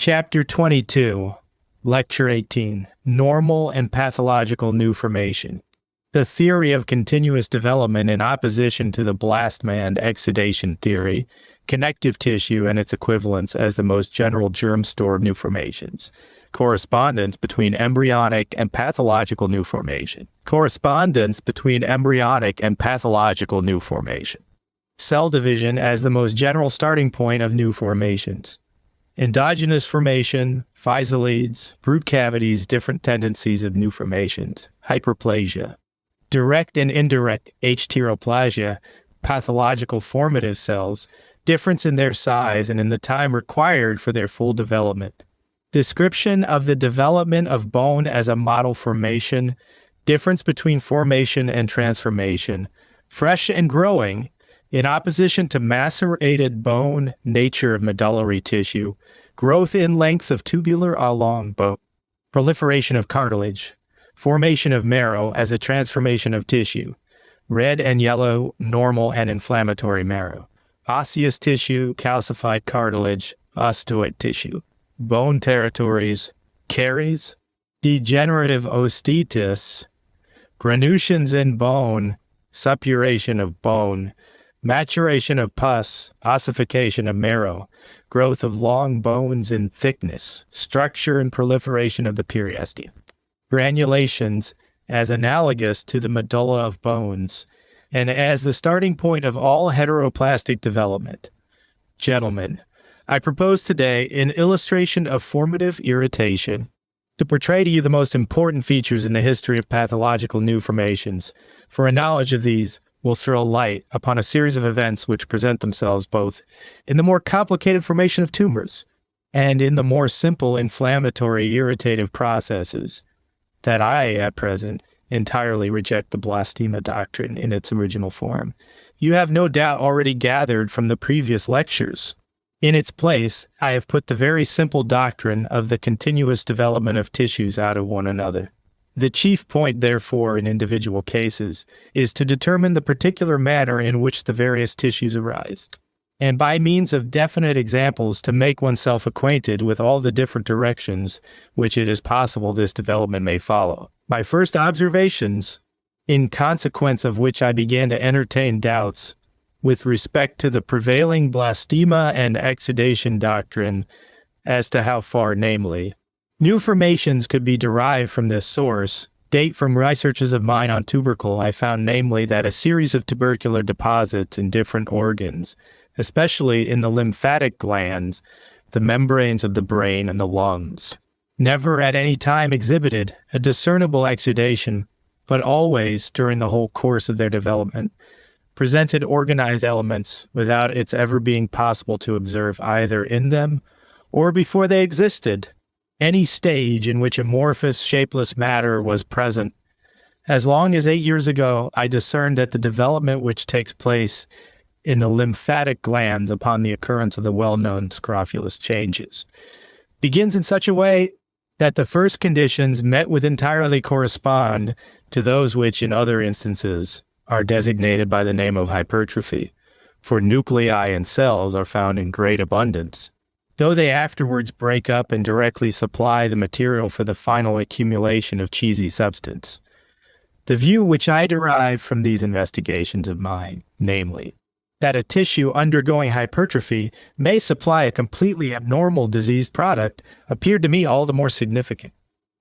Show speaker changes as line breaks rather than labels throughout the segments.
Chapter 22, Lecture 18, Normal and Pathological New Formation. The theory of continuous development in opposition to the blastman exudation theory, connective tissue and its equivalents as the most general germ store of new formations. Correspondence between embryonic and pathological new formation. Correspondence between embryonic and pathological new formation. Cell division as the most general starting point of new formations. Endogenous formation, physalides, root cavities, different tendencies of new formations, hyperplasia. Direct and indirect heteroplasia, pathological formative cells, difference in their size and in the time required for their full development. Description of the development of bone as a model formation, difference between formation and transformation, fresh and growing, in opposition to macerated bone, nature of medullary tissue, growth in lengths of tubular or long bone, proliferation of cartilage, formation of marrow as a transformation of tissue, red and yellow, normal and inflammatory marrow, osseous tissue, calcified cartilage, osteoid tissue, bone territories, caries, degenerative osteitis, granulotions in bone, suppuration of bone, maturation of pus, ossification of marrow, growth of long bones in thickness, structure and proliferation of the periosteum. Granulations as analogous to the medulla of bones, and as the starting point of all heteroplastic development. Gentlemen, I propose today an illustration of formative irritation to portray to you the most important features in the history of pathological new formations, for a knowledge of these will throw light upon a series of events which present themselves both in the more complicated formation of tumors and in the more simple inflammatory irritative processes that I, at present, entirely reject the blastema doctrine in its original form. You have no doubt already gathered from the previous lectures. In its place, I have put the very simple doctrine of the continuous development of tissues out of one another. The chief point, therefore, in individual cases, is to determine the particular manner in which the various tissues arise, and by means of definite examples to make oneself acquainted with all the different directions which it is possible this development may follow. My first observations, in consequence of which I began to entertain doubts with respect to the prevailing blastema and exudation doctrine as to how far, namely, new formations could be derived from this source, date from researches of mine on tubercle. I found namely that a series of tubercular deposits in different organs, especially in the lymphatic glands, the membranes of the brain and the lungs, never at any time exhibited a discernible exudation, but always, during the whole course of their development, presented organized elements without its ever being possible to observe either in them or before they existed any stage in which amorphous, shapeless matter was present. As long as 8 years ago, I discerned that the development which takes place in the lymphatic glands upon the occurrence of the well-known scrofulous changes begins in such a way that the first conditions met with entirely correspond to those which in other instances are designated by the name of hypertrophy, for nuclei and cells are found in great abundance, though they afterwards break up and directly supply the material for the final accumulation of cheesy substance. The view which I derive from these investigations of mine, namely, that a tissue undergoing hypertrophy may supply a completely abnormal diseased product, appeared to me all the more significant,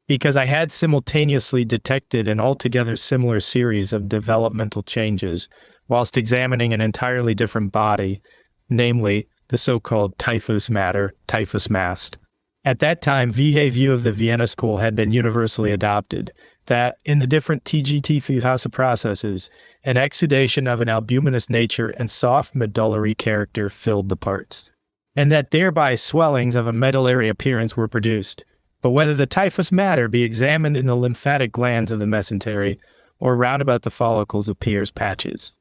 because I had simultaneously detected an altogether similar series of developmental changes whilst examining an entirely different body, namely, the so-called typhus matter, typhus mast. At that time, VA view of the Vienna school had been universally adopted, that in the different TGT Virchow processes, an exudation of an albuminous nature and soft medullary character filled the parts, and that thereby swellings of a medullary appearance were produced. But whether the typhus matter be examined in the lymphatic glands of the mesentery or round about the follicles of Pierre's patches,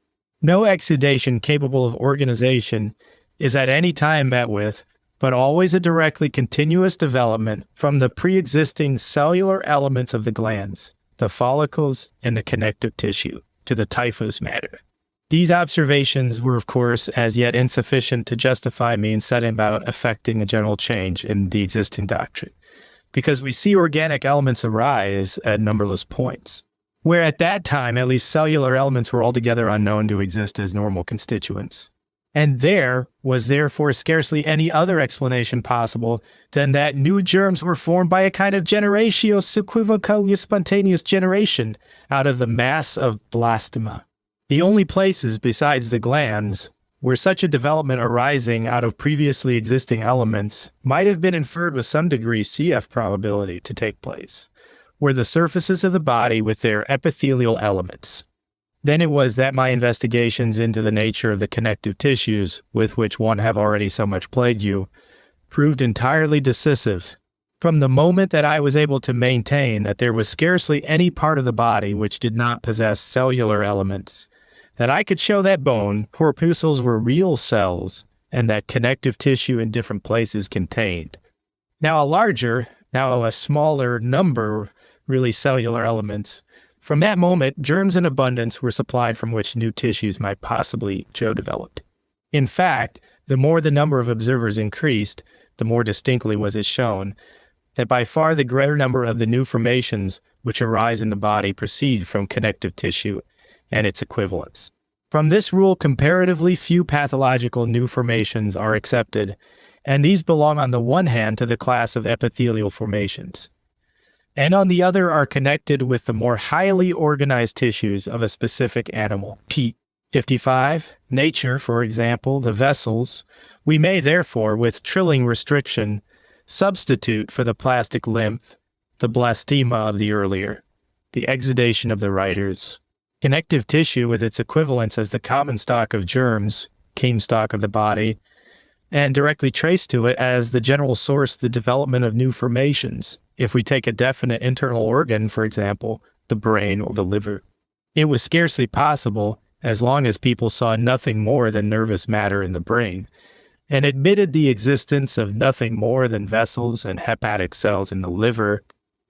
no exudation capable of organization is at any time met with, but always a directly continuous development from the pre-existing cellular elements of the glands, the follicles, and the connective tissue, to the typhus matter. These observations were, of course, as yet insufficient to justify me in setting about effecting a general change in the existing doctrine, because we see organic elements arise at numberless points, where at that time at least cellular elements were altogether unknown to exist as normal constituents. And there was therefore scarcely any other explanation possible than that new germs were formed by a kind of generatio sequivocally spontaneous generation out of the mass of blastema. The only places besides the glands where such a development arising out of previously existing elements might have been inferred with some degree CF probability to take place were the surfaces of the body with their epithelial elements. Then it was that my investigations into the nature of the connective tissues, with which one have already so much plagued you, proved entirely decisive. From the moment that I was able to maintain that there was scarcely any part of the body which did not possess cellular elements, that I could show that bone, corpuscles were real cells, and that connective tissue in different places contained. Now a smaller number, really cellular elements. From that moment, germs in abundance were supplied from which new tissues might possibly show developed. In fact, the more the number of observers increased, the more distinctly was it shown that by far the greater number of the new formations which arise in the body proceed from connective tissue and its equivalents. From this rule, comparatively few pathological new formations are accepted, and these belong on the one hand to the class of epithelial formations, and on the other are connected with the more highly organized tissues of a specific animal. P. 55. Nature, for example, the vessels, we may therefore, with trilling restriction, substitute for the plastic lymph the blastema of the earlier, the exudation of the writers. Connective tissue with its equivalents as the common stock of germs, cane stock of the body, and directly traced to it as the general source of the development of new formations. If we take a definite internal organ, for example, the brain or the liver, it was scarcely possible, as long as people saw nothing more than nervous matter in the brain, and admitted the existence of nothing more than vessels and hepatic cells in the liver,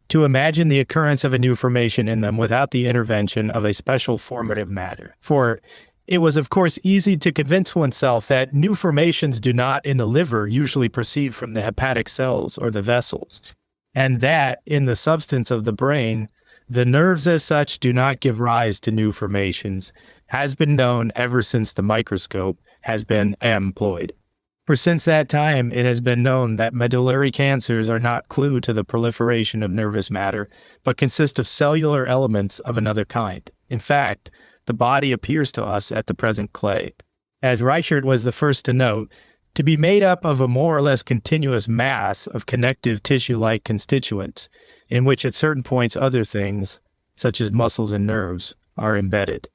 to imagine the occurrence of a new formation in them without the intervention of a special formative matter. For it was, of course, easy to convince oneself that new formations do not in the liver usually proceed from the hepatic cells or the vessels, and that in the substance of the brain, the nerves as such do not give rise to new formations, has been known ever since the microscope has been employed. For since that time, it has been known that medullary cancers are not clue to the proliferation of nervous matter, but consist of cellular elements of another kind. In fact, the body appears to us at the present clay, as Reichert was the first to note, to be made up of a more or less continuous mass of connective tissue-like constituents, in which at certain points other things, such as muscles and nerves, are embedded.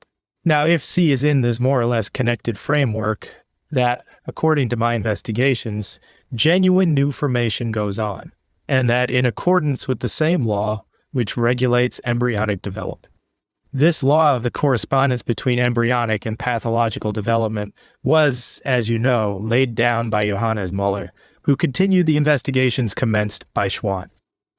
Now, if C is in this more or less connected framework, that, according to my investigations, genuine new formation goes on, and that in accordance with the same law which regulates embryonic development. This law of the correspondence between embryonic and pathological development was, as you know, laid down by Johannes Müller, who continued the investigations commenced by Schwann.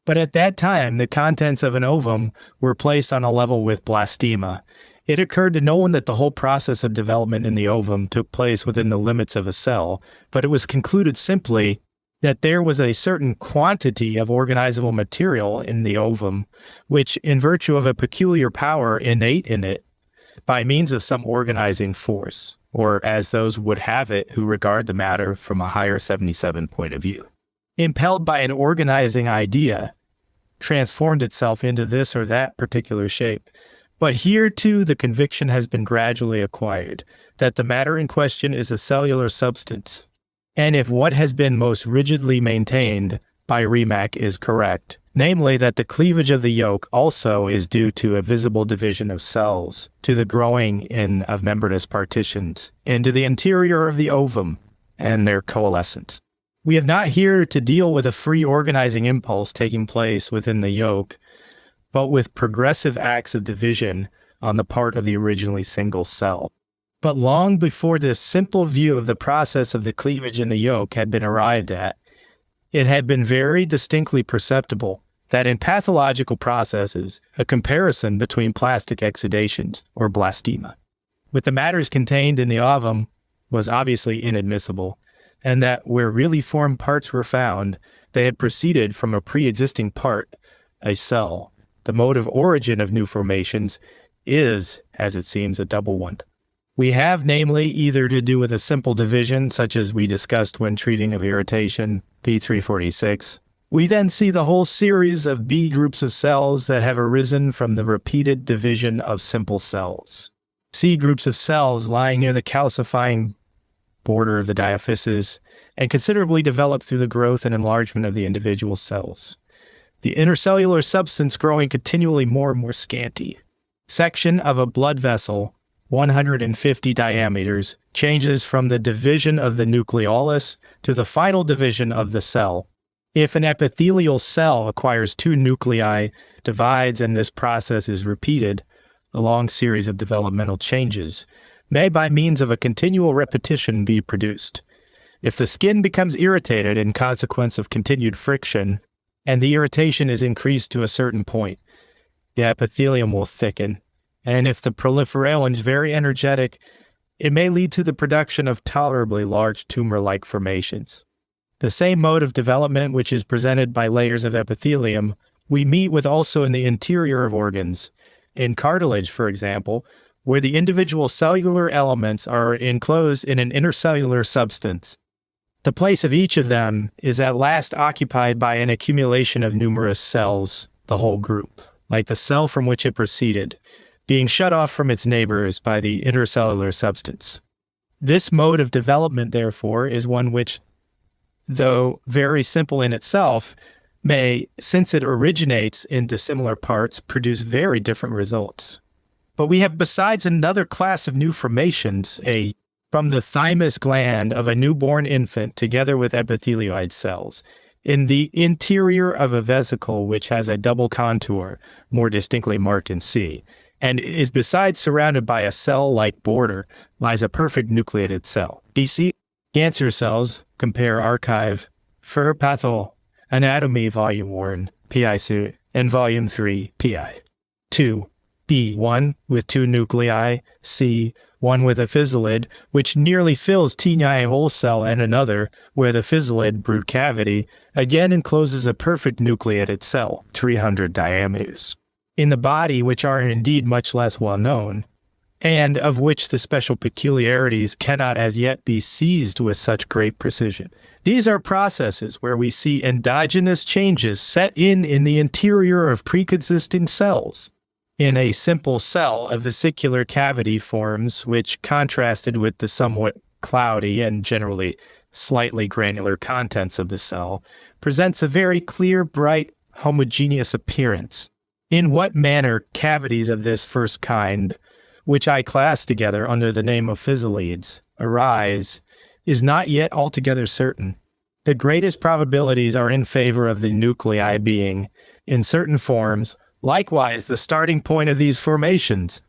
But at that time, the contents of an ovum were placed on a level with blastema. It occurred to no one that the whole process of development in the ovum took place within the limits of a cell, but it was concluded simply that there was a certain quantity of organizable material in the ovum, which, in virtue of a peculiar power innate in it, by means of some organizing force, or as those would have it who regard the matter from a higher 77 point of view, impelled by an organizing idea, transformed itself into this or that particular shape. But here, too, the conviction has been gradually acquired that the matter in question is a cellular substance. And if what has been most rigidly maintained by Remak is correct, namely that the cleavage of the yolk also is due to a visible division of cells, to the growing in of membranous partitions, into the interior of the ovum and their coalescence. We have not here to deal with a free organizing impulse taking place within the yolk, but with progressive acts of division on the part of the originally single cell. But long before this simple view of the process of the cleavage in the yolk had been arrived at, it had been very distinctly perceptible that in pathological processes, a comparison between plastic exudations, or blastema, with the matters contained in the ovum was obviously inadmissible, and that where really formed parts were found, they had proceeded from a pre-existing part, a cell. The mode of origin of new formations is, as it seems, a double one. We have, namely, either to do with a simple division, such as we discussed when treating of irritation, P346. We then see the whole series of B groups of cells that have arisen from the repeated division of simple cells. C groups of cells lying near the calcifying border of the diaphysis and considerably developed through the growth and enlargement of the individual cells. The intercellular substance growing continually more and more scanty. Section of a blood vessel, 150 diameters, changes from the division of the nucleolus to the final division of the cell. If an epithelial cell acquires two nuclei, divides, and this process is repeated, a long series of developmental changes may by means of a continual repetition be produced. If the skin becomes irritated in consequence of continued friction, and the irritation is increased to a certain point, the epithelium will thicken, and if the proliferation is very energetic, it may lead to the production of tolerably large tumor-like formations. The same mode of development which is presented by layers of epithelium we meet with also in the interior of organs. In cartilage, for example, where the individual cellular elements are enclosed in an intercellular substance. The place of each of them is at last occupied by an accumulation of numerous cells, the whole group, like the cell from which it proceeded, being shut off from its neighbors by the intercellular substance. This mode of development, therefore, is one which, though very simple in itself, may, since it originates in dissimilar parts, produce very different results. But we have besides another class of new formations, from the thymus gland of a newborn infant together with epithelioid cells, in the interior of a vesicle which has a double contour, more distinctly marked in C, and is besides surrounded by a cell-like border, lies a perfect nucleated cell. BC cancer cells, compare archive, for Anatomy Volume 1, PI suit, and Volume 3, PI. 2. B. One with two nuclei, C. One with a physolid, which nearly fills teni whole cell, and another, where the physolid, brood cavity, again encloses a perfect nucleated cell, 300 diameters. In the body, which are indeed much less well known, and of which the special peculiarities cannot as yet be seized with such great precision. These are processes where we see endogenous changes set in the interior of pre-existing cells. In a simple cell, a vesicular cavity forms, which, contrasted with the somewhat cloudy and generally slightly granular contents of the cell, presents a very clear, bright, homogeneous appearance. In what manner cavities of this first kind, which I class together under the name of physalides, arise, is not yet altogether certain. The greatest probabilities are in favor of the nuclei being, in certain forms, likewise the starting point of these formations.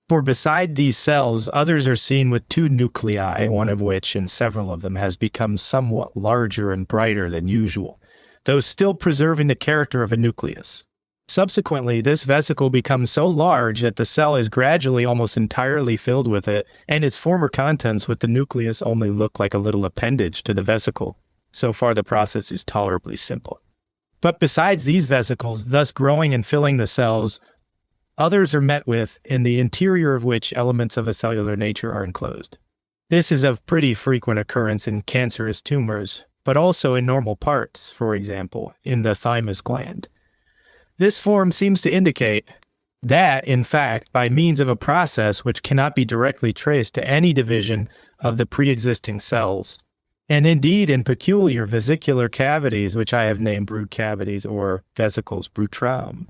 For beside these cells, others are seen with two nuclei, one of which, in several of them, has become somewhat larger and brighter than usual, though still preserving the character of a nucleus. Subsequently, this vesicle becomes so large that the cell is gradually almost entirely filled with it, and its former contents with the nucleus only look like a little appendage to the vesicle. So far, the process is tolerably simple. But besides these vesicles, thus growing and filling the cells, others are met with, in the interior of which elements of a cellular nature are enclosed. This is of pretty frequent occurrence in cancerous tumors, but also in normal parts, for example, in the thymus gland. This form seems to indicate that, in fact, by means of a process which cannot be directly traced to any division of the pre-existing cells, and indeed in peculiar vesicular cavities, which I have named brood cavities or vesicles Virchow,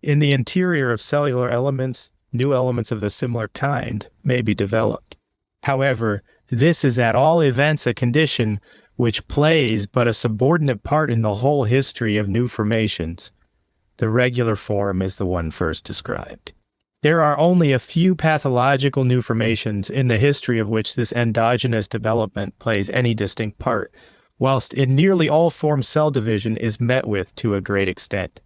in the interior of cellular elements, new elements of a similar kind may be developed. However, this is at all events a condition which plays but a subordinate part in the whole history of new formations. The regular form is the one first described. There are only a few pathological new formations in the history of which this endogenous development plays any distinct part, whilst in nearly all forms cell division is met with to a great extent.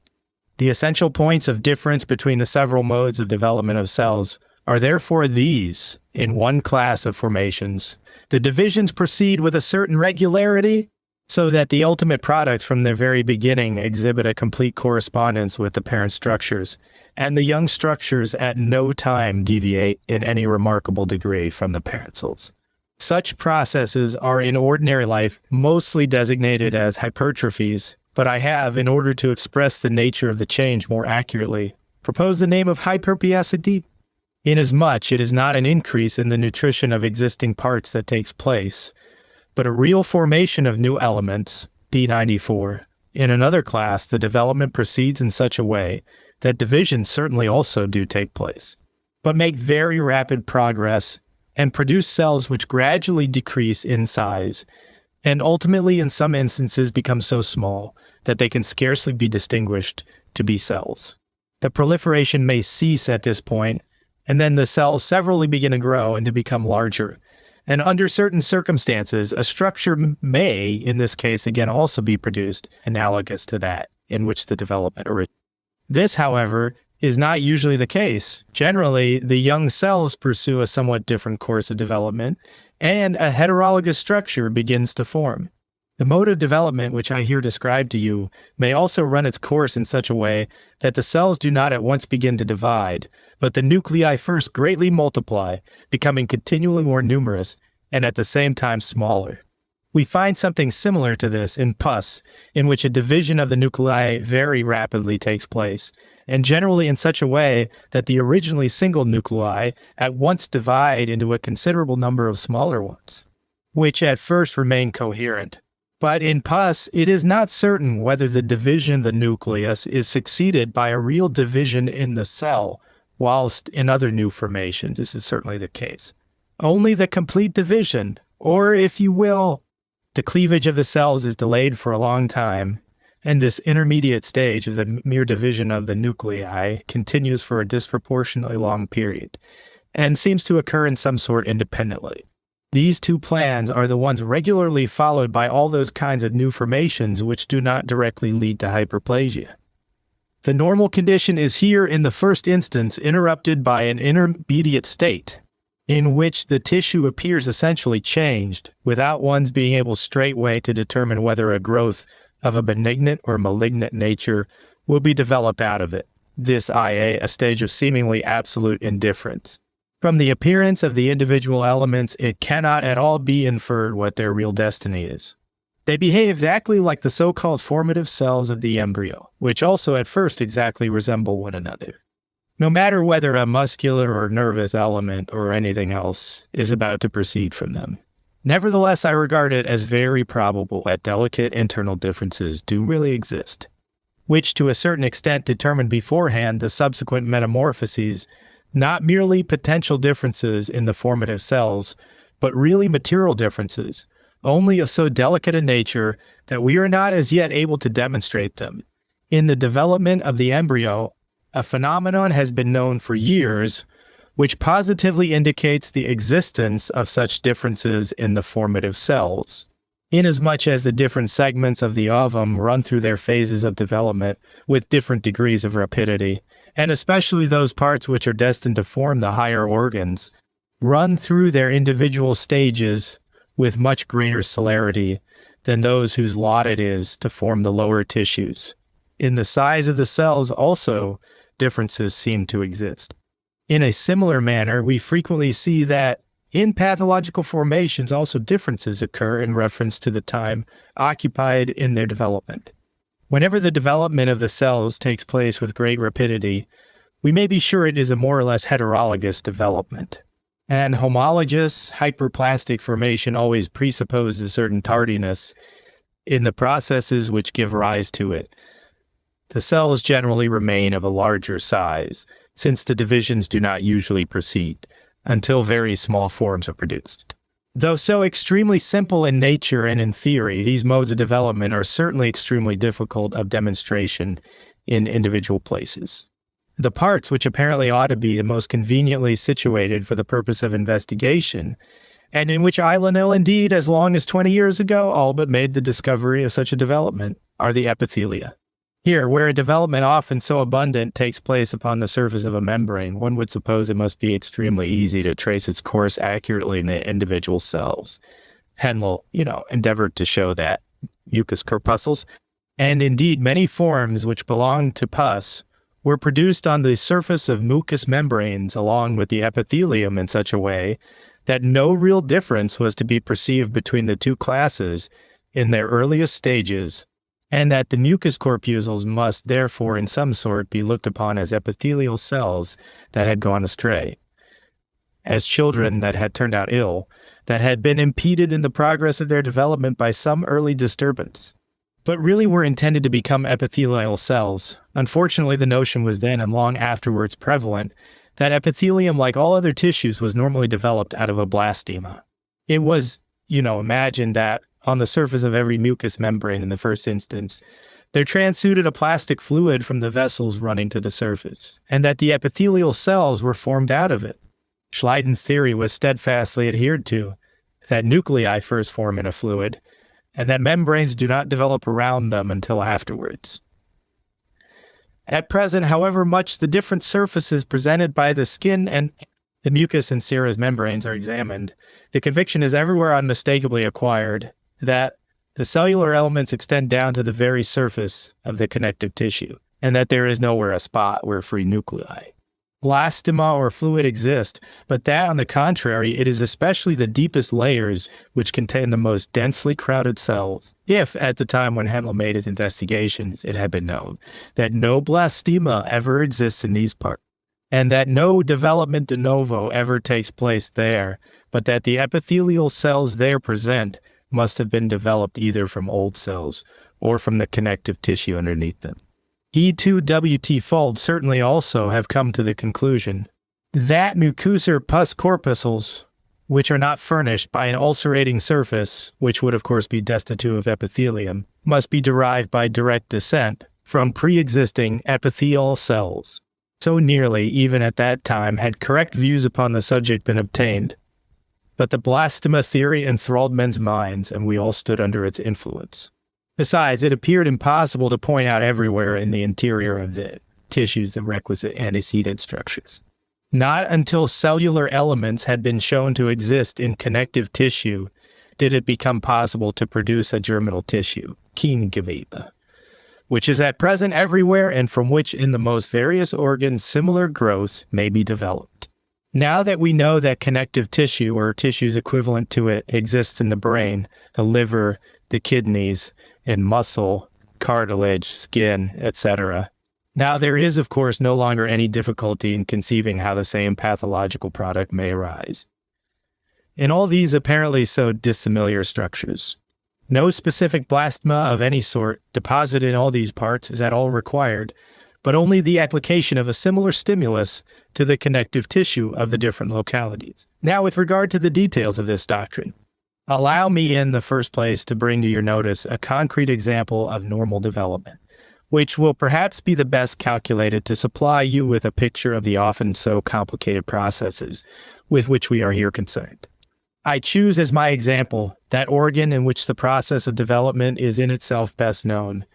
The essential points of difference between the several modes of development of cells are therefore these, in one class of formations. The divisions proceed with a certain regularity, so that the ultimate products from their very beginning exhibit a complete correspondence with the parent structures, and the young structures at no time deviate in any remarkable degree from the parent cells. Such processes are in ordinary life mostly designated as hypertrophies, but I have, in order to express the nature of the change more accurately, proposed the name of hyperpiacity, inasmuch it is not an increase in the nutrition of existing parts that takes place, but a real formation of new elements, P94. In another class, the development proceeds in such a way that divisions certainly also do take place, but make very rapid progress and produce cells which gradually decrease in size, and ultimately in some instances become so small that they can scarcely be distinguished to be cells. The proliferation may cease at this point, and then the cells severally begin to grow and to become larger. And under certain circumstances, a structure may, in this case again, also be produced analogous to that in which the development originated. This, however, is not usually the case. Generally, the young cells pursue a somewhat different course of development, and a heterologous structure begins to form. The mode of development which I here described to you may also run its course in such a way that the cells do not at once begin to divide, but the nuclei first greatly multiply, becoming continually more numerous and at the same time smaller. We find something similar to this in pus, in which a division of the nuclei very rapidly takes place, and generally in such a way that the originally single nuclei at once divide into a considerable number of smaller ones, which at first remain coherent. But in pus, it is not certain whether the division of the nucleus is succeeded by a real division in the cell, whilst in other new formations this is certainly the case. Only the complete division, or if you will, the cleavage of the cells is delayed for a long time, and this intermediate stage of the mere division of the nuclei continues for a disproportionately long period, and seems to occur in some sort independently. These two plans are the ones regularly followed by all those kinds of new formations which do not directly lead to hyperplasia. The normal condition is here in the first instance interrupted by an intermediate state, in which the tissue appears essentially changed, without one's being able straightway to determine whether a growth of a benignant or malignant nature will be developed out of it. This i.e., a stage of seemingly absolute indifference. From the appearance of the individual elements, it cannot at all be inferred what their real destiny is. They behave exactly like the so-called formative cells of the embryo, which also at first exactly resemble one another. No matter whether a muscular or nervous element or anything else is about to proceed from them. Nevertheless, I regard it as very probable that delicate internal differences do really exist, which to a certain extent determine beforehand the subsequent metamorphoses, not merely potential differences in the formative cells, but really material differences, only of so delicate a nature that we are not as yet able to demonstrate them. In the development of the embryo, a phenomenon has been known for years, which positively indicates the existence of such differences in the formative cells, inasmuch as the different segments of the ovum run through their phases of development with different degrees of rapidity, and especially those parts which are destined to form the higher organs, run through their individual stages with much greater celerity than those whose lot it is to form the lower tissues. In the size of the cells also, differences seem to exist. In a similar manner, we frequently see that in pathological formations also differences occur in reference to the time occupied in their development. Whenever the development of the cells takes place with great rapidity, we may be sure it is a more or less heterologous development. And homologous hyperplastic formation always presupposes certain tardiness in the processes which give rise to it. The cells generally remain of a larger size, since the divisions do not usually proceed until very small forms are produced. Though so extremely simple in nature and in theory, these modes of development are certainly extremely difficult of demonstration in individual places. The parts which apparently ought to be the most conveniently situated for the purpose of investigation, and in which Eilenel indeed as long as 20 years ago all but made the discovery of such a development, are the epithelia. Here, where a development often so abundant takes place upon the surface of a membrane, one would suppose it must be extremely easy to trace its course accurately in the individual cells. Henle, endeavored to show that mucous corpuscles, and indeed many forms which belong to pus, were produced on the surface of mucous membranes along with the epithelium in such a way that no real difference was to be perceived between the two classes in their earliest stages, and that the mucous corpuscles must therefore in some sort be looked upon as epithelial cells that had gone astray, as children that had turned out ill, that had been impeded in the progress of their development by some early disturbance, but really were intended to become epithelial cells. Unfortunately, the notion was then and long afterwards prevalent that epithelium, like all other tissues, was normally developed out of a blastema. It was, imagined that on the surface of every mucous membrane in the first instance, there transuded a plastic fluid from the vessels running to the surface, and that the epithelial cells were formed out of it. Schleiden's theory was steadfastly adhered to, that nuclei first form in a fluid, and that membranes do not develop around them until afterwards. At present, however much the different surfaces presented by the skin and the mucous and serous membranes are examined, the conviction is everywhere unmistakably acquired that the cellular elements extend down to the very surface of the connective tissue, and that there is nowhere a spot where free nuclei, blastema or fluid exist, but that, on the contrary, it is especially the deepest layers which contain the most densely crowded cells. If, at the time when Henle made his investigations, it had been known that no blastema ever exists in these parts, and that no development de novo ever takes place there, but that the epithelial cells there present must have been developed either from old cells or from the connective tissue underneath them. He too, W.T. Fuld, certainly also have come to the conclusion that mucosal pus corpuscles, which are not furnished by an ulcerating surface, which would of course be destitute of epithelium, must be derived by direct descent from pre-existing epithelial cells. So nearly, even at that time, had correct views upon the subject been obtained. But the blastema theory enthralled men's minds, and we all stood under its influence. Besides, it appeared impossible to point out everywhere in the interior of the tissues the requisite antecedent structures. Not until cellular elements had been shown to exist in connective tissue did it become possible to produce a germinal tissue, Keengewebe, which is at present everywhere and from which in the most various organs similar growth may be developed. Now that we know that connective tissue, or tissues equivalent to it, exists in the brain, the liver, the kidneys, in muscle, cartilage, skin, etc., now there is, of course, no longer any difficulty in conceiving how the same pathological product may arise. In all these apparently so dissimilar structures, no specific blastema of any sort deposited in all these parts is at all required, but only the application of a similar stimulus to the connective tissue of the different localities. Now, with regard to the details of this doctrine, allow me in the first place to bring to your notice a concrete example of normal development, which will perhaps be the best calculated to supply you with a picture of the often so complicated processes with which we are here concerned. I choose as my example that organ in which the process of development is in itself best known,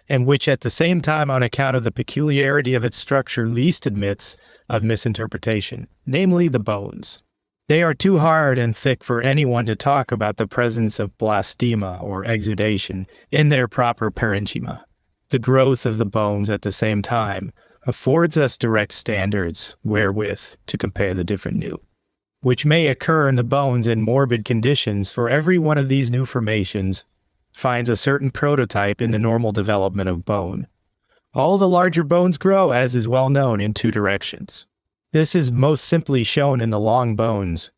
and which at the same time, on account of the peculiarity of its structure, least admits of misinterpretation, namely the bones. They are too hard and thick for anyone to talk about the presence of blastema or exudation in their proper parenchyma. The growth of the bones at the same time affords us direct standards wherewith to compare the different new, which may occur in the bones in morbid conditions, for every one of these new formations finds a certain prototype in the normal development of bone. All the larger bones grow, as is well known, in two directions. This is most simply shown in the long bones,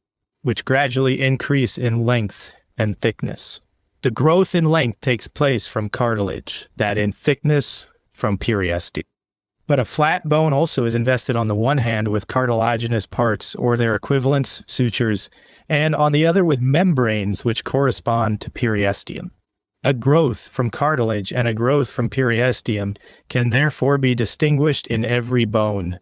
which gradually increase in length and thickness. The growth in length takes place from cartilage, that in thickness from periosteum. But a flat bone also is invested on the one hand with cartilaginous parts or their equivalents, sutures, and on the other with membranes which correspond to periosteum. A growth from cartilage and a growth from periosteum can therefore be distinguished in every bone.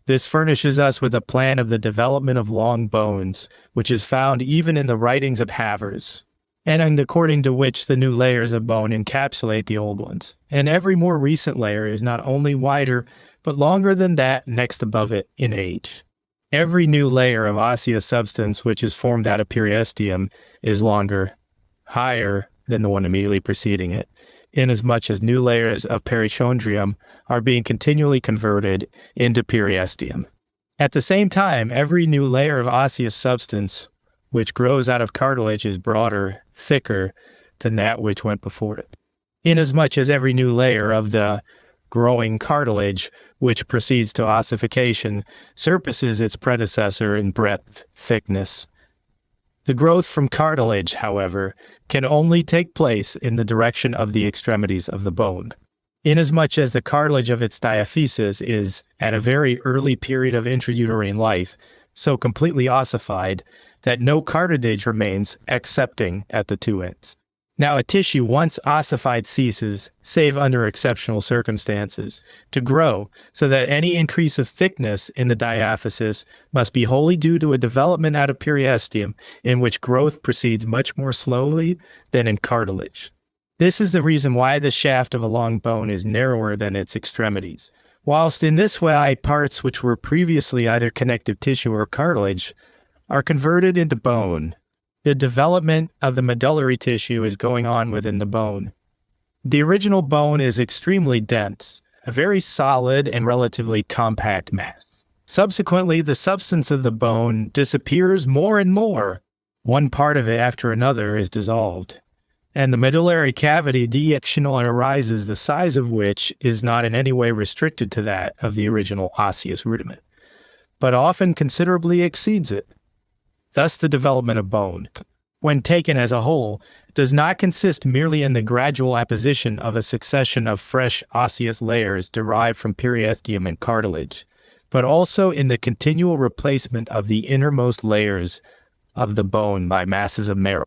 This furnishes us with a plan of the development of long bones, which is found even in the writings of Havers. and according to which the new layers of bone encapsulate the old ones. And every more recent layer is not only wider, but longer than that next above it in age. Every new layer of osseous substance which is formed out of periosteum is longer, higher than the one immediately preceding it, inasmuch as new layers of perichondrium are being continually converted into periosteum. At the same time, every new layer of osseous substance which grows out of cartilage is broader, thicker than that which went before it, inasmuch as every new layer of the growing cartilage which proceeds to ossification surpasses its predecessor in breadth, thickness. The growth from cartilage, however, can only take place in the direction of the extremities of the bone, inasmuch as the cartilage of its diaphysis is, at a very early period of intrauterine life, so completely ossified that no cartilage remains excepting at the two ends. Now, a tissue once ossified ceases, save under exceptional circumstances, to grow, so that any increase of thickness in the diaphysis must be wholly due to a development out of periosteum, in which growth proceeds much more slowly than in cartilage. This is the reason why the shaft of a long bone is narrower than its extremities. Whilst in this way parts which were previously either connective tissue or cartilage are converted into bone, the development of the medullary tissue is going on within the bone. The original bone is extremely dense, a very solid and relatively compact mass. Subsequently, the substance of the bone disappears more and more. One part of it after another is dissolved, and the medullary cavity deactional arises, the size of which is not in any way restricted to that of the original osseous rudiment, but often considerably exceeds it. Thus, the development of bone, when taken as a whole, does not consist merely in the gradual apposition of a succession of fresh osseous layers derived from periosteum and cartilage, but also in the continual replacement of the innermost layers of the bone by masses of marrow.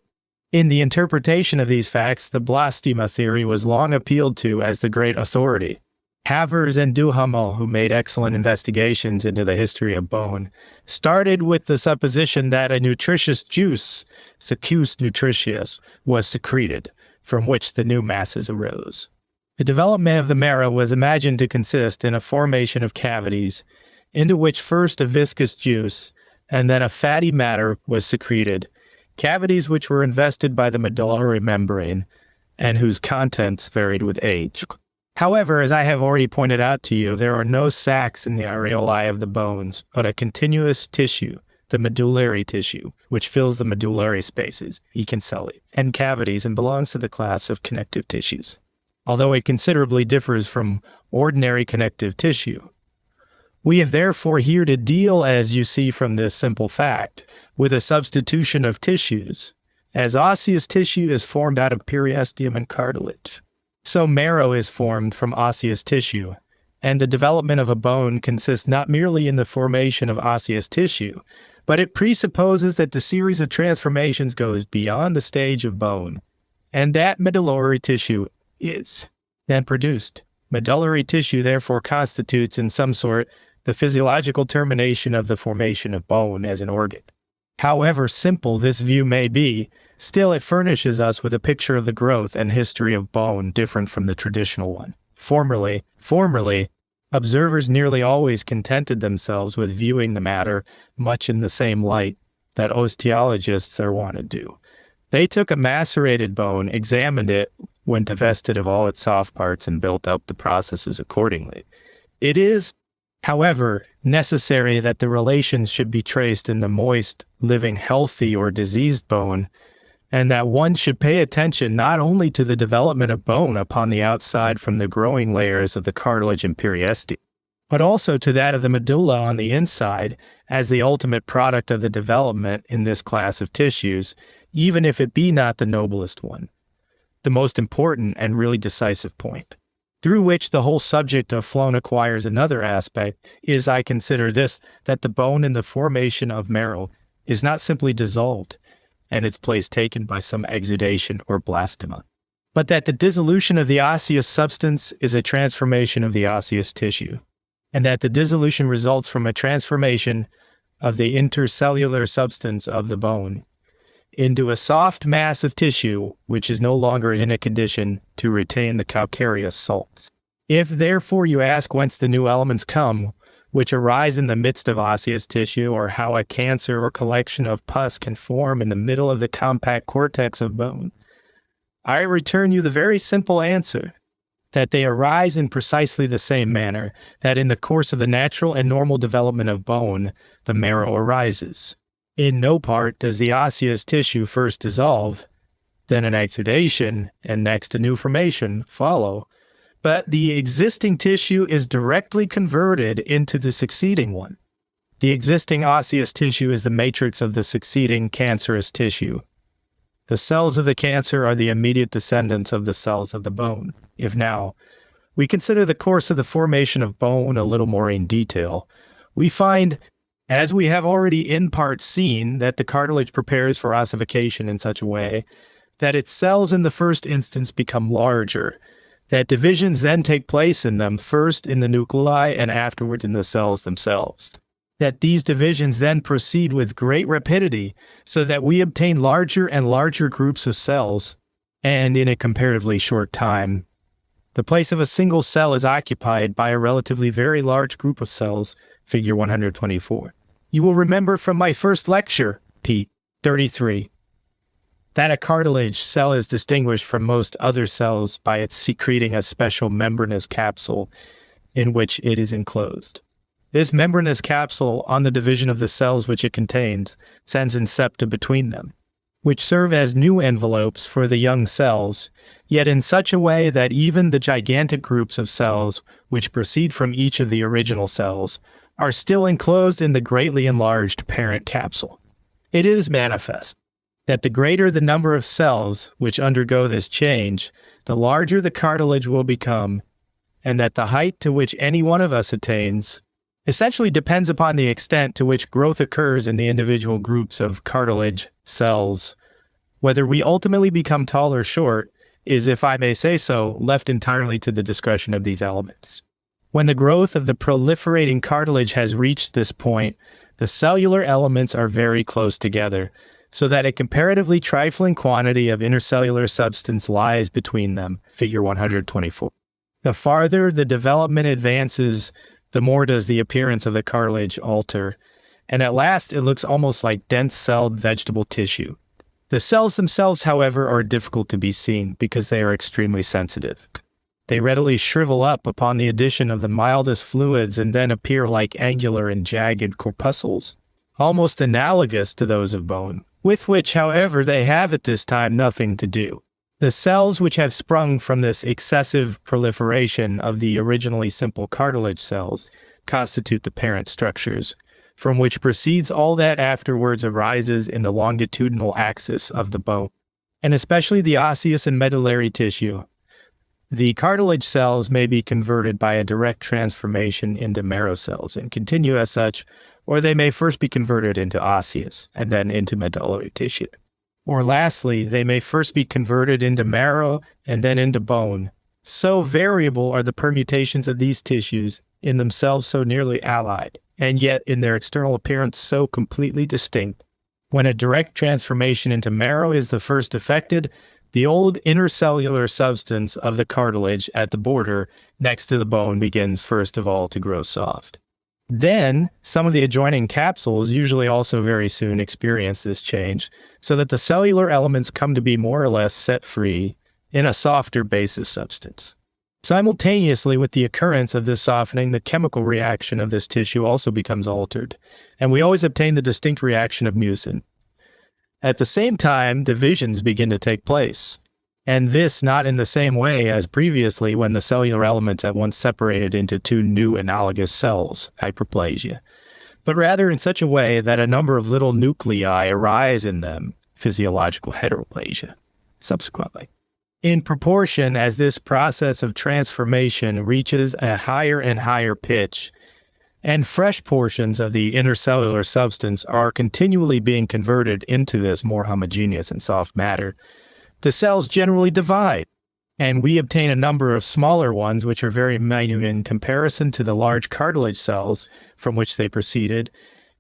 In the interpretation of these facts, the blastema theory was long appealed to as the great authority. Havers and Duhamel, who made excellent investigations into the history of bone, started with the supposition that a nutritious juice, secus nutritius, was secreted, from which the new masses arose. The development of the marrow was imagined to consist in a formation of cavities, into which first a viscous juice, and then a fatty matter was secreted, cavities which were invested by the medullary membrane, and whose contents varied with age. However, as I have already pointed out to you, there are no sacs in the areolae of the bones, but a continuous tissue, the medullary tissue, which fills the medullary spaces, ecancelli, and cavities and belongs to the class of connective tissues, although it considerably differs from ordinary connective tissue. We have therefore here to deal, as you see from this simple fact, with a substitution of tissues, as osseous tissue is formed out of periosteum and cartilage. So marrow is formed from osseous tissue, and the development of a bone consists not merely in the formation of osseous tissue, but it presupposes that the series of transformations goes beyond the stage of bone, and that medullary tissue is then produced. Medullary tissue therefore constitutes in some sort the physiological termination of the formation of bone as an organ. However simple this view may be, still it furnishes us with a picture of the growth and history of bone different from the traditional one. Formerly, observers nearly always contented themselves with viewing the matter much in the same light that osteologists are wont to do. They took a macerated bone, examined it when divested of all its soft parts, and built up the processes accordingly. It is, however, necessary that the relations should be traced in the moist, living, healthy, or diseased bone, and that one should pay attention not only to the development of bone upon the outside from the growing layers of the cartilage and periosteum, but also to that of the medulla on the inside as the ultimate product of the development in this class of tissues, even if it be not the noblest one, the most important and really decisive point. Through which the whole subject of phloem acquires another aspect is, I consider this, that the bone in the formation of marrow is not simply dissolved, and its place taken by some exudation or blastema, but that the dissolution of the osseous substance is a transformation of the osseous tissue, and that the dissolution results from a transformation of the intercellular substance of the bone, into a soft mass of tissue which is no longer in a condition to retain the calcareous salts. If therefore you ask whence the new elements come, which arise in the midst of osseous tissue, or how a cancer or collection of pus can form in the middle of the compact cortex of bone, I return you the very simple answer that they arise in precisely the same manner that in the course of the natural and normal development of bone, the marrow arises. In no part does the osseous tissue first dissolve, then an exudation, and next a new formation follow, but the existing tissue is directly converted into the succeeding one. The existing osseous tissue is the matrix of the succeeding cancerous tissue. The cells of the cancer are the immediate descendants of the cells of the bone. If now we consider the course of the formation of bone a little more in detail, we find, as we have already in part seen, that the cartilage prepares for ossification in such a way that its cells in the first instance become larger, that divisions then take place in them, first in the nuclei and afterwards in the cells themselves. That these divisions then proceed with great rapidity so that we obtain larger and larger groups of cells, and in a comparatively short time, the place of a single cell is occupied by a relatively very large group of cells, figure 124. You will remember from my first lecture, p. 33, that a cartilage cell is distinguished from most other cells by its secreting a special membranous capsule in which it is enclosed. This membranous capsule, on the division of the cells which it contains, sends incepta between them, which serve as new envelopes for the young cells, yet in such a way that even the gigantic groups of cells which proceed from each of the original cells are still enclosed in the greatly enlarged parent capsule. It is manifest that the greater the number of cells which undergo this change, the larger the cartilage will become, and that the height to which any one of us attains essentially depends upon the extent to which growth occurs in the individual groups of cartilage cells. Whether we ultimately become tall or short is, if I may say so, left entirely to the discretion of these elements. When the growth of the proliferating cartilage has reached this point, the cellular elements are very close together, so that a comparatively trifling quantity of intercellular substance lies between them, figure 124. The farther the development advances, the more does the appearance of the cartilage alter, and at last it looks almost like dense-celled vegetable tissue. The cells themselves, however, are difficult to be seen because they are extremely sensitive. They readily shrivel up upon the addition of the mildest fluids and then appear like angular and jagged corpuscles, almost analogous to those of bone, with which, however, they have at this time nothing to do. The cells which have sprung from this excessive proliferation of the originally simple cartilage cells constitute the parent structures, from which proceeds all that afterwards arises in the longitudinal axis of the bone, and especially the osseous and medullary tissue. The cartilage cells may be converted by a direct transformation into marrow cells and continue as such, or they may first be converted into osseous and then into medullary tissue. Or lastly, they may first be converted into marrow and then into bone. So variable are the permutations of these tissues, in themselves so nearly allied, and yet in their external appearance so completely distinct. When a direct transformation into marrow is the first effected, the old intercellular substance of the cartilage at the border next to the bone begins first of all to grow soft. Then, some of the adjoining capsules usually also very soon experience this change, so that the cellular elements come to be more or less set free in a softer basis substance. Simultaneously with the occurrence of this softening, the chemical reaction of this tissue also becomes altered, and we always obtain the distinct reaction of mucin. At the same time, divisions begin to take place, and this not in the same way as previously when the cellular elements at once separated into two new analogous cells, hyperplasia, but rather in such a way that a number of little nuclei arise in them, physiological heteroplasia, subsequently. In proportion as this process of transformation reaches a higher and higher pitch, and fresh portions of the intercellular substance are continually being converted into this more homogeneous and soft matter, the cells generally divide, and we obtain a number of smaller ones which are very minute in comparison to the large cartilage cells from which they proceeded,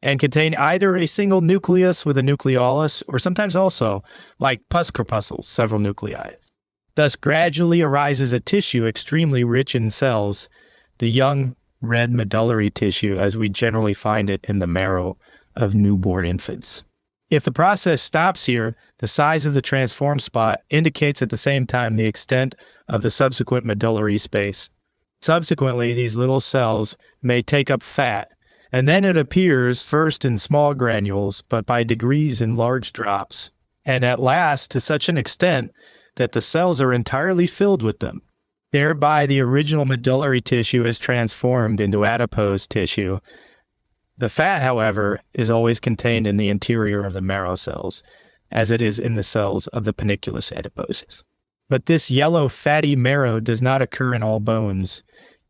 and contain either a single nucleus with a nucleolus or sometimes also, like pus corpuscles, several nuclei. Thus gradually arises a tissue extremely rich in cells, the young red medullary tissue as we generally find it in the marrow of newborn infants. If the process stops here, the size of the transformed spot indicates at the same time the extent of the subsequent medullary space. Subsequently, these little cells may take up fat, and then it appears first in small granules, but by degrees in large drops, and at last to such an extent that the cells are entirely filled with them. Thereby, the original medullary tissue is transformed into adipose tissue. The fat, however, is always contained in the interior of the marrow cells, as it is in the cells of the paniculus adiposes. But this yellow fatty marrow does not occur in all bones.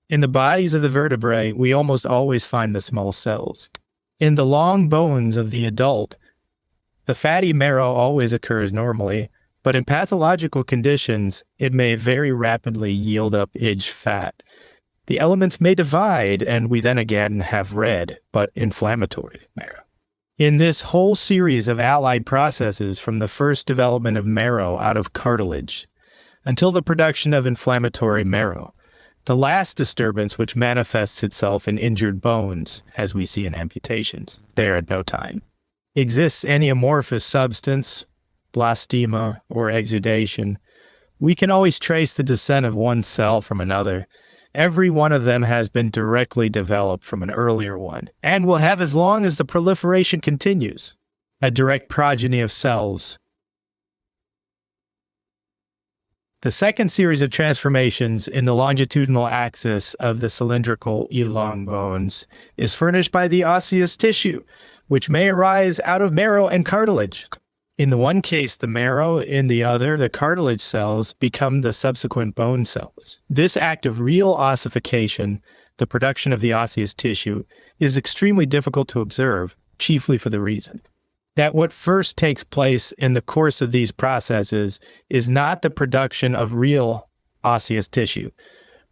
In the bodies of the vertebrae, we almost always find the small cells. In the long bones of the adult, the fatty marrow always occurs normally, but in pathological conditions, it may very rapidly yield up idged fat. The elements may divide, and we then again have red, but inflammatory marrow. In this whole series of allied processes from the first development of marrow out of cartilage until the production of inflammatory marrow, the last disturbance which manifests itself in injured bones, as we see in amputations, there at no time, exists any amorphous substance, blastema, or exudation. We can always trace the descent of one cell from another. Every one of them has been directly developed from an earlier one, and will have as long as the proliferation continues, a direct progeny of cells. The second series of transformations in the longitudinal axis of the cylindrical elong bones is furnished by the osseous tissue, which may arise out of marrow and cartilage. In the one case, the marrow, in the other, the cartilage cells become the subsequent bone cells. This act of real ossification, the production of the osseous tissue, is extremely difficult to observe, chiefly for the reason that what first takes place in the course of these processes is not the production of real osseous tissue,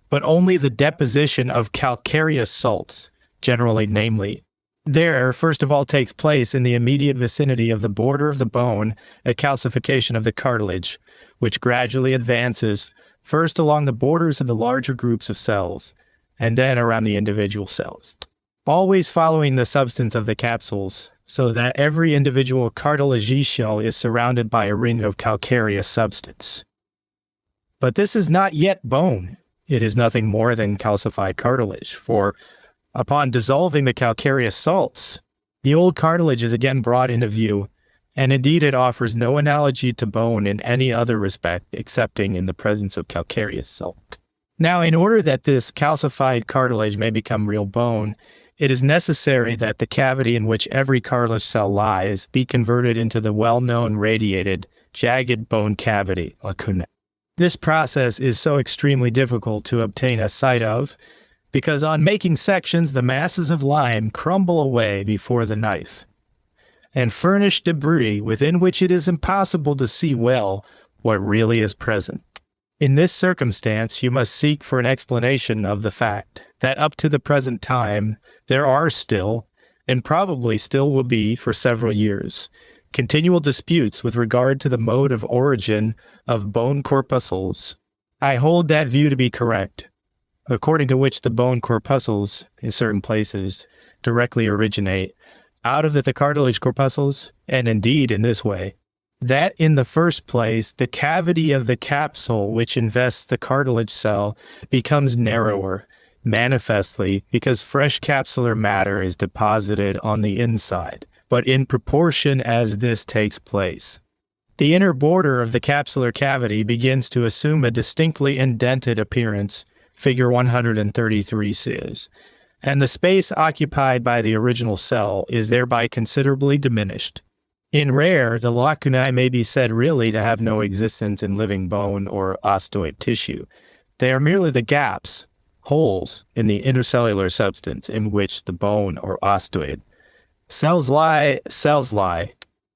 but only the deposition of calcareous salts, generally namely. There, first of all, takes place in the immediate vicinity of the border of the bone a calcification of the cartilage, which gradually advances first along the borders of the larger groups of cells, and then around the individual cells, always following the substance of the capsules, so that every individual cartilaginous shell is surrounded by a ring of calcareous substance. But this is not yet bone. It is nothing more than calcified cartilage, for upon dissolving the calcareous salts, the old cartilage is again brought into view, and indeed it offers no analogy to bone in any other respect excepting in the presence of calcareous salt. Now, in order that this calcified cartilage may become real bone, it is necessary that the cavity in which every cartilage cell lies be converted into the well-known radiated, jagged bone cavity, lacuna. This process is so extremely difficult to obtain a sight of, because on making sections, the masses of lime crumble away before the knife, and furnish debris within which it is impossible to see well what really is present. In this circumstance, you must seek for an explanation of the fact that up to the present time, there are still, and probably still will be for several years, continual disputes with regard to the mode of origin of bone corpuscles. I hold that view to be correct, according to which the bone corpuscles, in certain places, directly originate out of the cartilage corpuscles, and indeed in this way, that in the first place, the cavity of the capsule which invests the cartilage cell becomes narrower, manifestly because fresh capsular matter is deposited on the inside, but in proportion as this takes place, the inner border of the capsular cavity begins to assume a distinctly indented appearance, figure 133 says, and the space occupied by the original cell is thereby considerably diminished. In rare, the lacunae may be said really to have no existence in living bone or osteoid tissue. They are merely the gaps, holes in the intercellular substance in which the bone or osteoid cells lie,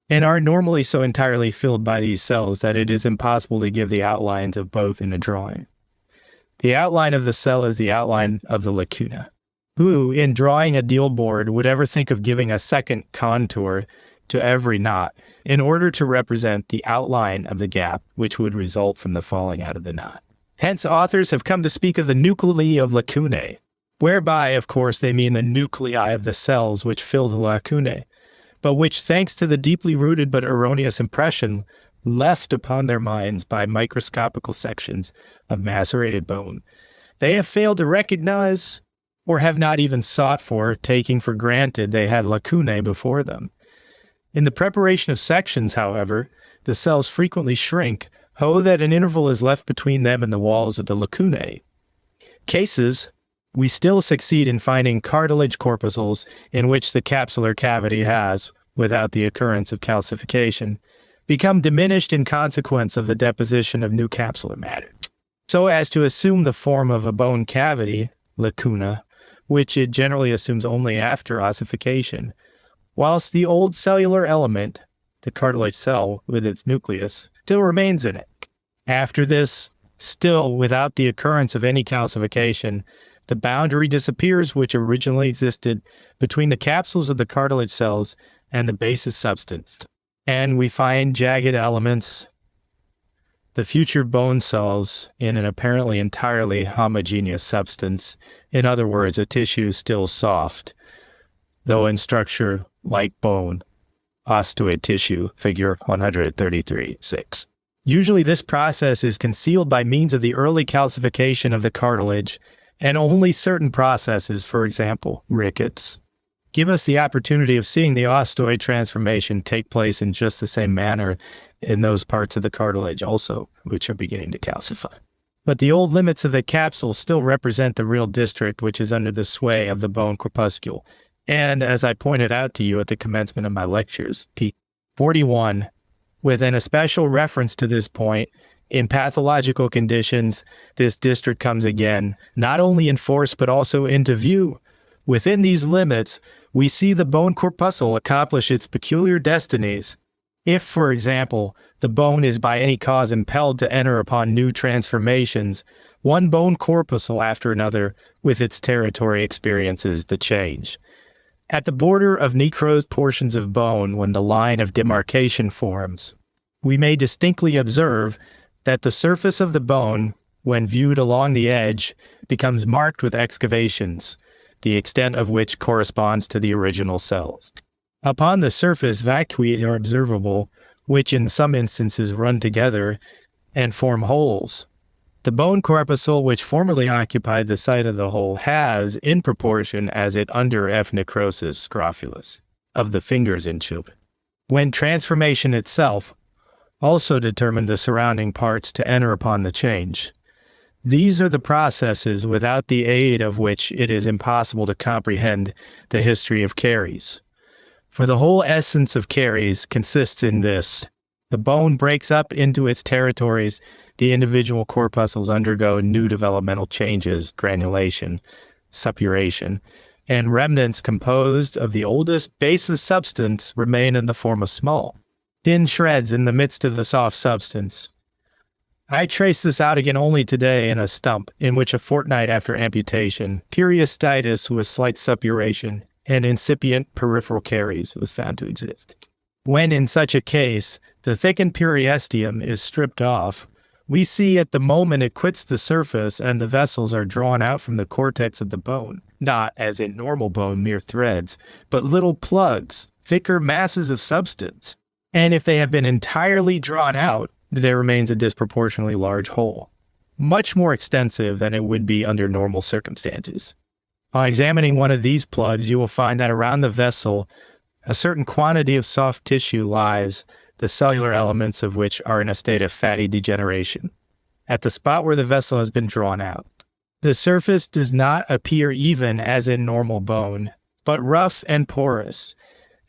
and are normally so entirely filled by these cells that it is impossible to give the outlines of both in a drawing. The outline of the cell is the outline of the lacuna. Who, in drawing a deal board, would ever think of giving a second contour to every knot in order to represent the outline of the gap which would result from the falling out of the knot? Hence, authors have come to speak of the nuclei of lacunae, whereby, of course, they mean the nuclei of the cells which fill the lacunae, but which, thanks to the deeply rooted but erroneous impression left upon their minds by microscopical sections of macerated bone, they have failed to recognize or have not even sought for, taking for granted they had lacunae before them. In the preparation of sections, however, the cells frequently shrink, so that an interval is left between them and the walls of the lacunae. Cases, we still succeed in finding cartilage corpuscles in which the capsular cavity has, without the occurrence of calcification, become diminished in consequence of the deposition of new capsular matter, so as to assume the form of a bone cavity, lacuna, which it generally assumes only after ossification, whilst the old cellular element, the cartilage cell with its nucleus, still remains in it. After this, still without the occurrence of any calcification, the boundary disappears which originally existed between the capsules of the cartilage cells and the basis substance, and we find jagged elements, the future bone cells, in an apparently entirely homogeneous substance, in other words, a tissue still soft, though in structure like bone, osteoid tissue, figure 133.6. Usually this process is concealed by means of the early calcification of the cartilage, and only certain processes, for example, rickets, give us the opportunity of seeing the osteoid transformation take place in just the same manner in those parts of the cartilage also, which are beginning to calcify. But the old limits of the capsule still represent the real district which is under the sway of the bone corpuscle. And as I pointed out to you at the commencement of my lectures, p. 41, with an especial reference to this point, in pathological conditions, this district comes again, not only in force but also into view. Within these limits, we see the bone corpuscle accomplish its peculiar destinies. If, for example, the bone is by any cause impelled to enter upon new transformations, one bone corpuscle after another with its territory experiences the change. At the border of necrosed portions of bone, when the line of demarcation forms, we may distinctly observe that the surface of the bone, when viewed along the edge, becomes marked with excavations, the extent of which corresponds to the original cells. Upon the surface, vacui are observable, which in some instances run together and form holes. The bone corpuscle which formerly occupied the site of the hole has, in proportion as it under F necrosis scrofulus of the fingers in children, when transformation itself also determined the surrounding parts to enter upon the change. These are the processes without the aid of which it is impossible to comprehend the history of caries. For the whole essence of caries consists in this. The bone breaks up into its territories, the individual corpuscles undergo new developmental changes, granulation, suppuration, and remnants composed of the oldest basis substance remain in the form of small, thin shreds in the midst of the soft substance. I trace this out again only today in a stump, in which a fortnight after amputation, periostitis with slight suppuration and incipient peripheral caries was found to exist. When in such a case, the thickened periosteum is stripped off, we see at the moment it quits the surface and the vessels are drawn out from the cortex of the bone, not, as in normal bone, mere threads, but little plugs, thicker masses of substance. And if they have been entirely drawn out, there remains a disproportionately large hole, much more extensive than it would be under normal circumstances. On examining one of these plugs, you will find that around the vessel, a certain quantity of soft tissue lies, the cellular elements of which are in a state of fatty degeneration, at the spot where the vessel has been drawn out. The surface does not appear even as in normal bone, but rough and porous,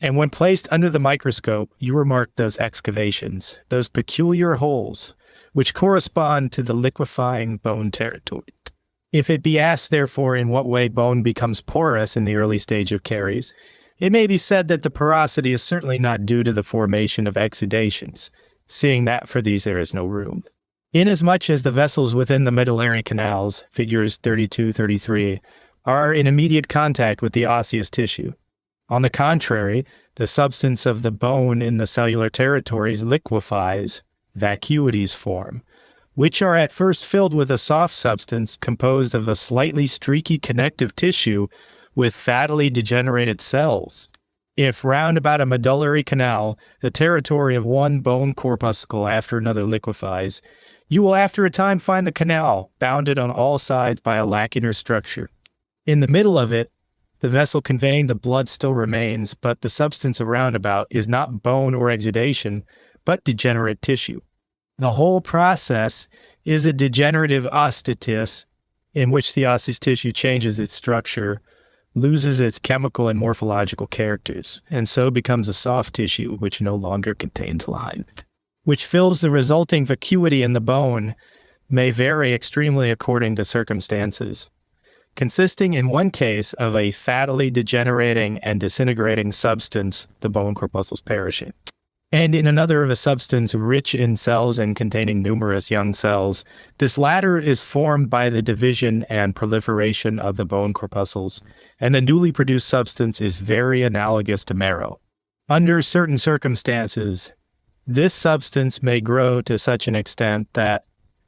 and when placed under the microscope, you remark those excavations, those peculiar holes, which correspond to the liquefying bone territory. If it be asked, therefore, in what way bone becomes porous in the early stage of caries, it may be said that the porosity is certainly not due to the formation of exudations, seeing that for these there is no room. Inasmuch as the vessels within the medullary canals, figures 32, 33, are in immediate contact with the osseous tissue. On the contrary, the substance of the bone in the cellular territories liquefies, vacuities form, which are at first filled with a soft substance composed of a slightly streaky connective tissue with fattily degenerated cells. If round about a medullary canal, the territory of one bone corpuscle after another liquefies, you will after a time find the canal bounded on all sides by a lacunar structure. In the middle of it, the vessel conveying the blood still remains, but the substance around about is not bone or exudation, but degenerate tissue. The whole process is a degenerative osteosis in which the osseous tissue changes its structure, loses its chemical and morphological characters, and so becomes a soft tissue which no longer contains life, which fills the resulting vacuity in the bone may vary extremely according to circumstances, consisting in one case of a fattily degenerating and disintegrating substance, the bone corpuscles perishing, and in another of a substance rich in cells and containing numerous young cells. This latter is formed by the division and proliferation of the bone corpuscles, and the newly produced substance is very analogous to marrow. Under certain circumstances, this substance may grow to such an extent that,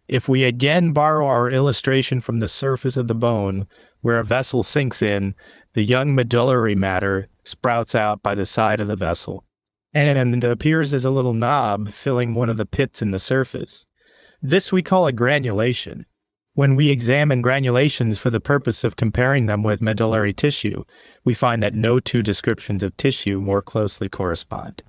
if we again borrow our illustration from the surface of the bone, where a vessel sinks in, the young medullary matter sprouts out by the side of the vessel, and appears as a little knob filling one of the pits in the surface. This we call a granulation. When we examine granulations for the purpose of comparing them with medullary tissue, we find that no two descriptions of tissue more closely correspond.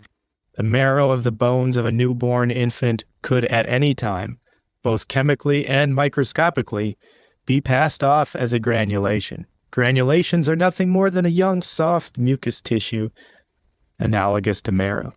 The marrow of the bones of a newborn infant could at any time, both chemically and microscopically, be passed off as a granulation. Granulations are nothing more than a young, soft mucous tissue analogous to marrow.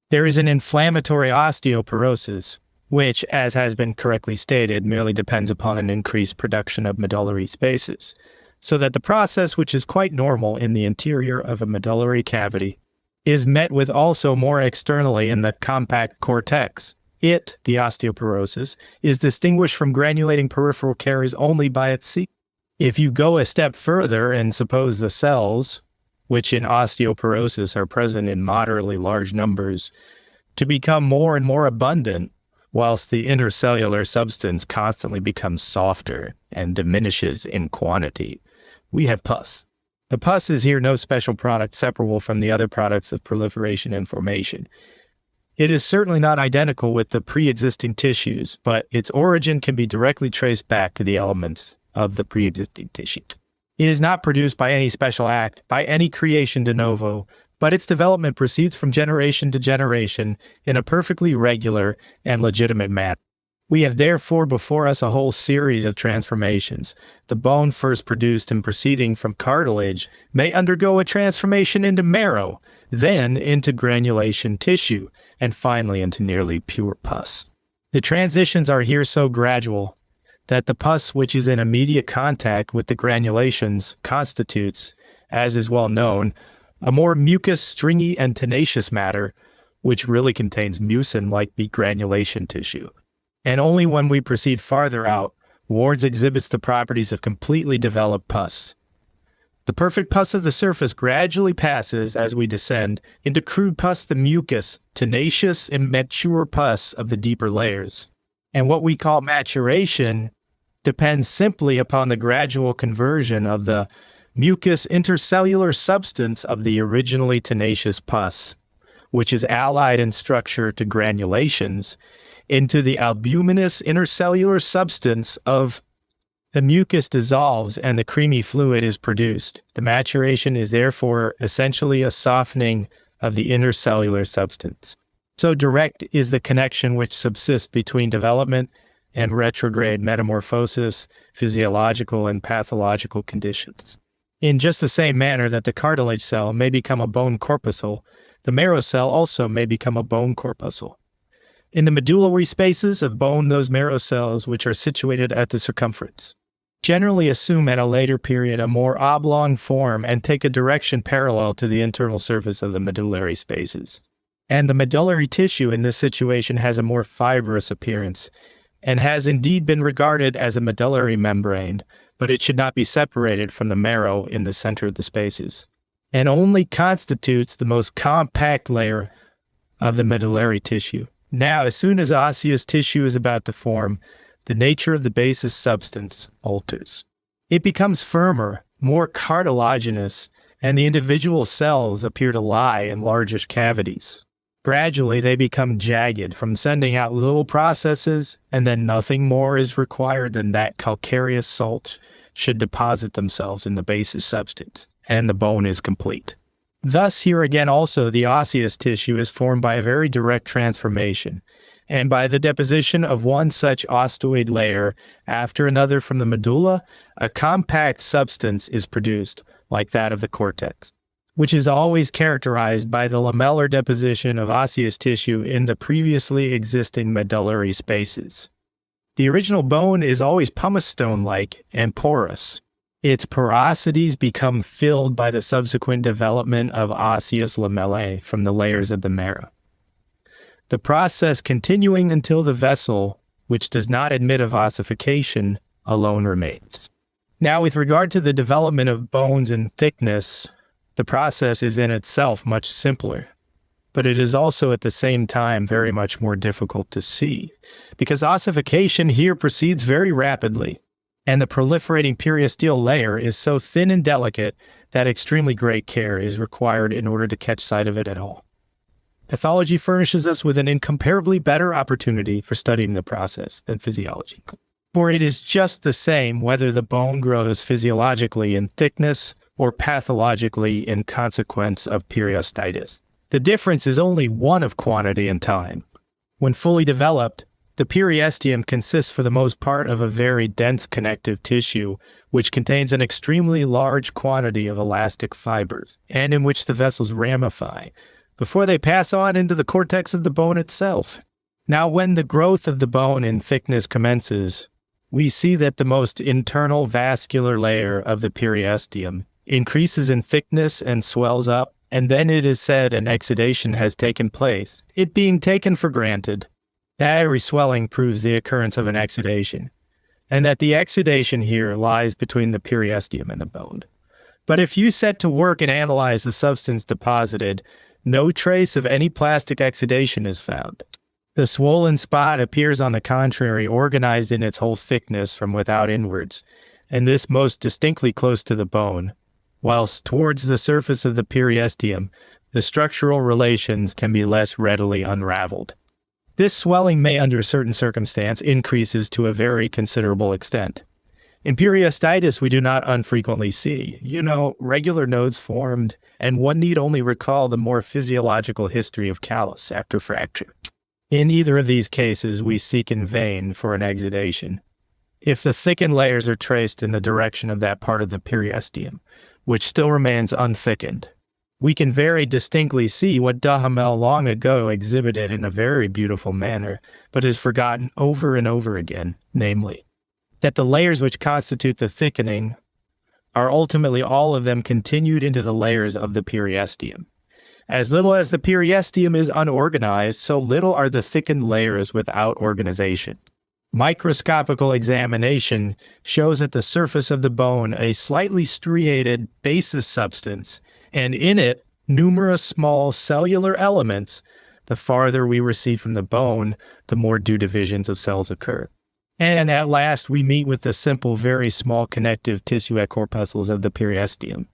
There is an inflammatory osteoporosis, which, as has been correctly stated, merely depends upon an increased production of medullary spaces, so that the process, which is quite normal in the interior of a medullary cavity, is met with also more externally in the compact cortex. It, the osteoporosis, is distinguished from granulating peripheral caries only by its sequence. If you go a step further and suppose the cells, which in osteoporosis are present in moderately large numbers, to become more and more abundant, whilst the intercellular substance constantly becomes softer and diminishes in quantity, we have pus. The pus is here no special product separable from the other products of proliferation and formation. It is certainly not identical with the pre-existing tissues, but its origin can be directly traced back to the elements of the pre-existing tissue. It is not produced by any special act, by any creation de novo, but its development proceeds from generation to generation in a perfectly regular and legitimate manner. We have therefore before us a whole series of transformations. The bone first produced and proceeding from cartilage may undergo a transformation into marrow, then into granulation tissue, and finally into nearly pure pus. The transitions are here so gradual that the pus, which is in immediate contact with the granulations, constitutes, as is well known, a more mucous, stringy, and tenacious matter, which really contains mucin like the granulation tissue. And only when we proceed farther out, Ward's exhibits the properties of completely developed pus. The perfect pus of the surface gradually passes, as we descend, into crude pus, the mucus, tenacious and mature pus of the deeper layers. And what we call maturation depends simply upon the gradual conversion of the mucous intercellular substance of the originally tenacious pus, which is allied in structure to granulations, into the albuminous intercellular substance of the mucus dissolves and the creamy fluid is produced. The maturation is therefore essentially a softening of the intercellular substance. So direct is the connection which subsists between development and retrograde metamorphosis, physiological and pathological conditions. In just the same manner that the cartilage cell may become a bone corpuscle, the marrow cell also may become a bone corpuscle. In the medullary spaces of bone, those marrow cells, which are situated at the circumference, generally assume at a later period a more oblong form and take a direction parallel to the internal surface of the medullary spaces. And the medullary tissue in this situation has a more fibrous appearance, and has indeed been regarded as a medullary membrane, but it should not be separated from the marrow in the center of the spaces, and only constitutes the most compact layer of the medullary tissue. Now, as soon as osseous tissue is about to form, the nature of the basous substance alters. It becomes firmer, more cartilaginous, and the individual cells appear to lie in largish cavities. Gradually, they become jagged from sending out little processes, and then nothing more is required than that calcareous salt should deposit themselves in the basous substance, and the bone is complete. Thus, here again also, the osseous tissue is formed by a very direct transformation, and by the deposition of one such osteoid layer after another from the medulla, a compact substance is produced, like that of the cortex, which is always characterized by the lamellar deposition of osseous tissue in the previously existing medullary spaces. The original bone is always pumice stone-like and porous. Its porosities become filled by the subsequent development of osseous lamellae from the layers of the marrow, the process continuing until the vessel, which does not admit of ossification, alone remains. Now, with regard to the development of bones in thickness, the process is in itself much simpler, but it is also at the same time very much more difficult to see, because ossification here proceeds very rapidly, and the proliferating periosteal layer is so thin and delicate that extremely great care is required in order to catch sight of it at all. Pathology furnishes us with an incomparably better opportunity for studying the process than physiology, for it is just the same whether the bone grows physiologically in thickness or pathologically in consequence of periostitis. The difference is only one of quantity and time. When fully developed, the periosteum consists for the most part of a very dense connective tissue, which contains an extremely large quantity of elastic fibers, and in which the vessels ramify, before they pass on into the cortex of the bone itself. Now, when the growth of the bone in thickness commences, we see that the most internal vascular layer of the periosteum increases in thickness and swells up, and then it is said an exudation has taken place, it being taken for granted that every swelling proves the occurrence of an exudation, and that the exudation here lies between the periosteum and the bone. But if you set to work and analyze the substance deposited, no trace of any plastic exudation is found. The swollen spot appears, on the contrary, organized in its whole thickness from without inwards, and this most distinctly close to the bone, whilst towards the surface of the periosteum, the structural relations can be less readily unraveled. This swelling may, under certain circumstance, increases to a very considerable extent. In periostitis, we do not unfrequently see, regular nodes formed, and one need only recall the more physiological history of callus after fracture. In either of these cases, we seek in vain for an exudation. If the thickened layers are traced in the direction of that part of the periosteum, which still remains unthickened, we can very distinctly see what Duhamel long ago exhibited in a very beautiful manner, but is forgotten over and over again, namely, that the layers which constitute the thickening are ultimately all of them continued into the layers of the periosteum. As little as the periosteum is unorganized, so little are the thickened layers without organization. Microscopical examination shows at the surface of the bone a slightly striated basous substance, and in it numerous small cellular elements. The farther we recede from the bone, the more do divisions of cells occur. And at last we meet with the simple, very small connective tissue at corpuscles of the periosteum.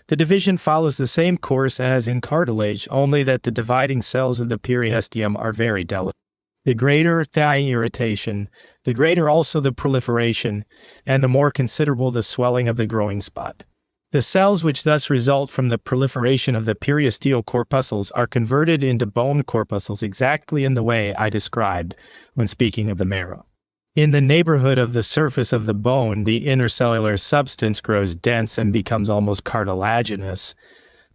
The division follows the same course as in cartilage, only that the dividing cells of the periosteum are very delicate. The greater thigh irritation, the greater also the proliferation, and the more considerable the swelling of the growing spot. The cells which thus result from the proliferation of the periosteal corpuscles are converted into bone corpuscles exactly in the way I described when speaking of the marrow. In the neighborhood of the surface of the bone, the intercellular substance grows dense and becomes almost cartilaginous.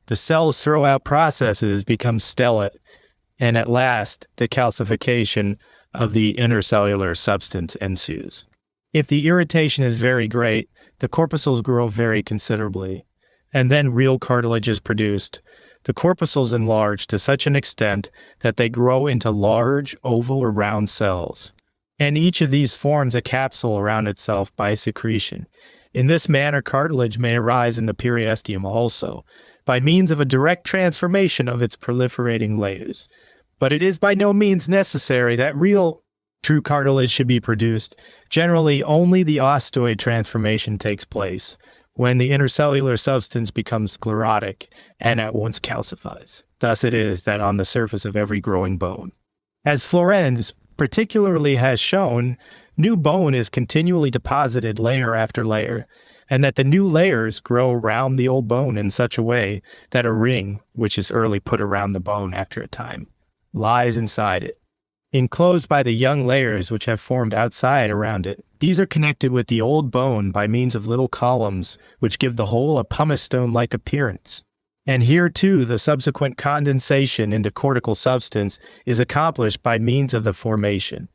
The cells throw out processes, become stellate, and at last the calcification of the intercellular substance ensues. If the irritation is very great, the corpuscles grow very considerably, and then real cartilage is produced. The corpuscles enlarge to such an extent that they grow into large, oval or round cells, and each of these forms a capsule around itself by secretion. In this manner, cartilage may arise in the periosteum also, by means of a direct transformation of its proliferating layers. But it is by no means necessary that real true cartilage should be produced. Generally, only the osteoid transformation takes place, when the intercellular substance becomes sclerotic and at once calcifies. Thus it is that on the surface of every growing bone, as Florenz particularly has shown, new bone is continually deposited layer after layer, and that the new layers grow around the old bone in such a way that a ring, which is early put around the bone after a time, lies inside it, enclosed by the young layers which have formed outside around it. These are connected with the old bone by means of little columns, which give the whole a pumice stone-like appearance. And here, too, the subsequent condensation into cortical substance is accomplished by means of the formation,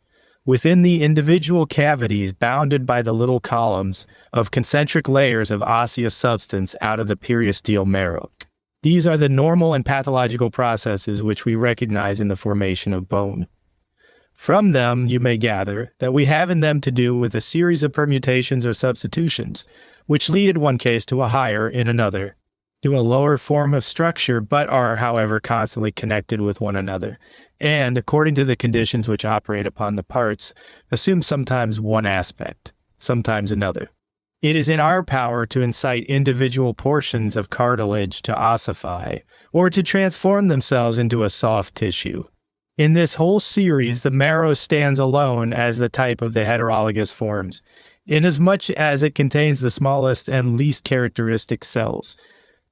within the individual cavities bounded by the little columns, of concentric layers of osseous substance out of the periosteal marrow. These are the normal and pathological processes which we recognize in the formation of bone. From them, you may gather that we have in them to do with a series of permutations or substitutions, which lead in one case to a higher, in another, to a lower form of structure, but are, however, constantly connected with one another, and, according to the conditions which operate upon the parts, assume sometimes one aspect, sometimes another. It is in our power to incite individual portions of cartilage to ossify, or to transform themselves into a soft tissue. In this whole series, the marrow stands alone as the type of the heterologous forms, inasmuch as it contains the smallest and least characteristic cells.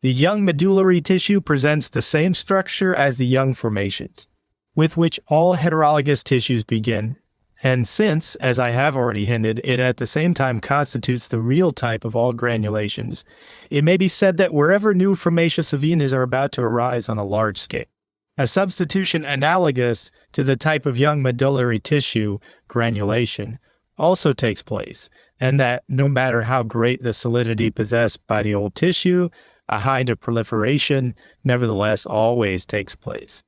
The young medullary tissue presents the same structure as the young formations, with which all heterologous tissues begin, and since, as I have already hinted, it at the same time constitutes the real type of all granulations, it may be said that wherever new formaceous veins are about to arise on a large scale, a substitution analogous to the type of young medullary tissue, granulation, also takes place, and that, no matter how great the solidity possessed by the old tissue, a kind of proliferation nevertheless always takes place,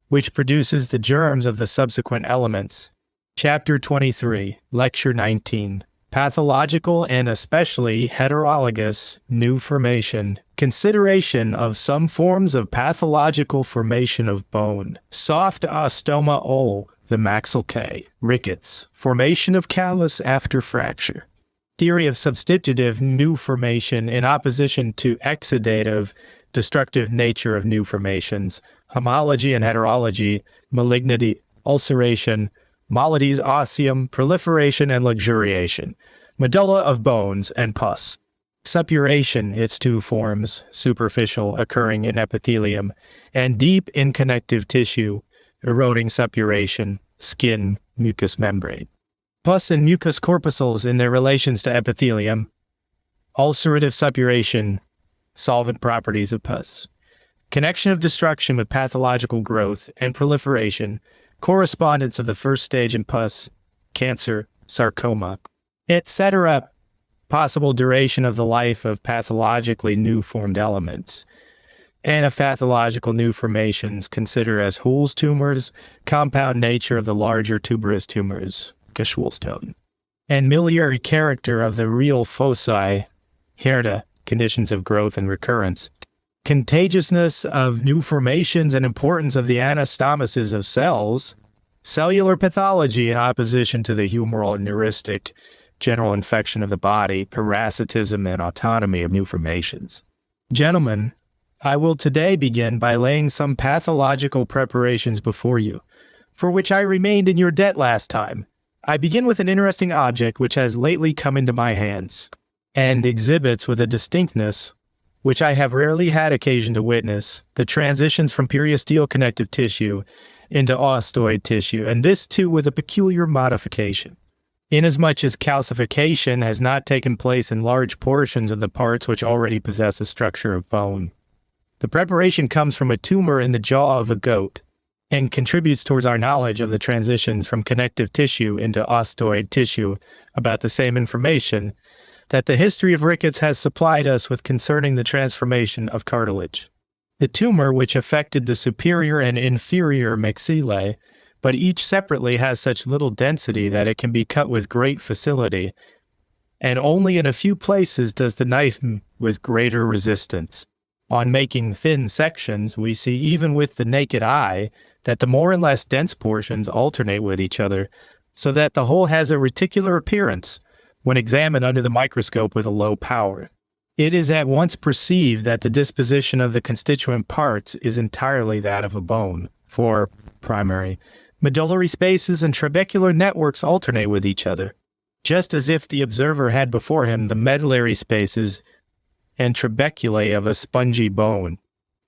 which produces the germs of the subsequent elements. Chapter 23, Lecture 19, Pathological and especially Heterologous New Formation. Consideration of some forms of pathological formation of bone. Soft ostoma ol, the maxil K. Rickets. Formation of callus after fracture. Theory of substitutive new formation in opposition to exudative, destructive nature of new formations. Homology and heterology. Malignity, ulceration, maladies osseum, proliferation and luxuriation. Medulla of bones and pus. Suppuration, its two forms, superficial, occurring in epithelium, and deep in connective tissue, eroding suppuration, skin, mucous membrane. Pus and mucous corpuscles in their relations to epithelium. Ulcerative suppuration, solvent properties of pus. Connection of destruction with pathological growth and proliferation, correspondence of the first stage in pus, cancer, sarcoma, etc. Possible duration of the life of pathologically new formed elements, and of pathological new formations consider as Hull's tumors, compound nature of the larger tuberous tumors, Geschwulstone, and miliary character of the real foci, Herde, conditions of growth and recurrence, contagiousness of new formations and importance of the anastomosis of cells, cellular pathology in opposition to the humoral and neuristic, general infection of the body, parasitism, and autonomy of new formations. Gentlemen, I will today begin by laying some pathological preparations before you, for which I remained in your debt last time. I begin with an interesting object which has lately come into my hands, and exhibits with a distinctness which I have rarely had occasion to witness, the transitions from periosteal connective tissue into osteoid tissue, and this too with a peculiar modification. Inasmuch as calcification has not taken place in large portions of the parts which already possess the structure of bone. The preparation comes from a tumor in the jaw of a goat, and contributes towards our knowledge of the transitions from connective tissue into osteoid tissue about the same information that the history of rickets has supplied us with concerning the transformation of cartilage. The tumor, which affected the superior and inferior maxillae, but each separately has such little density that it can be cut with great facility, and only in a few places does the knife with greater resistance. On making thin sections, we see even with the naked eye that the more and less dense portions alternate with each other, so that the whole has a reticular appearance when examined under the microscope with a low power. It is at once perceived that the disposition of the constituent parts is entirely that of a bone, for primary, medullary spaces and trabecular networks alternate with each other, just as if the observer had before him the medullary spaces and trabeculae of a spongy bone.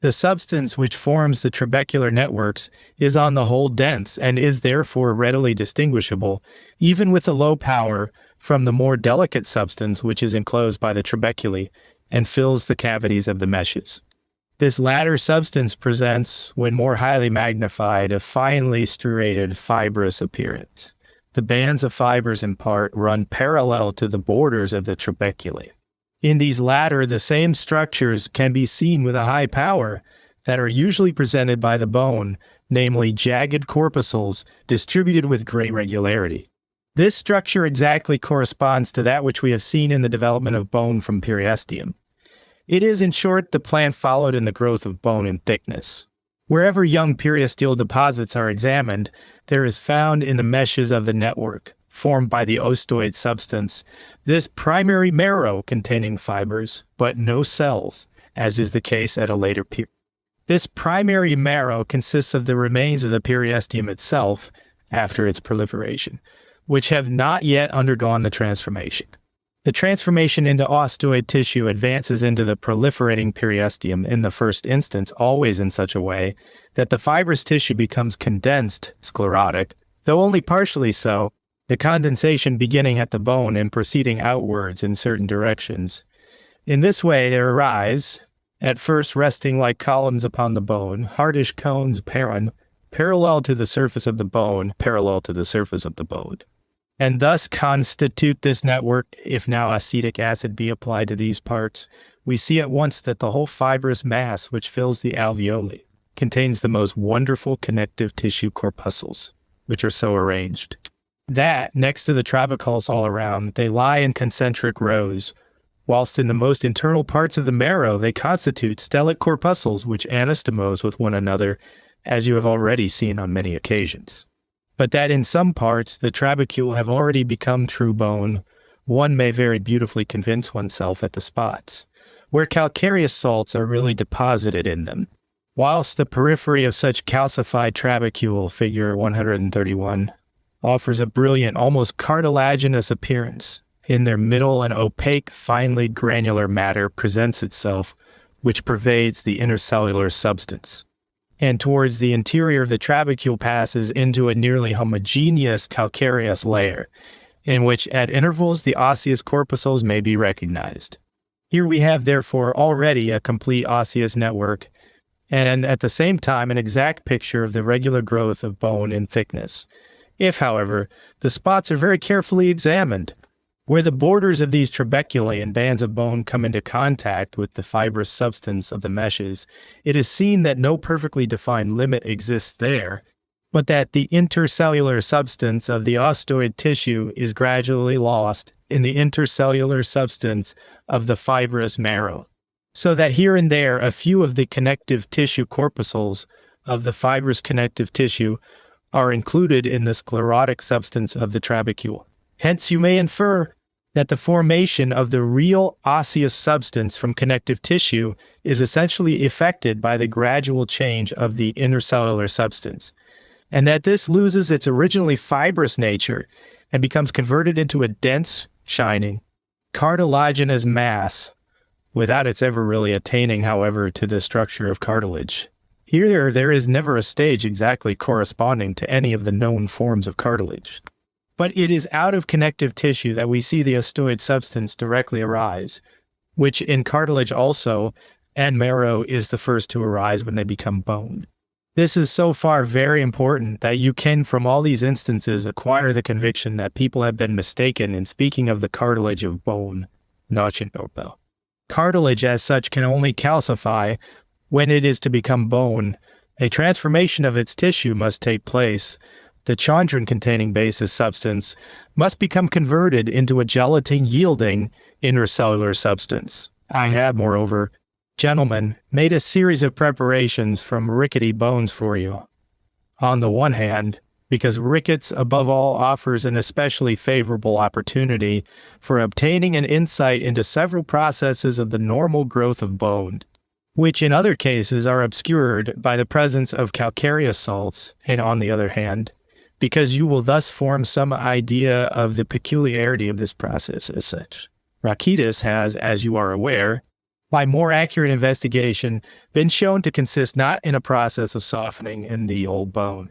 The substance which forms the trabecular networks is on the whole dense and is therefore readily distinguishable, even with a low power, from the more delicate substance which is enclosed by the trabeculae and fills the cavities of the meshes. This latter substance presents, when more highly magnified, a finely striated fibrous appearance. The bands of fibers in part run parallel to the borders of the trabeculae. In these latter, the same structures can be seen with a high power that are usually presented by the bone, namely jagged corpuscles distributed with great regularity. This structure exactly corresponds to that which we have seen in the development of bone from periosteum. It is, in short, the plan followed in the growth of bone in thickness. Wherever young periosteal deposits are examined, there is found in the meshes of the network, formed by the osteoid substance, this primary marrow containing fibers, but no cells, as is the case at a later period. This primary marrow consists of the remains of the periosteum itself, after its proliferation, which have not yet undergone the transformation. The transformation into osteoid tissue advances into the proliferating periosteum in the first instance always in such a way that the fibrous tissue becomes condensed, sclerotic, though only partially so, the condensation beginning at the bone and proceeding outwards in certain directions. In this way there arise, at first resting like columns upon the bone, hardish cones parallel to the surface of the bone, and thus constitute this network. If now acetic acid be applied to these parts, we see at once that the whole fibrous mass which fills the alveoli contains the most wonderful connective tissue corpuscles, which are so arranged that, next to the trabecals all around, they lie in concentric rows, whilst in the most internal parts of the marrow they constitute stellate corpuscles which anastomose with one another, as you have already seen on many occasions. But that in some parts the trabecule have already become true bone, one may very beautifully convince oneself at the spots where calcareous salts are really deposited in them, whilst the periphery of such calcified trabecule, figure 131, offers a brilliant, almost cartilaginous appearance. In their middle, an opaque, finely granular matter presents itself, which pervades the intercellular substance, and towards the interior of the trabecule passes into a nearly homogeneous calcareous layer, in which at intervals the osseous corpuscles may be recognized. Here we have therefore already a complete osseous network, and at the same time an exact picture of the regular growth of bone in thickness. If, however, the spots are very carefully examined, where the borders of these trabeculae and bands of bone come into contact with the fibrous substance of the meshes, it is seen that no perfectly defined limit exists there, but that the intercellular substance of the osteoid tissue is gradually lost in the intercellular substance of the fibrous marrow, so that here and there a few of the connective tissue corpuscles of the fibrous connective tissue are included in the sclerotic substance of the trabecule. Hence you may infer that the formation of the real osseous substance from connective tissue is essentially effected by the gradual change of the intercellular substance, and that this loses its originally fibrous nature and becomes converted into a dense, shining, cartilaginous mass, without its ever really attaining, however, to the structure of cartilage. Here there is never a stage exactly corresponding to any of the known forms of cartilage. But it is out of connective tissue that we see the osteoid substance directly arise, which in cartilage also and marrow is the first to arise when they become bone. This is so far very important that you can from all these instances acquire the conviction that people have been mistaken in speaking of the cartilage of bone, nochinopel. Cartilage as such can only calcify when it is to become bone. A transformation of its tissue must take place, the chondrin-containing basis substance must become converted into a gelatin-yielding intracellular substance. I have, moreover, gentlemen, made a series of preparations from rickety bones for you. On the one hand, because rickets above all offers an especially favorable opportunity for obtaining an insight into several processes of the normal growth of bone, which in other cases are obscured by the presence of calcareous salts, and on the other hand, because you will thus form some idea of the peculiarity of this process as such. Rachitis has, as you are aware, by more accurate investigation, been shown to consist not in a process of softening in the old bone,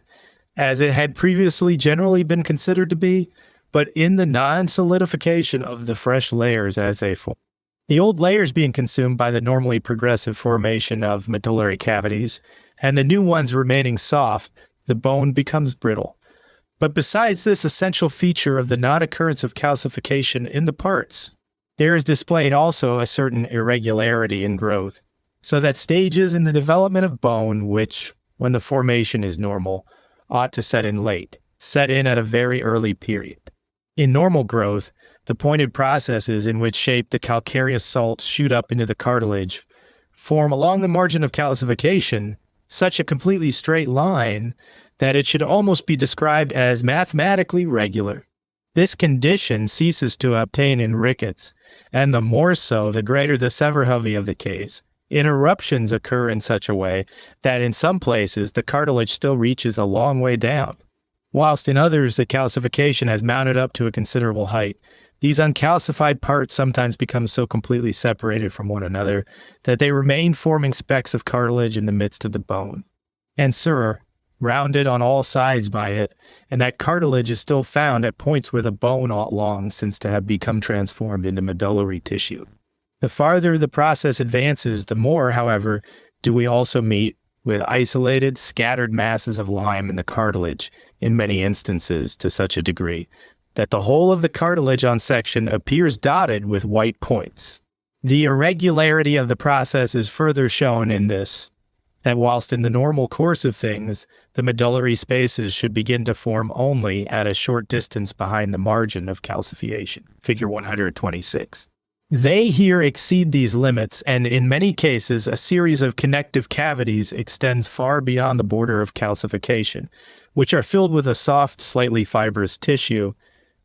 as it had previously generally been considered to be, but in the non-solidification of the fresh layers as they form. The old layers being consumed by the normally progressive formation of medullary cavities, and the new ones remaining soft, the bone becomes brittle. But besides this essential feature of the non-occurrence of calcification in the parts, there is displayed also a certain irregularity in growth, so that stages in the development of bone which, when the formation is normal, ought to set in late, set in at a very early period. In normal growth, the pointed processes in which shape the calcareous salts shoot up into the cartilage form along the margin of calcification such a completely straight line that it should almost be described as mathematically regular. This condition ceases to obtain in rickets, and the more so the greater the severity of the case. Interruptions occur in such a way that in some places the cartilage still reaches a long way down, whilst in others the calcification has mounted up to a considerable height. These uncalcified parts sometimes become so completely separated from one another that they remain forming specks of cartilage in the midst of the bone. And sir, rounded on all sides by it, and that cartilage is still found at points where the bone ought long since to have become transformed into medullary tissue. The farther the process advances, the more, however, do we also meet with isolated, scattered masses of lime in the cartilage, in many instances to such a degree, that the whole of the cartilage on section appears dotted with white points. The irregularity of the process is further shown in this, that whilst in the normal course of things, the medullary spaces should begin to form only at a short distance behind the margin of calcification, figure 126. They here exceed these limits, and in many cases a series of connective cavities extends far beyond the border of calcification, which are filled with a soft, slightly fibrous tissue,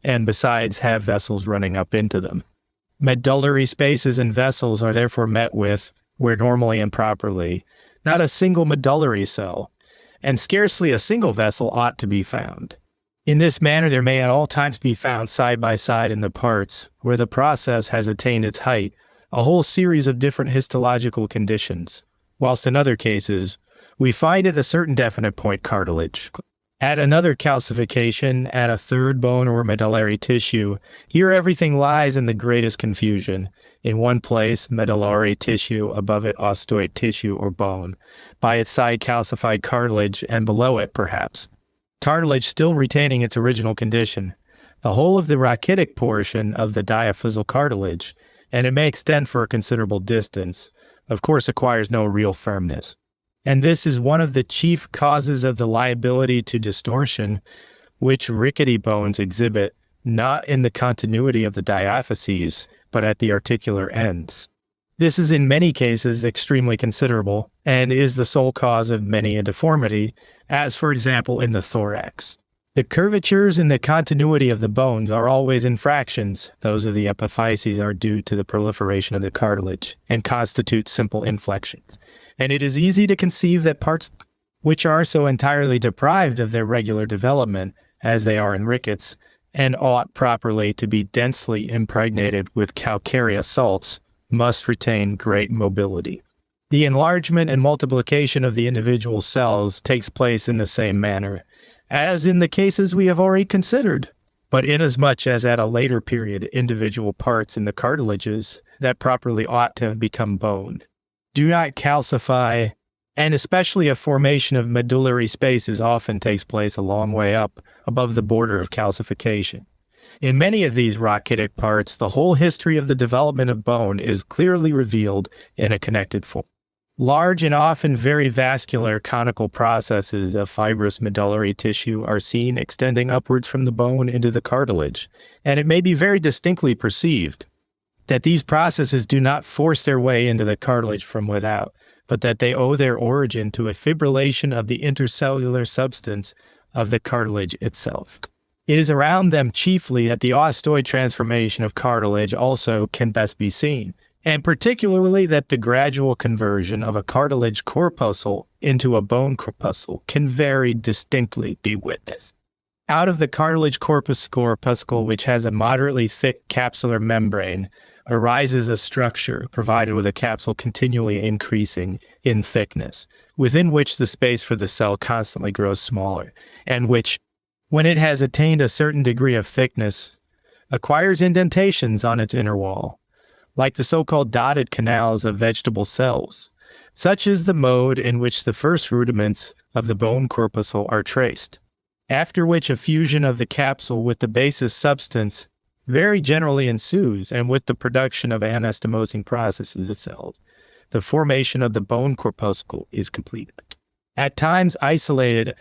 and besides have vessels running up into them. Medullary spaces and vessels are therefore met with, where normally and properly, not a single medullary cell, and scarcely a single vessel ought to be found. In this manner there may at all times be found side by side in the parts, where the process has attained its height, a whole series of different histological conditions, whilst in other cases we find at a certain definite point cartilage. At another calcification, at a third bone or medullary tissue, here everything lies in the greatest confusion. In one place, medullary tissue, above it osteoid tissue or bone, by its side calcified cartilage, and below it, perhaps, cartilage still retaining its original condition. The whole of the rachitic portion of the diaphyseal cartilage, and it may extend for a considerable distance, of course acquires no real firmness. And this is one of the chief causes of the liability to distortion which rickety bones exhibit, not in the continuity of the diaphyses, but at the articular ends. This is in many cases extremely considerable, and is the sole cause of many a deformity, as for example in the thorax. The curvatures in the continuity of the bones are always in fractions. Those of the epiphyses are due to the proliferation of the cartilage, and constitute simple inflections. And it is easy to conceive that parts which are so entirely deprived of their regular development, as they are in rickets, and ought properly to be densely impregnated with calcareous salts, must retain great mobility. The enlargement and multiplication of the individual cells takes place in the same manner, as in the cases we have already considered, but inasmuch as at a later period individual parts in the cartilages that properly ought to have become bone do not calcify, and especially a formation of medullary spaces often takes place a long way up above the border of calcification. In many of these rachitic parts, the whole history of the development of bone is clearly revealed in a connected form. Large and often very vascular conical processes of fibrous medullary tissue are seen extending upwards from the bone into the cartilage, and it may be very distinctly perceived that these processes do not force their way into the cartilage from without, but that they owe their origin to a fibrillation of the intercellular substance of the cartilage itself. It is around them chiefly that the osteoid transformation of cartilage also can best be seen, and particularly that the gradual conversion of a cartilage corpuscle into a bone corpuscle can very distinctly be witnessed. Out of the cartilage corpuscle, which has a moderately thick capsular membrane, arises a structure provided with a capsule continually increasing in thickness, within which the space for the cell constantly grows smaller, and which, when it has attained a certain degree of thickness, acquires indentations on its inner wall, like the so-called dotted canals of vegetable cells. Such is the mode in which the first rudiments of the bone corpuscle are traced, after which a fusion of the capsule with the basis substance very generally ensues, and with the production of anastomosing processes of cells, the formation of the bone corpuscle is completed. At times, isolated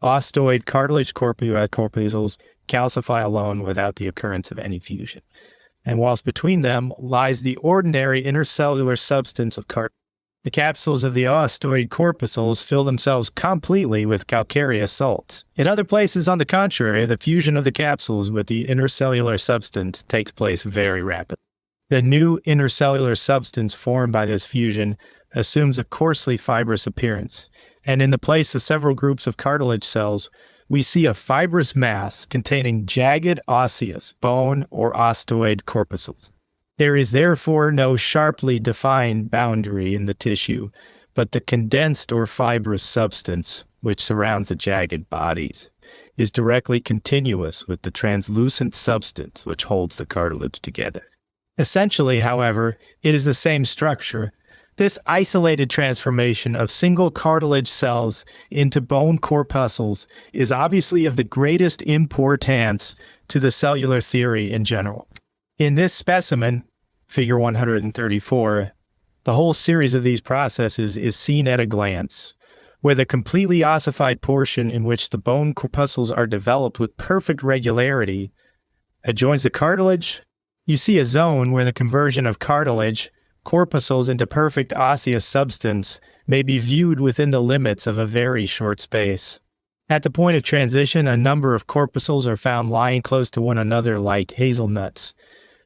osteoid cartilage corpuscles calcify alone without the occurrence of any fusion, and whilst between them lies the ordinary intercellular substance of cartilage. The capsules of the osteoid corpuscles fill themselves completely with calcareous salts. In other places, on the contrary, the fusion of the capsules with the intercellular substance takes place very rapidly. The new intercellular substance formed by this fusion assumes a coarsely fibrous appearance, and in the place of several groups of cartilage cells, we see a fibrous mass containing jagged osseous bone or osteoid corpuscles. There is therefore no sharply defined boundary in the tissue, but the condensed or fibrous substance, which surrounds the jagged bodies, is directly continuous with the translucent substance which holds the cartilage together. Essentially, however, it is the same structure. This isolated transformation of single cartilage cells into bone corpuscles is obviously of the greatest importance to the cellular theory in general. In this specimen, figure 134, the whole series of these processes is seen at a glance, where the completely ossified portion in which the bone corpuscles are developed with perfect regularity adjoins the cartilage. You see a zone where the conversion of cartilage corpuscles into perfect osseous substance may be viewed within the limits of a very short space. At the point of transition, a number of corpuscles are found lying close to one another like hazelnuts,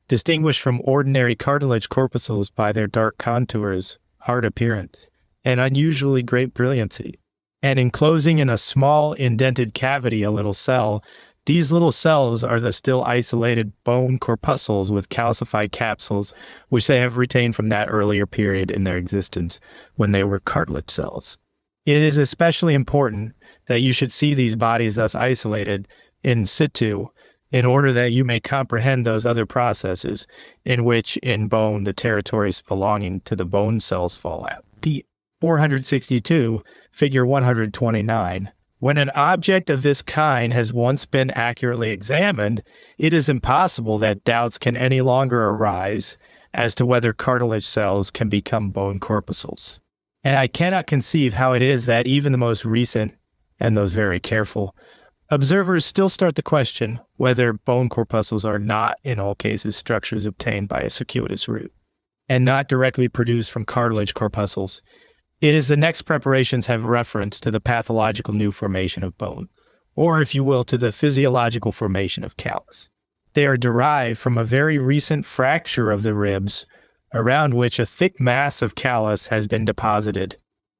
distinguished from ordinary cartilage corpuscles by their dark contours, hard appearance, and unusually great brilliancy. And enclosing in a small indented cavity a little cell, these little cells are the still isolated bone corpuscles with calcified capsules, which they have retained from that earlier period in their existence when they were cartilage cells. It is especially important that you should see these bodies thus isolated in situ, in order that you may comprehend those other processes in which in bone the territories belonging to the bone cells fall out. P. 462, figure 129. When an object of this kind has once been accurately examined, it is impossible that doubts can any longer arise as to whether cartilage cells can become bone corpuscles. And I cannot conceive how it is that even the most recent, and those very careful, observers still start the question whether bone corpuscles are not, in all cases, structures obtained by a circuitous route, and not directly produced from cartilage corpuscles. It is the next preparations have reference to the pathological new formation of bone, or, if you will, to the physiological formation of callus. They are derived from a very recent fracture of the ribs, around which a thick mass of callus has been deposited.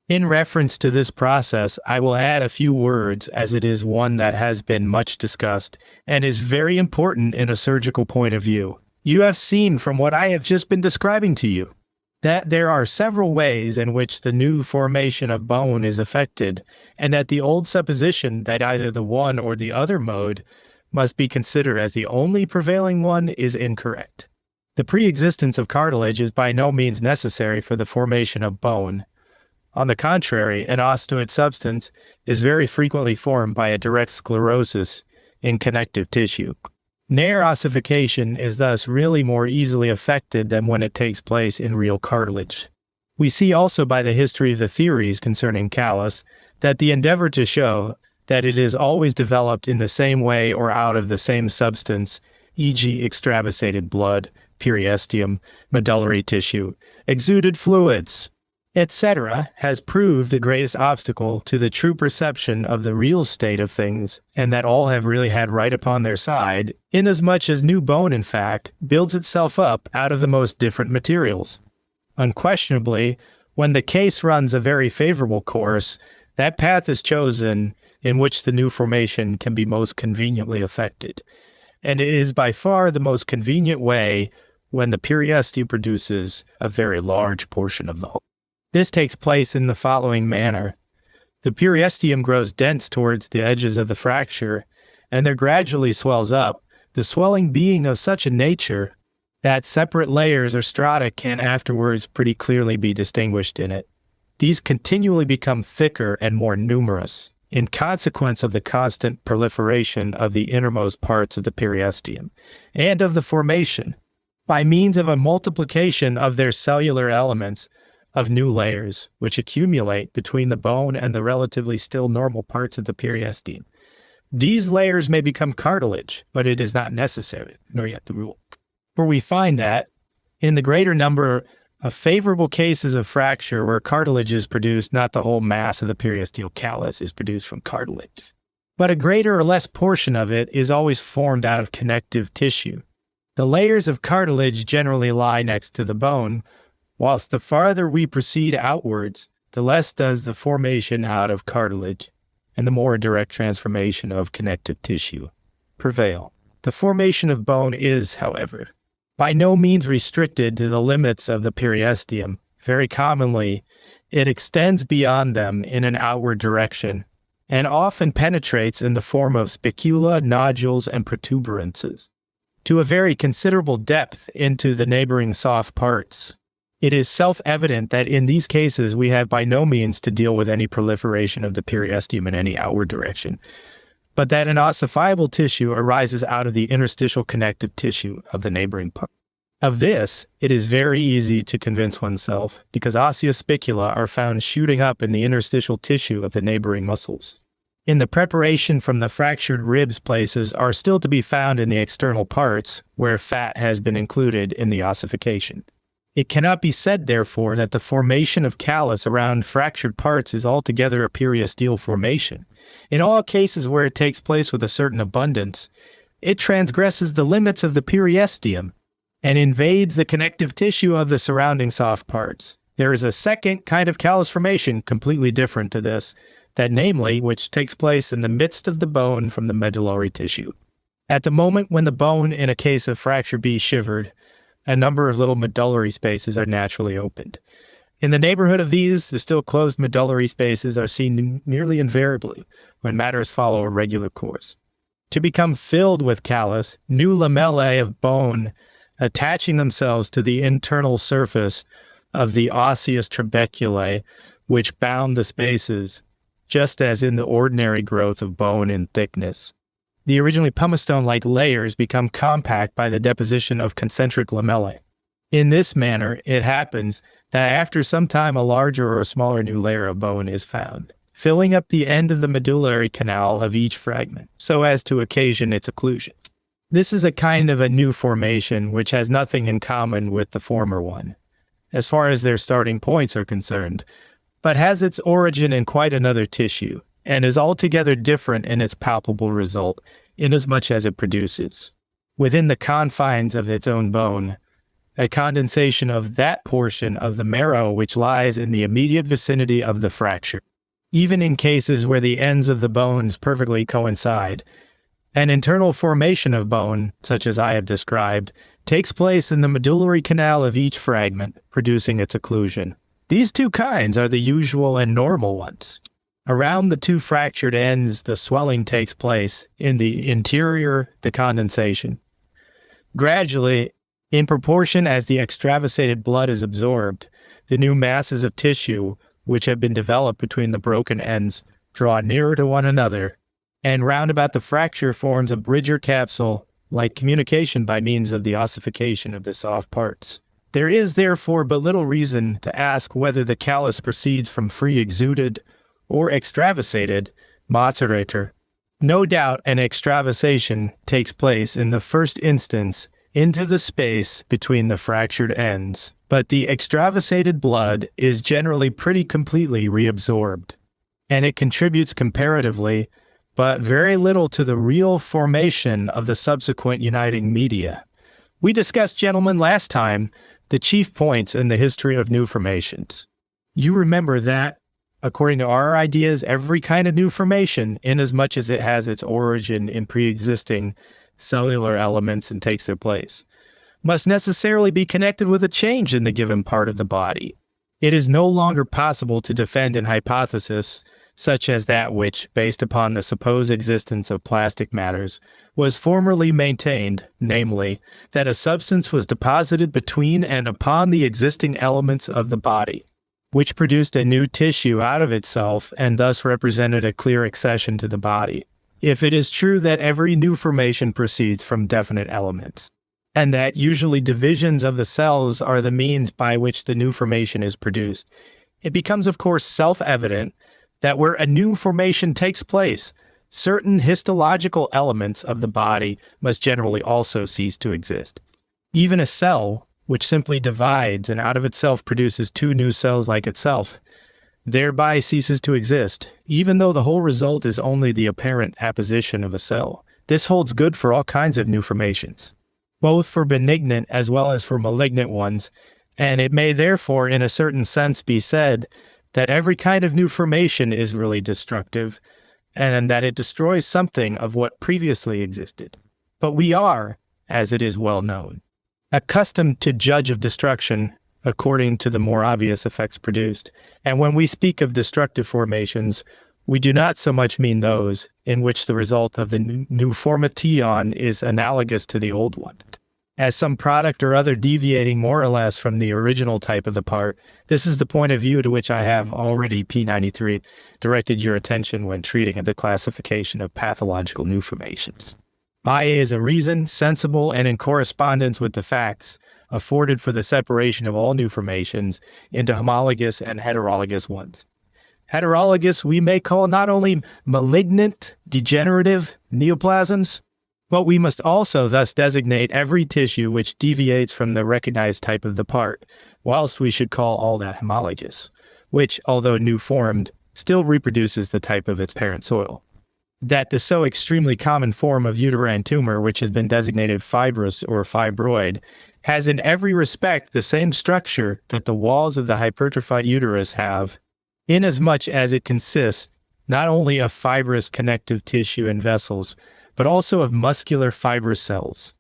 In reference to this process, I will add a few words, as it is one that has been much discussed and is very important in a surgical point of view. You have seen from what I have just been describing to you that there are several ways in which the new formation of bone is effected, and that the old supposition that either the one or the other mode must be considered as the only prevailing one is incorrect. The pre-existence of cartilage is by no means necessary for the formation of bone. On the contrary, an osteoid substance is very frequently formed by a direct sclerosis in connective tissue. Nair ossification is thus really more easily effected than when it takes place in real cartilage. We see also by the history of the theories concerning callus that the endeavor to show that it is always developed in the same way or out of the same substance, e.g. extravasated blood, periosteum, medullary tissue, exuded fluids, etc., has proved the greatest obstacle to the true perception of the real state of things, and that all have really had right upon their side, inasmuch as new bone, in fact, builds itself up out of the most different materials. Unquestionably, when the case runs a very favorable course, that path is chosen in which the new formation can be most conveniently effected, and it is by far the most convenient way when the periosteum produces a very large portion of the whole. This takes place in the following manner. The periosteum grows dense towards the edges of the fracture, and there gradually swells up, the swelling being of such a nature that separate layers or strata can afterwards pretty clearly be distinguished in it. These continually become thicker and more numerous, in consequence of the constant proliferation of the innermost parts of the periosteum, and of the formation, by means of a multiplication of their cellular elements, of new layers, which accumulate between the bone and the relatively still normal parts of the periosteum. These layers may become cartilage, but it is not necessary, nor yet the rule. For we find that, in the greater number of favorable cases of fracture where cartilage is produced, not the whole mass of the periosteal callus is produced from cartilage, but a greater or less portion of it is always formed out of connective tissue. The layers of cartilage generally lie next to the bone, whilst the farther we proceed outwards, the less does the formation out of cartilage, and the more direct transformation of connective tissue prevail. The formation of bone is, however, by no means restricted to the limits of the periosteum. Very commonly, it extends beyond them in an outward direction, and often penetrates in the form of spicula, nodules, and protuberances, to a very considerable depth into the neighboring soft parts. It is self-evident that in these cases we have by no means to deal with any proliferation of the periosteum in any outward direction, but that an ossifiable tissue arises out of the interstitial connective tissue of the neighboring part. Of this, it is very easy to convince oneself, because osseous spicula are found shooting up in the interstitial tissue of the neighboring muscles. In the preparation from the fractured ribs places are still to be found in the external parts, where fat has been included in the ossification. It cannot be said, therefore, that the formation of callus around fractured parts is altogether a periosteal formation. In all cases where it takes place with a certain abundance, it transgresses the limits of the periosteum and invades the connective tissue of the surrounding soft parts. There is a second kind of callus formation completely different to this, that namely, which takes place in the midst of the bone from the medullary tissue. At the moment when the bone in a case of fracture be shivered, a number of little medullary spaces are naturally opened. In the neighborhood of these, the still closed medullary spaces are seen nearly invariably when matters follow a regular course. To become filled with callus, new lamellae of bone attaching themselves to the internal surface of the osseous trabeculae, which bound the spaces, just as in the ordinary growth of bone in thickness. The originally pumicestone-like layers become compact by the deposition of concentric lamellae. In this manner, it happens that after some time a larger or a smaller new layer of bone is found, filling up the end of the medullary canal of each fragment, so as to occasion its occlusion. This is a kind of a new formation which has nothing in common with the former one, as far as their starting points are concerned, but has its origin in quite another tissue, and is altogether different in its palpable result, inasmuch as it produces, within the confines of its own bone, a condensation of that portion of the marrow which lies in the immediate vicinity of the fracture. Even in cases where the ends of the bones perfectly coincide, an internal formation of bone, such as I have described, takes place in the medullary canal of each fragment, producing its occlusion. These two kinds are the usual and normal ones. Around the two fractured ends, the swelling takes place. In the interior, the condensation. Gradually, in proportion as the extravasated blood is absorbed, the new masses of tissue, which have been developed between the broken ends, draw nearer to one another, and round about the fracture forms a bridge or capsule, like communication by means of the ossification of the soft parts. There is therefore but little reason to ask whether the callus proceeds from free exuded or extravasated maturator. No doubt an extravasation takes place in the first instance into the space between the fractured ends, but the extravasated blood is generally pretty completely reabsorbed, and it contributes comparatively, but very little to the real formation of the subsequent uniting media. We discussed, gentlemen, last time, the chief points in the history of new formations. You remember that, according to our ideas, every kind of new formation, inasmuch as it has its origin in pre-existing cellular elements and takes their place, must necessarily be connected with a change in the given part of the body. It is no longer possible to defend an hypothesis such as that which, based upon the supposed existence of plastic matters, was formerly maintained, namely, that a substance was deposited between and upon the existing elements of the body, which produced a new tissue out of itself and thus represented a clear accession to the body, if it is true that every new formation proceeds from definite elements, and that usually divisions of the cells are the means by which the new formation is produced. It becomes, of course, self-evident that where a new formation takes place, certain histological elements of the body must generally also cease to exist. Even a cell, which simply divides and out of itself produces two new cells like itself, thereby ceases to exist, even though the whole result is only the apparent apposition of a cell. This holds good for all kinds of new formations, both for benignant as well as for malignant ones, and it may therefore in a certain sense be said that every kind of new formation is really destructive, and that it destroys something of what previously existed. But we are, as it is well known, accustomed to judge of destruction according to the more obvious effects produced, and when we speak of destructive formations, we do not so much mean those in which the result of the new formation is analogous to the old one, as some product or other deviating more or less from the original type of the part. This is the point of view to which I have already, P93, directed your attention when treating the classification of pathological new formations. IA is a reason, sensible and in correspondence with the facts, afforded for the separation of all new formations into homologous and heterologous ones. Heterologous we may call not only malignant, degenerative neoplasms, but we must also thus designate every tissue which deviates from the recognized type of the part, whilst we should call all that homologous, which, although new formed, still reproduces the type of its parent soil. That the so extremely common form of uterine tumor, which has been designated fibrous or fibroid, has in every respect the same structure that the walls of the hypertrophied uterus have, inasmuch as it consists not only of fibrous connective tissue and vessels, but also of muscular fibrous cells.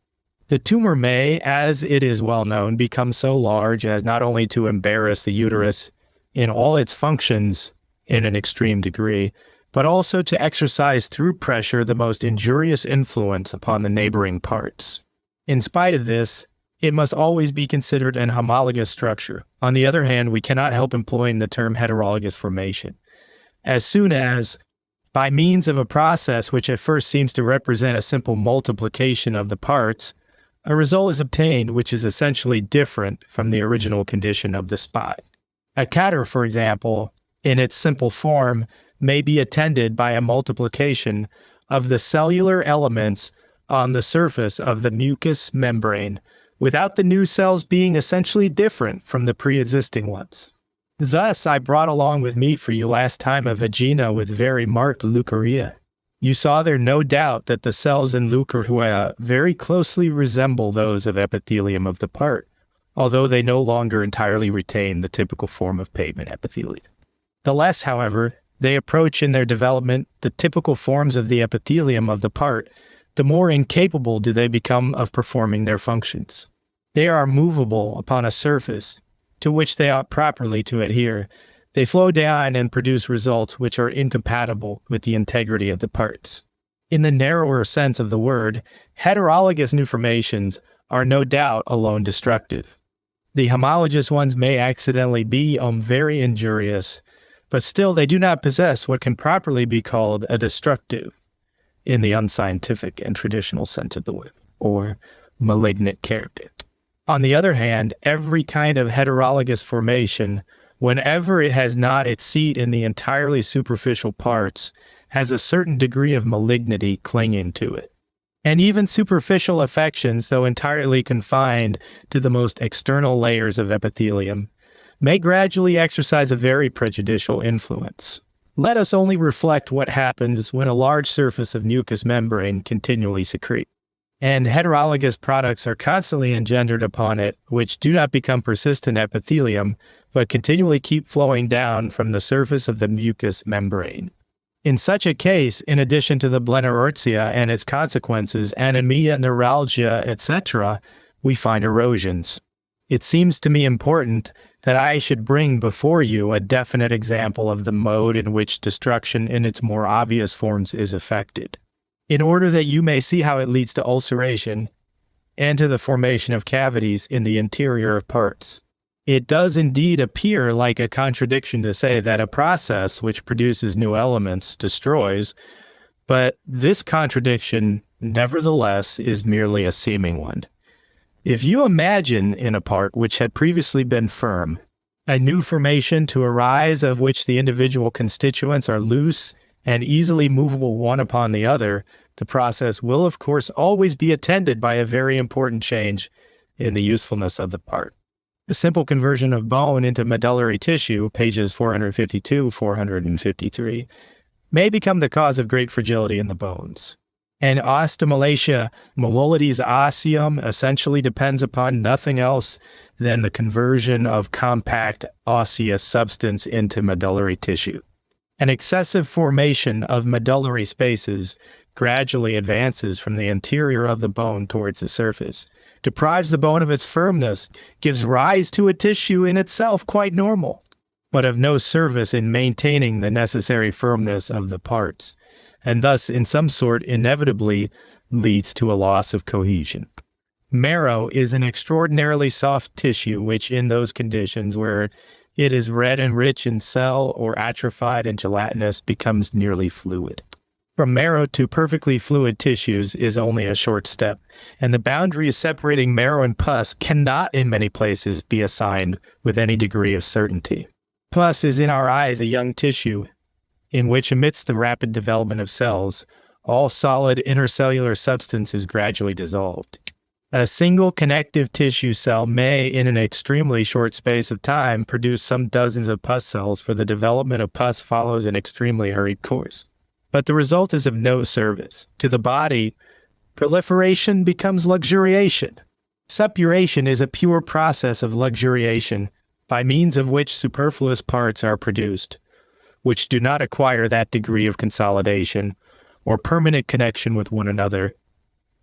The tumor may, as it is well known, become so large as not only to embarrass the uterus in all its functions in an extreme degree, but also to exercise through pressure the most injurious influence upon the neighboring parts. In spite of this, it must always be considered an homologous structure. On the other hand, we cannot help employing the term heterologous formation. As soon as, by means of a process which at first seems to represent a simple multiplication of the parts, a result is obtained which is essentially different from the original condition of the spot. A catter, for example, in its simple form, may be attended by a multiplication of the cellular elements on the surface of the mucous membrane, without the new cells being essentially different from the pre-existing ones. Thus, I brought along with me for you last time a vagina with very marked leukorrhea. You saw there no doubt that the cells in leukorrhea very closely resemble those of epithelium of the part, although they no longer entirely retain the typical form of pavement epithelium. The less, however, they approach in their development the typical forms of the epithelium of the part, the more incapable do they become of performing their functions. They are movable upon a surface to which they ought properly to adhere. They flow down and produce results which are incompatible with the integrity of the parts. In the narrower sense of the word, heterologous new formations are no doubt alone destructive. The homologous ones may accidentally be very injurious, but still they do not possess what can properly be called a destructive, in the unscientific and traditional sense of the word, or malignant character. On the other hand, every kind of heterologous formation, whenever it has not its seat in the entirely superficial parts, has a certain degree of malignity clinging to it. And even superficial affections, though entirely confined to the most external layers of epithelium, may gradually exercise a very prejudicial influence. Let us only reflect what happens when a large surface of mucous membrane continually secretes, and heterologous products are constantly engendered upon it, which do not become persistent epithelium, but continually keep flowing down from the surface of the mucous membrane. In such a case, in addition to the blenorrhea and its consequences, anemia, neuralgia, etc., we find erosions. It seems to me important that I should bring before you a definite example of the mode in which destruction in its more obvious forms is effected, in order that you may see how it leads to ulceration and to the formation of cavities in the interior of parts. It does indeed appear like a contradiction to say that a process which produces new elements destroys, but this contradiction, nevertheless, is merely a seeming one. If you imagine in a part which had previously been firm, a new formation to arise of which the individual constituents are loose and easily movable one upon the other, the process will of course always be attended by a very important change in the usefulness of the part. The simple conversion of bone into medullary tissue, pages 452-453, may become the cause of great fragility in the bones. And osteomalacia mollites osseum essentially depends upon nothing else than the conversion of compact osseous substance into medullary tissue. An excessive formation of medullary spaces gradually advances from the interior of the bone towards the surface, deprives the bone of its firmness, gives rise to a tissue in itself quite normal, but of no service in maintaining the necessary firmness of the parts, and thus in some sort inevitably leads to a loss of cohesion. Marrow is an extraordinarily soft tissue which in those conditions where it is red and rich in cell or atrophied and gelatinous becomes nearly fluid. From marrow to perfectly fluid tissues is only a short step, and the boundaries separating marrow and pus cannot in many places be assigned with any degree of certainty. Pus is in our eyes a young tissue in which, amidst the rapid development of cells, all solid intercellular substance is gradually dissolved. A single connective tissue cell may, in an extremely short space of time, produce some dozens of pus cells, for the development of pus follows an extremely hurried course. But the result is of no service. To the body, proliferation becomes luxuriation. Suppuration is a pure process of luxuriation, by means of which superfluous parts are produced, which do not acquire that degree of consolidation or permanent connection with one another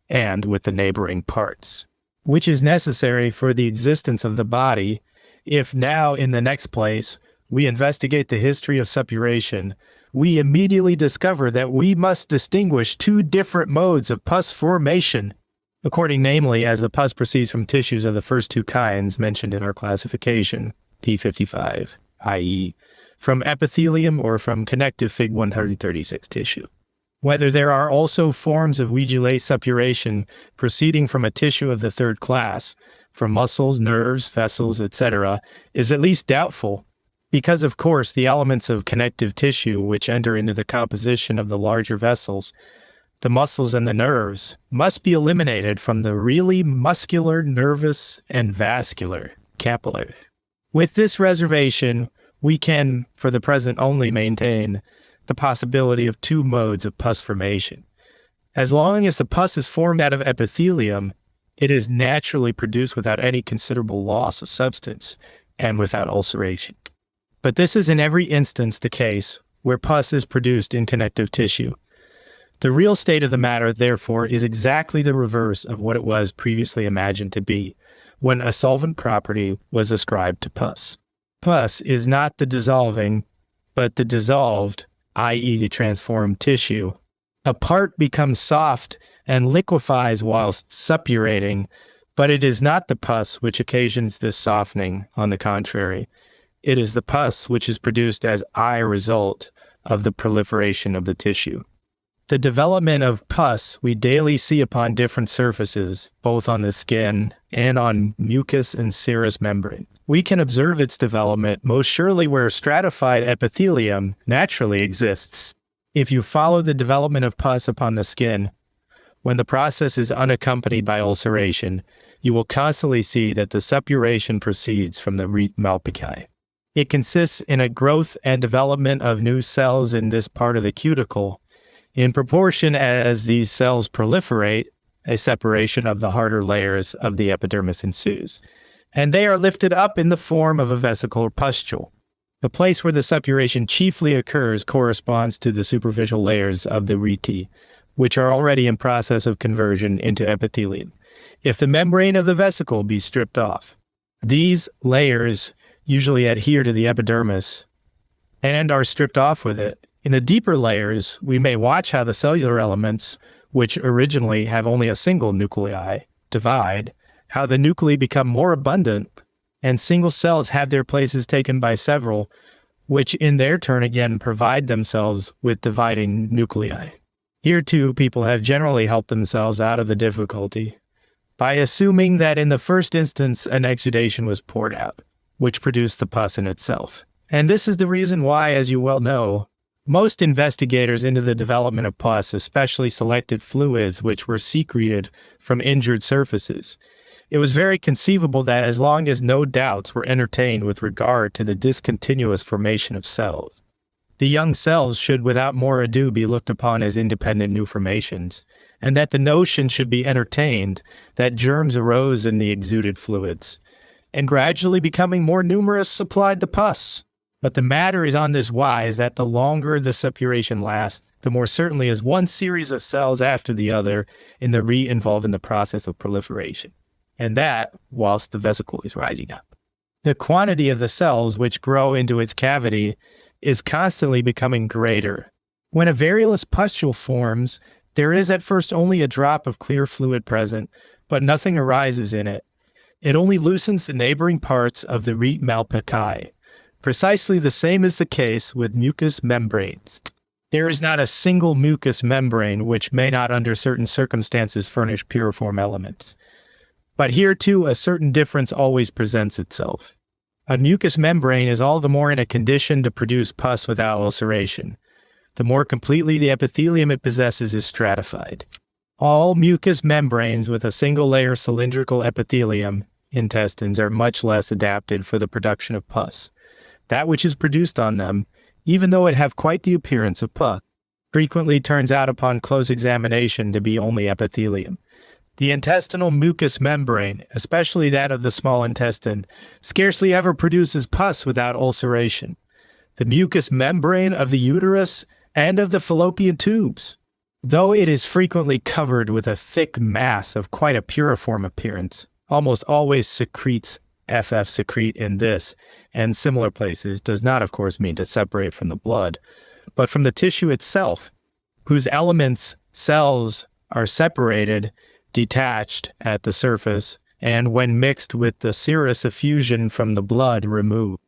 and with the neighboring parts, which is necessary for the existence of the body. If now, in the next place, we investigate the history of suppuration, we immediately discover that we must distinguish two different modes of pus formation, according namely as the pus proceeds from tissues of the first two kinds mentioned in our classification, P55, i.e., from epithelium or from connective Fig 136 tissue. Whether there are also forms of Weigel suppuration proceeding from a tissue of the third class, from muscles, nerves, vessels, etc., is at least doubtful, because of course the elements of connective tissue which enter into the composition of the larger vessels, the muscles and the nerves, must be eliminated from the really muscular, nervous, and vascular capillary. With this reservation, we can, for the present only, maintain the possibility of two modes of pus formation. As long as the pus is formed out of epithelium, it is naturally produced without any considerable loss of substance and without ulceration. But this is in every instance the case where pus is produced in connective tissue. The real state of the matter, therefore, is exactly the reverse of what it was previously imagined to be, when a solvent property was ascribed to pus. Pus is not the dissolving, but the dissolved, i.e. the transformed tissue. A part becomes soft and liquefies whilst suppurating, but it is not the pus which occasions this softening. On the contrary, it is the pus which is produced as a result of the proliferation of the tissue. The development of pus we daily see upon different surfaces, both on the skin and on mucous and serous membrane. We can observe its development most surely where stratified epithelium naturally exists. If you follow the development of pus upon the skin, when the process is unaccompanied by ulceration, you will constantly see that the suppuration proceeds from the rete malpicae. It consists in a growth and development of new cells in this part of the cuticle. In proportion as these cells proliferate, a separation of the harder layers of the epidermis ensues, and they are lifted up in the form of a vesicle pustule. The place where the suppuration chiefly occurs corresponds to the superficial layers of the rete, which are already in process of conversion into epithelium. If the membrane of the vesicle be stripped off, these layers usually adhere to the epidermis and are stripped off with it. In the deeper layers, we may watch how the cellular elements, which originally have only a single nuclei, divide, how the nuclei become more abundant, and single cells have their places taken by several, which in their turn again provide themselves with dividing nuclei. Here too, people have generally helped themselves out of the difficulty by assuming that in the first instance an exudation was poured out, which produced the pus in itself. And this is the reason why, as you well know, most investigators into the development of pus especially selected fluids which were secreted from injured surfaces. It was very conceivable that as long as no doubts were entertained with regard to the discontinuous formation of cells, the young cells should without more ado be looked upon as independent new formations, and that the notion should be entertained that germs arose in the exuded fluids, and gradually becoming more numerous supplied the pus. But the matter is on this wise that the longer the suppuration lasts, the more certainly is one series of cells after the other in the rete involved in the process of proliferation, and that whilst the vesicle is rising up. The quantity of the cells which grow into its cavity is constantly becoming greater. When a variolous pustule forms, there is at first only a drop of clear fluid present, but nothing arises in it. It only loosens the neighboring parts of the rete malpicae. Precisely the same is the case with mucous membranes. There is not a single mucous membrane which may not under certain circumstances furnish puriform elements. But here too a certain difference always presents itself. A mucous membrane is all the more in a condition to produce pus without ulceration, the more completely the epithelium it possesses is stratified. All mucous membranes with a single layer cylindrical epithelium, intestines, are much less adapted for the production of pus. That which is produced on them, even though it have quite the appearance of pus, frequently turns out upon close examination to be only epithelium. The intestinal mucous membrane, especially that of the small intestine, scarcely ever produces pus without ulceration. The mucous membrane of the uterus and of the fallopian tubes, though it is frequently covered with a thick mass of quite a puriform appearance, almost always secretes secrete in this and similar places, does not of course mean to separate from the blood, but from the tissue itself, whose elements, cells, are separated, detached at the surface, and when mixed with the serous effusion from the blood, removed.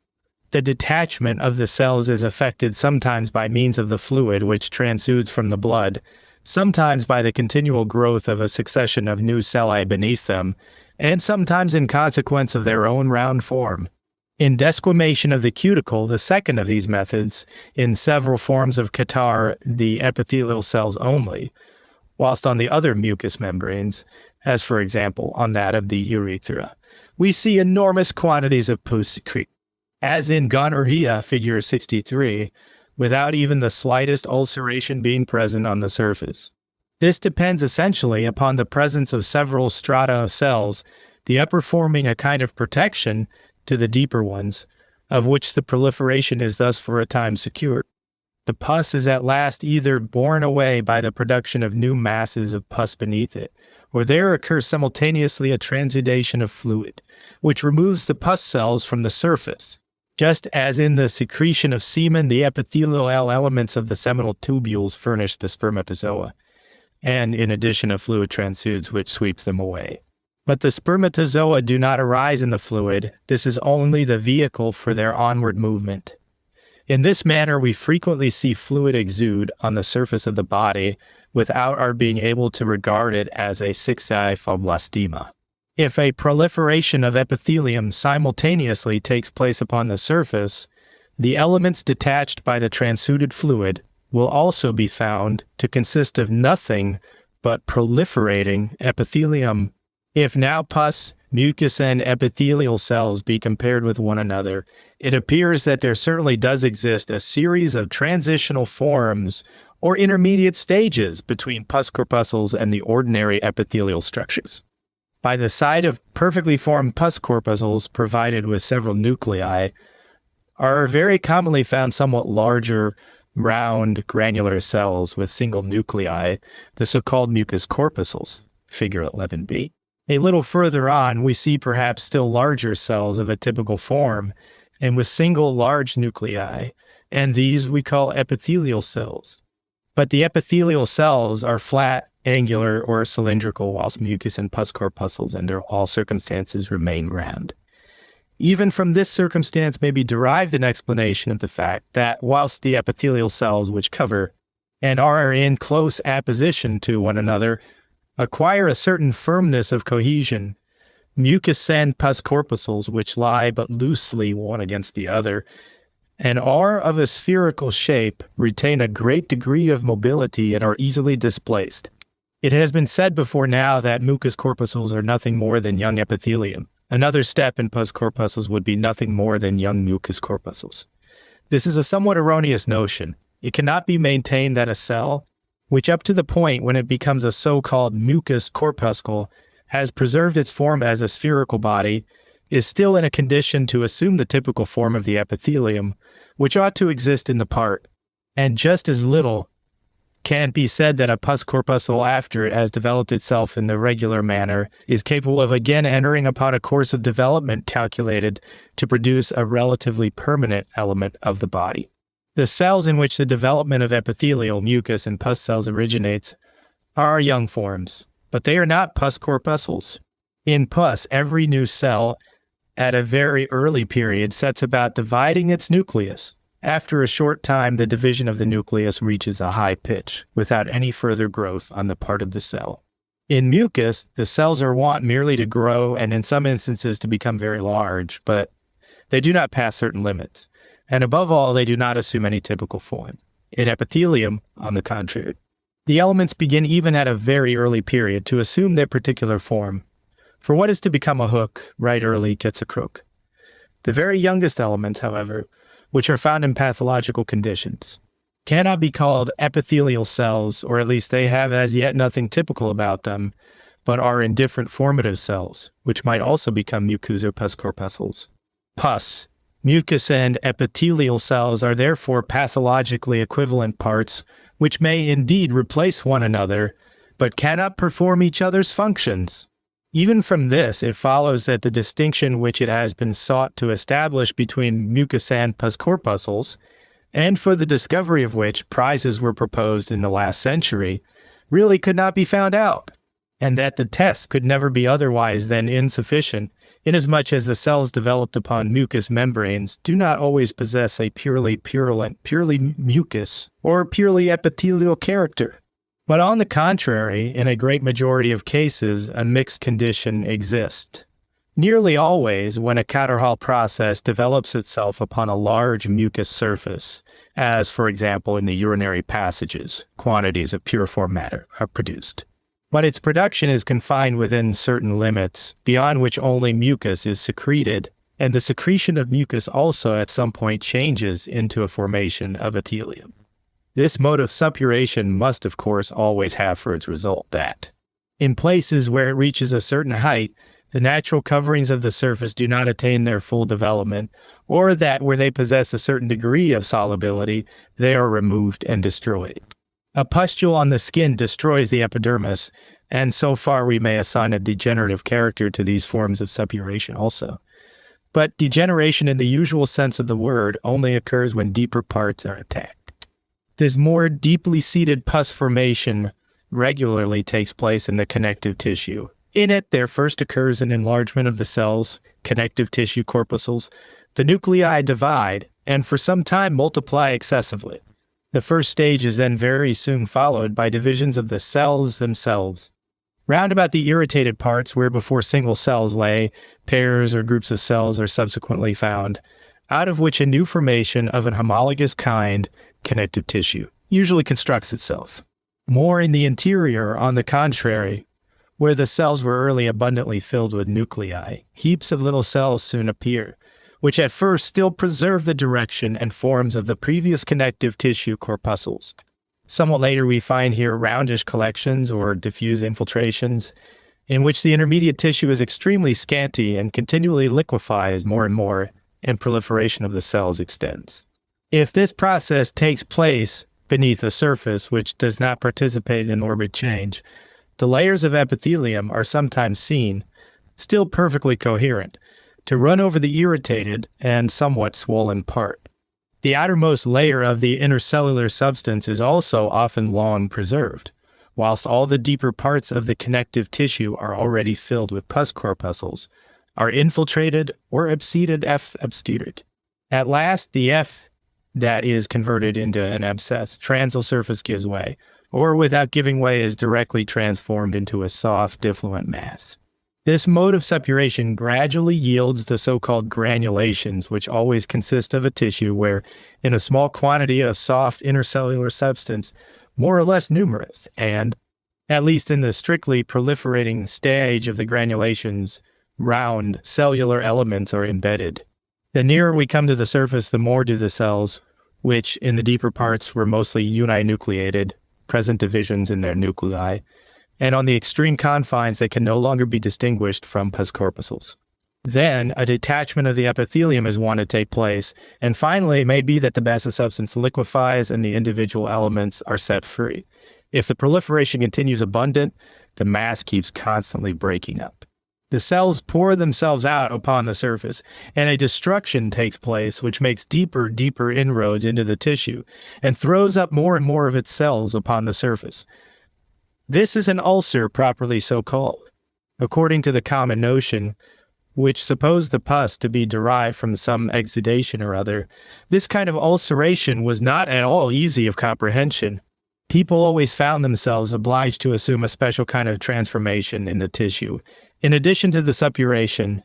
The detachment of the cells is effected sometimes by means of the fluid which transudes from the blood, sometimes by the continual growth of a succession of new celli beneath them, and sometimes in consequence of their own round form. In desquamation of the cuticle, the second of these methods, in several forms of catarrh, the epithelial cells only, whilst on the other mucous membranes, as for example on that of the urethra, we see enormous quantities of pus secrete, as in gonorrhea, figure 63, without even the slightest ulceration being present on the surface. This depends essentially upon the presence of several strata of cells, the upper forming a kind of protection to the deeper ones, of which the proliferation is thus for a time secured. The pus is at last either borne away by the production of new masses of pus beneath it, or there occurs simultaneously a transudation of fluid, which removes the pus cells from the surface. Just as in the secretion of semen, the epithelial elements of the seminal tubules furnish the spermatozoa, and in addition a fluid transudes which sweeps them away. But the spermatozoa do not arise in the fluid. This is only the vehicle for their onward movement. In this manner, we frequently see fluid exude on the surface of the body without our being able to regard it as a 6th fibroblastima. If a proliferation of epithelium simultaneously takes place upon the surface, the elements detached by the transuded fluid will also be found to consist of nothing but proliferating epithelium. If now pus, mucus, and epithelial cells be compared with one another, it appears that there certainly does exist a series of transitional forms or intermediate stages between pus corpuscles and the ordinary epithelial structures. By the side of perfectly formed pus corpuscles provided with several nuclei are very commonly found somewhat larger, round, granular cells with single nuclei, the so-called mucus corpuscles, figure 11b. A little further on, we see perhaps still larger cells of a typical form and with single large nuclei, and these we call epithelial cells. But the epithelial cells are flat, angular, or cylindrical, whilst mucus and pus corpuscles under all circumstances remain round. Even from this circumstance may be derived an explanation of the fact that whilst the epithelial cells which cover and are in close apposition to one another acquire a certain firmness of cohesion, mucus and pus corpuscles which lie but loosely one against the other and are of a spherical shape retain a great degree of mobility and are easily displaced. It has been said before now that mucus corpuscles are nothing more than young epithelium. Another step in pus corpuscles would be nothing more than young mucus corpuscles. This is a somewhat erroneous notion. It cannot be maintained that a cell, which up to the point when it becomes a so-called mucus corpuscle, has preserved its form as a spherical body, is still in a condition to assume the typical form of the epithelium, which ought to exist in the part, and just as little can be said that a pus corpuscle, after it has developed itself in the regular manner, is capable of again entering upon a course of development calculated to produce a relatively permanent element of the body. The cells in which the development of epithelial, mucus, and pus cells originates are young forms, but they are not pus corpuscles. In pus, every new cell at a very early period sets about dividing its nucleus. After a short time, the division of the nucleus reaches a high pitch, without any further growth on the part of the cell. In mucus, the cells are wont merely to grow and in some instances to become very large, but they do not pass certain limits. And above all, they do not assume any typical form. In epithelium, on the contrary, the elements begin even at a very early period to assume their particular form. For what is to become a hook, right early gets a crook. The very youngest elements, however, which are found in pathological conditions, cannot be called epithelial cells, or at least they have as yet nothing typical about them, but are indifferent formative cells, which might also become mucus or pus corpuscles. Pus, mucus, and epithelial cells are therefore pathologically equivalent parts, which may indeed replace one another, but cannot perform each other's functions. Even from this, it follows that the distinction which it has been sought to establish between mucus and pus corpuscles, and for the discovery of which prizes were proposed in the last century, really could not be found out, and that the test could never be otherwise than insufficient, inasmuch as the cells developed upon mucous membranes do not always possess a purely purulent, purely mucus, or purely epithelial character. But on the contrary, in a great majority of cases, a mixed condition exists. Nearly always, when a Catterhall process develops itself upon a large mucous surface, as, for example, in the urinary passages, quantities of puriform matter are produced. But its production is confined within certain limits, beyond which only mucus is secreted, and the secretion of mucus also at some point changes into a formation of epithelium. This mode of suppuration must, of course, always have for its result that, in places where it reaches a certain height, the natural coverings of the surface do not attain their full development, or that where they possess a certain degree of solubility, they are removed and destroyed. A pustule on the skin destroys the epidermis, and so far we may assign a degenerative character to these forms of suppuration also. But degeneration in the usual sense of the word only occurs when deeper parts are attacked. This more deeply seated pus formation regularly takes place in the connective tissue. In it, there first occurs an enlargement of the cells, connective tissue corpuscles. The nuclei divide, and for some time multiply excessively. The first stage is then very soon followed by divisions of the cells themselves. Round about the irritated parts where before single cells lay, pairs or groups of cells are subsequently found, out of which a new formation of an homologous kind, connective tissue, usually constructs itself. More in the interior, on the contrary, where the cells were early abundantly filled with nuclei, heaps of little cells soon appear, which at first still preserve the direction and forms of the previous connective tissue corpuscles. Somewhat later we find here roundish collections or diffuse infiltrations, in which the intermediate tissue is extremely scanty and continually liquefies more and more, and proliferation of the cells extends. If this process takes place beneath a surface which does not participate in orbit change, the layers of epithelium are sometimes seen, still perfectly coherent, to run over the irritated and somewhat swollen part. The outermost layer of the intercellular substance is also often long preserved, whilst all the deeper parts of the connective tissue are already filled with pus corpuscles, are infiltrated or abscessed. At last, the F that is converted into an abscess, transal surface gives way, or without giving way is directly transformed into a soft, diffluent mass. This mode of suppuration gradually yields the so-called granulations, which always consist of a tissue where, in a small quantity of soft intercellular substance, more or less numerous, and, at least in the strictly proliferating stage of the granulations, round cellular elements are embedded. The nearer we come to the surface, the more do the cells, which in the deeper parts were mostly uninucleated, present divisions in their nuclei, and on the extreme confines they can no longer be distinguished from pus corpuscles. Then a detachment of the epithelium is wont to take place, and finally it may be that the mass of substance liquefies and the individual elements are set free. If the proliferation continues abundant, the mass keeps constantly breaking up. The cells pour themselves out upon the surface, and a destruction takes place which makes deeper inroads into the tissue, and throws up more and more of its cells upon the surface. This is an ulcer properly so called, according to the common notion, which supposed the pus to be derived from some exudation or other. This kind of ulceration was not at all easy of comprehension. People always found themselves obliged to assume a special kind of transformation in the tissue, in addition to the suppuration,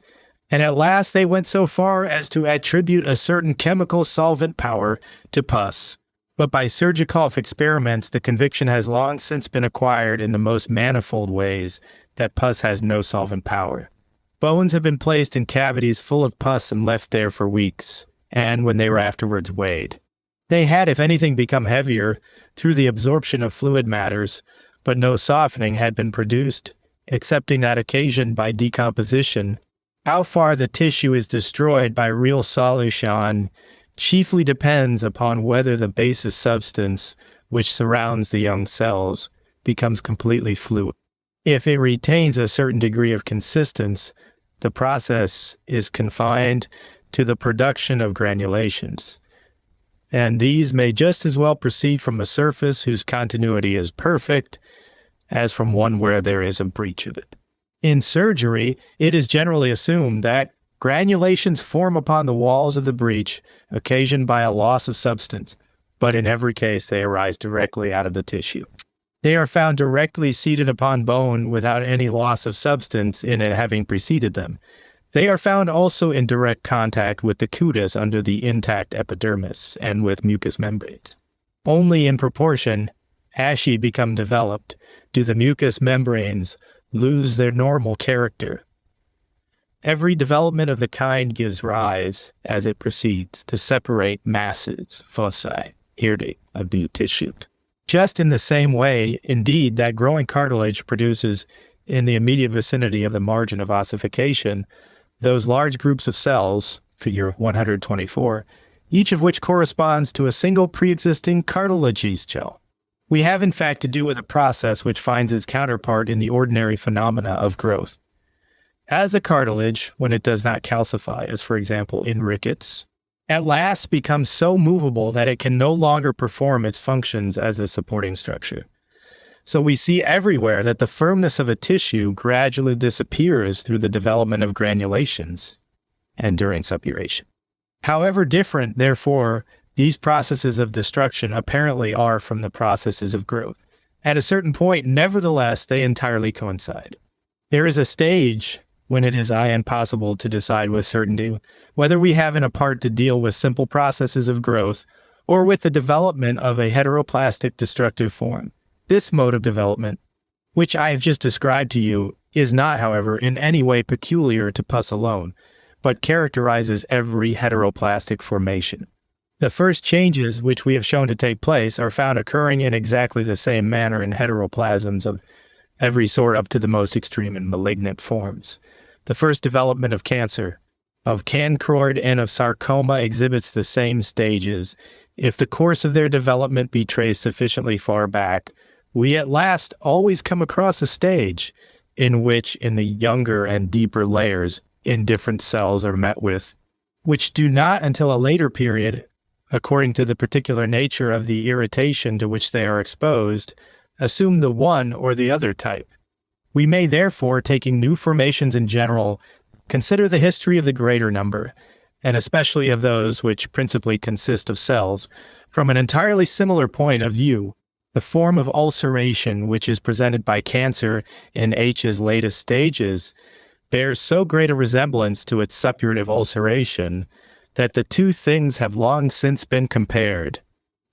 and at last they went so far as to attribute a certain chemical solvent power to pus. But by surgical experiments, the conviction has long since been acquired in the most manifold ways that pus has no solvent power. Bones have been placed in cavities full of pus and left there for weeks, and when they were afterwards weighed, they had, if anything, become heavier through the absorption of fluid matters, but no softening had been produced, excepting that occasioned by decomposition. How far the tissue is destroyed by real solution chiefly depends upon whether the basis substance which surrounds the young cells becomes completely fluid. If it retains a certain degree of consistence, the process is confined to the production of granulations, and these may just as well proceed from a surface whose continuity is perfect as from one where there is a breach of it. In surgery, it is generally assumed that granulations form upon the walls of the breach occasioned by a loss of substance, but in every case they arise directly out of the tissue. They are found directly seated upon bone without any loss of substance in it having preceded them. They are found also in direct contact with the cutis under the intact epidermis and with mucous membranes. Only in proportion, asci become developed, do the mucous membranes lose their normal character. Every development of the kind gives rise, as it proceeds, to separate masses, foci, hirdi, of new tissue. Just in the same way, indeed, that growing cartilage produces, in the immediate vicinity of the margin of ossification, those large groups of cells, figure 124, each of which corresponds to a single pre-existing cartilaginous cell. We have in fact to do with a process which finds its counterpart in the ordinary phenomena of growth. As a cartilage, when it does not calcify, as for example in rickets, at last becomes so movable that it can no longer perform its functions as a supporting structure. So we see everywhere that the firmness of a tissue gradually disappears through the development of granulations and during suppuration. However different, therefore, these processes of destruction apparently are from the processes of growth. At a certain point, nevertheless, they entirely coincide. There is a stage when it is impossible to decide with certainty whether we have in a part to deal with simple processes of growth or with the development of a heteroplastic destructive form. This mode of development, which I have just described to you, is not, however, in any way peculiar to pus alone, but characterizes every heteroplastic formation. The first changes which we have shown to take place are found occurring in exactly the same manner in heteroplasms of every sort up to the most extreme and malignant forms. The first development of cancer, of cancroid, and of sarcoma exhibits the same stages. If the course of their development be traced sufficiently far back, we at last always come across a stage in which, in the younger and deeper layers, indifferent cells are met with, which do not until a later period, according to the particular nature of the irritation to which they are exposed, assume the one or the other type. We may therefore, taking new formations in general, consider the history of the greater number, and especially of those which principally consist of cells, from an entirely similar point of view. The form of ulceration which is presented by cancer in H's latest stages bears so great a resemblance to its suppurative ulceration that the two things have long since been compared,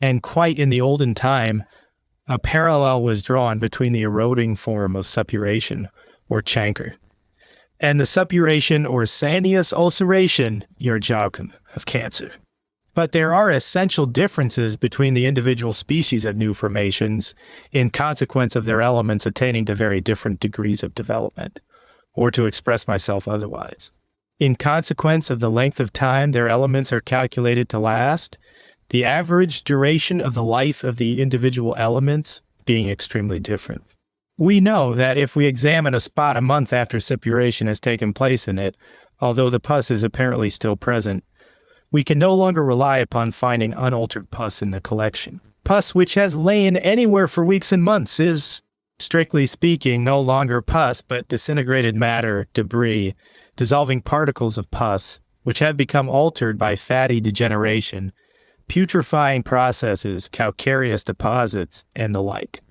and quite in the olden time a parallel was drawn between the eroding form of suppuration, or chancre, and the suppuration or sanneous ulceration, Virchow, of cancer. But there are essential differences between the individual species of new formations in consequence of their elements attaining to very different degrees of development, or to express myself otherwise. In consequence of the length of time their elements are calculated to last, the average duration of the life of the individual elements being extremely different. We know that if we examine a spot a month after suppuration has taken place in it, although the pus is apparently still present, we can no longer rely upon finding unaltered pus in the collection. Pus which has lain anywhere for weeks and months is, strictly speaking, no longer pus, but disintegrated matter, debris, dissolving particles of pus, which have become altered by fatty degeneration, putrefying processes, calcareous deposits, and the like.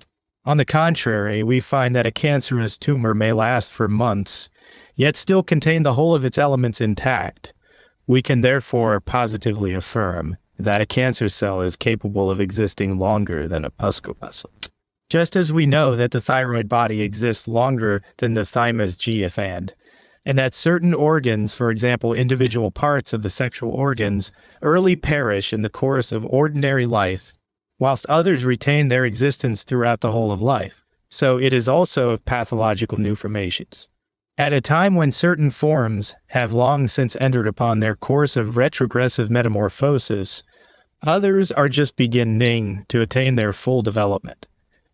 On the contrary, we find that a cancerous tumor may last for months, yet still contain the whole of its elements intact. We can therefore positively affirm that a cancer cell is capable of existing longer than a pus corpuscle. Just as we know that the thyroid body exists longer than the thymus GFand, and that certain organs, for example individual parts of the sexual organs, early perish in the course of ordinary life, whilst others retain their existence throughout the whole of life, so it is also of pathological new formations. At a time when certain forms have long since entered upon their course of retrogressive metamorphosis, others are just beginning to attain their full development.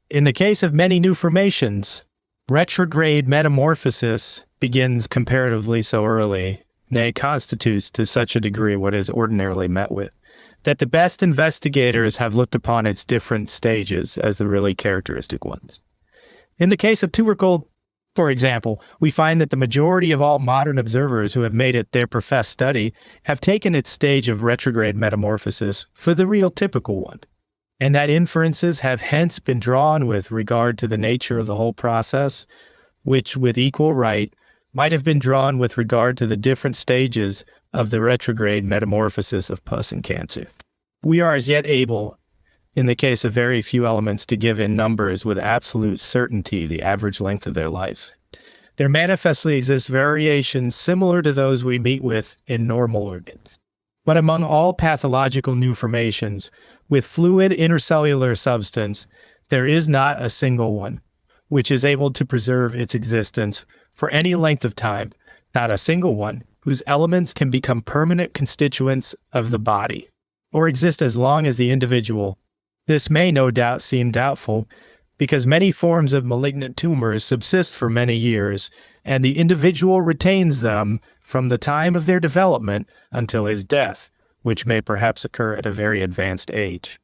In the case of many new formations, retrograde metamorphosis begins comparatively so early, nay, constitutes to such a degree what is ordinarily met with, that the best investigators have looked upon its different stages as the really characteristic ones. In the case of tubercle, for example, we find that the majority of all modern observers who have made it their professed study have taken its stage of retrograde metamorphosis for the real typical one, and that inferences have hence been drawn with regard to the nature of the whole process, which with equal right might have been drawn with regard to the different stages of the retrograde metamorphosis of pus and cancer. We are as yet able, in the case of very few elements, to give in numbers with absolute certainty the average length of their lives. There manifestly exist variations similar to those we meet with in normal organs. But among all pathological new formations, with fluid intercellular substance, there is not a single one which is able to preserve its existence for any length of time, not a single one whose elements can become permanent constituents of the body, or exist as long as the individual. This may no doubt seem doubtful, because many forms of malignant tumors subsist for many years, and the individual retains them from the time of their development until his death, which may perhaps occur at a very advanced age.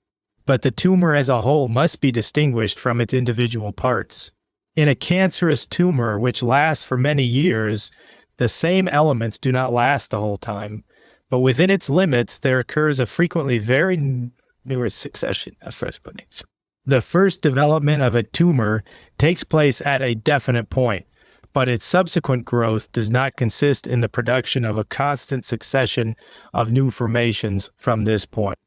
But the tumor as a whole must be distinguished from its individual parts. In a cancerous tumor which lasts for many years, the same elements do not last the whole time, but within its limits, there occurs a frequently very numerous succession of fresh puddings. The first development of a tumor takes place at a definite point, but its subsequent growth does not consist in the production of a constant succession of new formations from this point.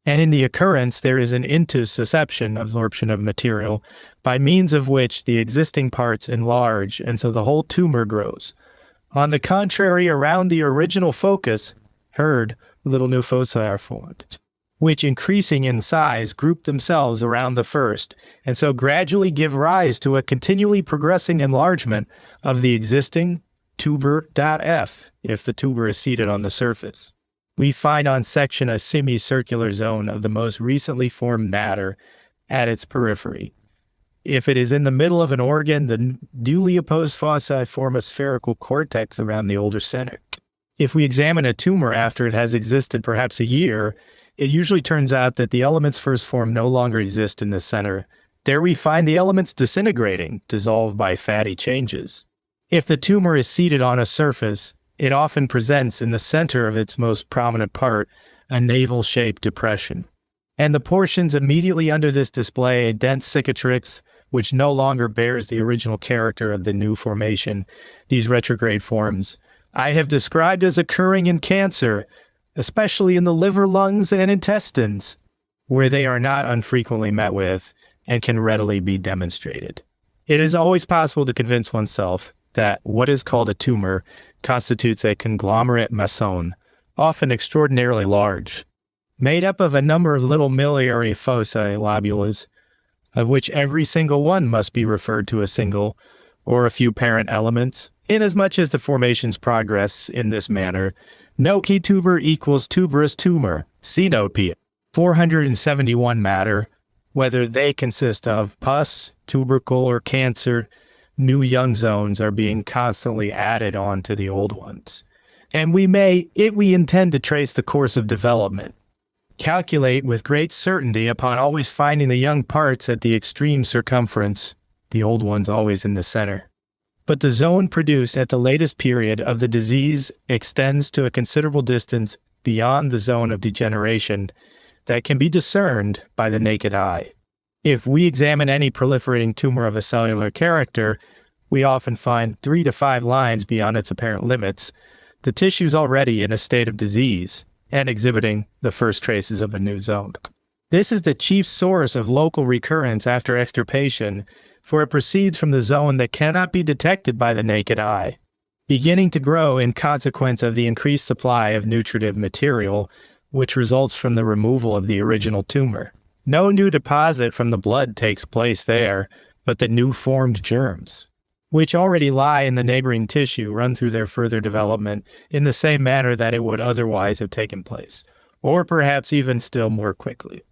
And in the occurrence, there is an intussusception, absorption of material, by means of which the existing parts enlarge, and so the whole tumor grows. On the contrary, around the original focus, little new foci are formed, which, increasing in size, group themselves around the first, and so gradually give rise to a continually progressing enlargement of the existing tuber.f, if the tuber is seated on the surface. We find on section a semicircular zone of the most recently formed matter at its periphery. If it is in the middle of an organ, the newly opposed foci form a spherical cortex around the older center. If we examine a tumor after it has existed perhaps a year, it usually turns out that the elements first formed no longer exist in the center. There we find the elements disintegrating, dissolved by fatty changes. If the tumor is seated on a surface, it often presents in the center of its most prominent part a navel-shaped depression. And the portions immediately under this display a dense cicatrix, which no longer bears the original character of the new formation, these retrograde forms I have described as occurring in cancer, especially in the liver, lungs, and intestines, where they are not unfrequently met with and can readily be demonstrated. It is always possible to convince oneself that what is called a tumor constitutes a conglomerate meson, often extraordinarily large, made up of a number of little miliary foci, lobulas, of which every single one must be referred to a single or a few parent elements. Inasmuch as the formations progress in this manner, no key tuber equals tuberous tumor. See note P. 471 matter, whether they consist of pus, tubercle, or cancer, new young zones are being constantly added on to the old ones. And we may, if we intend to trace the course of development, calculate with great certainty upon always finding the young parts at the extreme circumference, the old ones always in the center. But the zone produced at the latest period of the disease extends to a considerable distance beyond the zone of degeneration that can be discerned by the naked eye. If we examine any proliferating tumor of a cellular character, we often find 3 to 5 lines beyond its apparent limits, the tissues already in a state of disease and exhibiting the first traces of a new zone. This is the chief source of local recurrence after extirpation, for it proceeds from the zone that cannot be detected by the naked eye, beginning to grow in consequence of the increased supply of nutritive material, which results from the removal of the original tumor. No new deposit from the blood takes place there, but the new formed germs, which already lie in the neighboring tissue, run through their further development in the same manner that it would otherwise have taken place, or perhaps even still more quickly.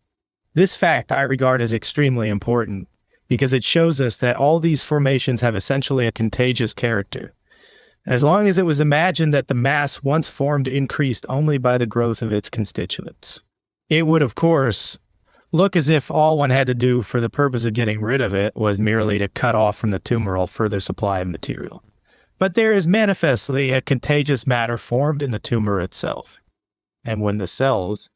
This fact I regard as extremely important, because it shows us that all these formations have essentially a contagious character. As long as it was imagined that the mass once formed increased only by the growth of its constituents, it would, of course, look as if all one had to do for the purpose of getting rid of it was merely to cut off from the tumor all further supply of material. But there is manifestly a contagious matter formed in the tumor itself. And when the cells,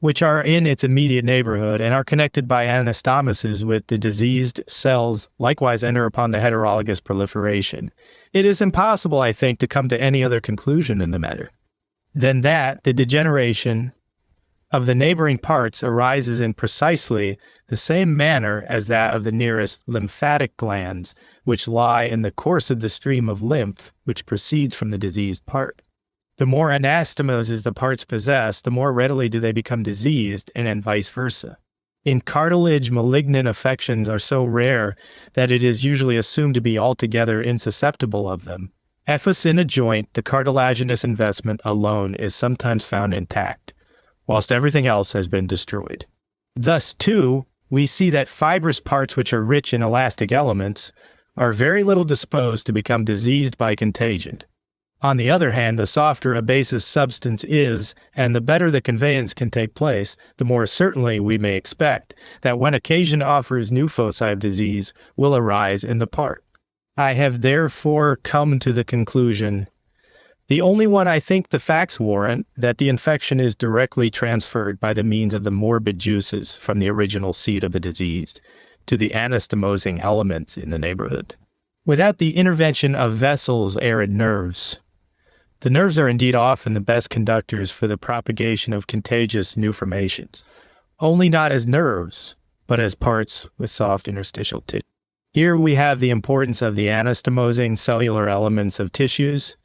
which are in its immediate neighborhood and are connected by anastomosis with the diseased cells, likewise enter upon the heterologous proliferation, it is impossible, I think, to come to any other conclusion in the matter than that the degeneration of the neighboring parts arises in precisely the same manner as that of the nearest lymphatic glands, which lie in the course of the stream of lymph which proceeds from the diseased part. The more anastomosis the parts possess, the more readily do they become diseased, and vice versa. In cartilage, malignant affections are so rare that it is usually assumed to be altogether insusceptible of them. Ephes in a joint, the cartilaginous investment alone is sometimes found intact, whilst everything else has been destroyed. Thus, too, we see that fibrous parts which are rich in elastic elements are very little disposed to become diseased by contagion. On the other hand, the softer a basis substance is, and the better the conveyance can take place, the more certainly we may expect that when occasion offers new foci of disease will arise in the part. I have therefore come to the conclusion The only one I think the facts warrant that the infection is directly transferred by the means of the morbid juices from the original seat of the disease to the anastomosing elements in the neighborhood. Without the intervention of vessels, arid nerves, the nerves are indeed often the best conductors for the propagation of contagious new formations, only not as nerves, but as parts with soft interstitial tissue. Here we have the importance of the anastomosing cellular elements of tissues,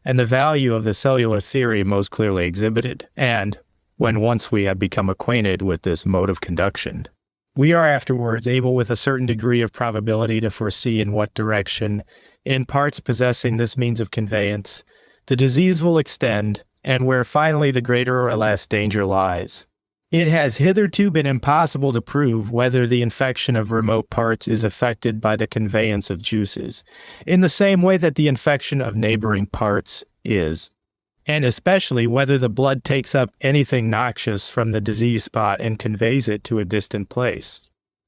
and the value of the cellular theory most clearly exhibited, and, when once we have become acquainted with this mode of conduction, we are afterwards able with a certain degree of probability to foresee in what direction, in parts possessing this means of conveyance, the disease will extend, and where finally the greater or less danger lies. It has hitherto been impossible to prove whether the infection of remote parts is affected by the conveyance of juices, in the same way that the infection of neighboring parts is, and especially whether the blood takes up anything noxious from the disease spot and conveys it to a distant place.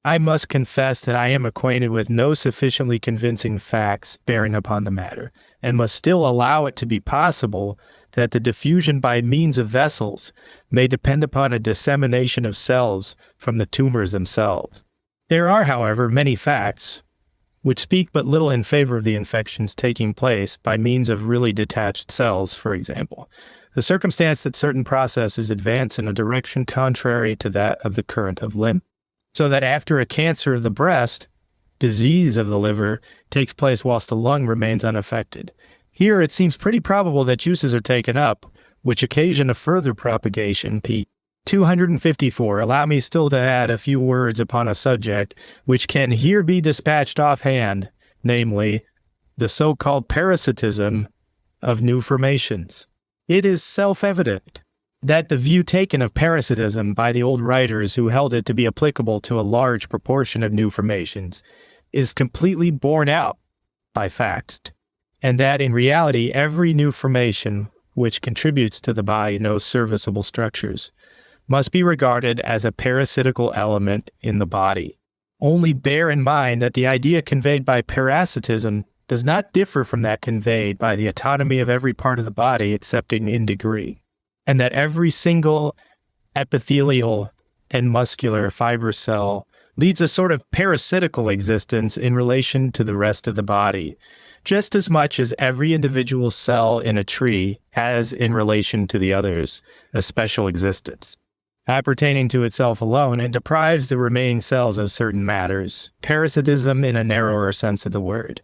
I must confess that I am acquainted with no sufficiently convincing facts bearing upon the matter, and must still allow it to be possible that the diffusion by means of vessels may depend upon a dissemination of cells from the tumors themselves. There are, however, many facts which speak but little in favor of the infections taking place by means of really detached cells, for example. The circumstance that certain processes advance in a direction contrary to that of the current of lymph, so that after a cancer of the breast, disease of the liver takes place whilst the lung remains unaffected. Here it seems pretty probable that juices are taken up, which occasion a further propagation. P. 254. Allow me still to add a few words upon a subject which can here be dispatched offhand, namely, the so-called parasitism of new formations. It is self-evident that the view taken of parasitism by the old writers who held it to be applicable to a large proportion of new formations is completely borne out by facts, and that in reality every new formation which contributes to the body no serviceable structures must be regarded as a parasitical element in the body. Only bear in mind that the idea conveyed by parasitism does not differ from that conveyed by the autonomy of every part of the body excepting in degree, and that every single epithelial and muscular fiber cell leads a sort of parasitical existence in relation to the rest of the body, just as much as every individual cell in a tree has in relation to the others a special existence, appertaining to itself alone, and deprives the remaining cells of certain matters. Parasitism, in a narrower sense of the word,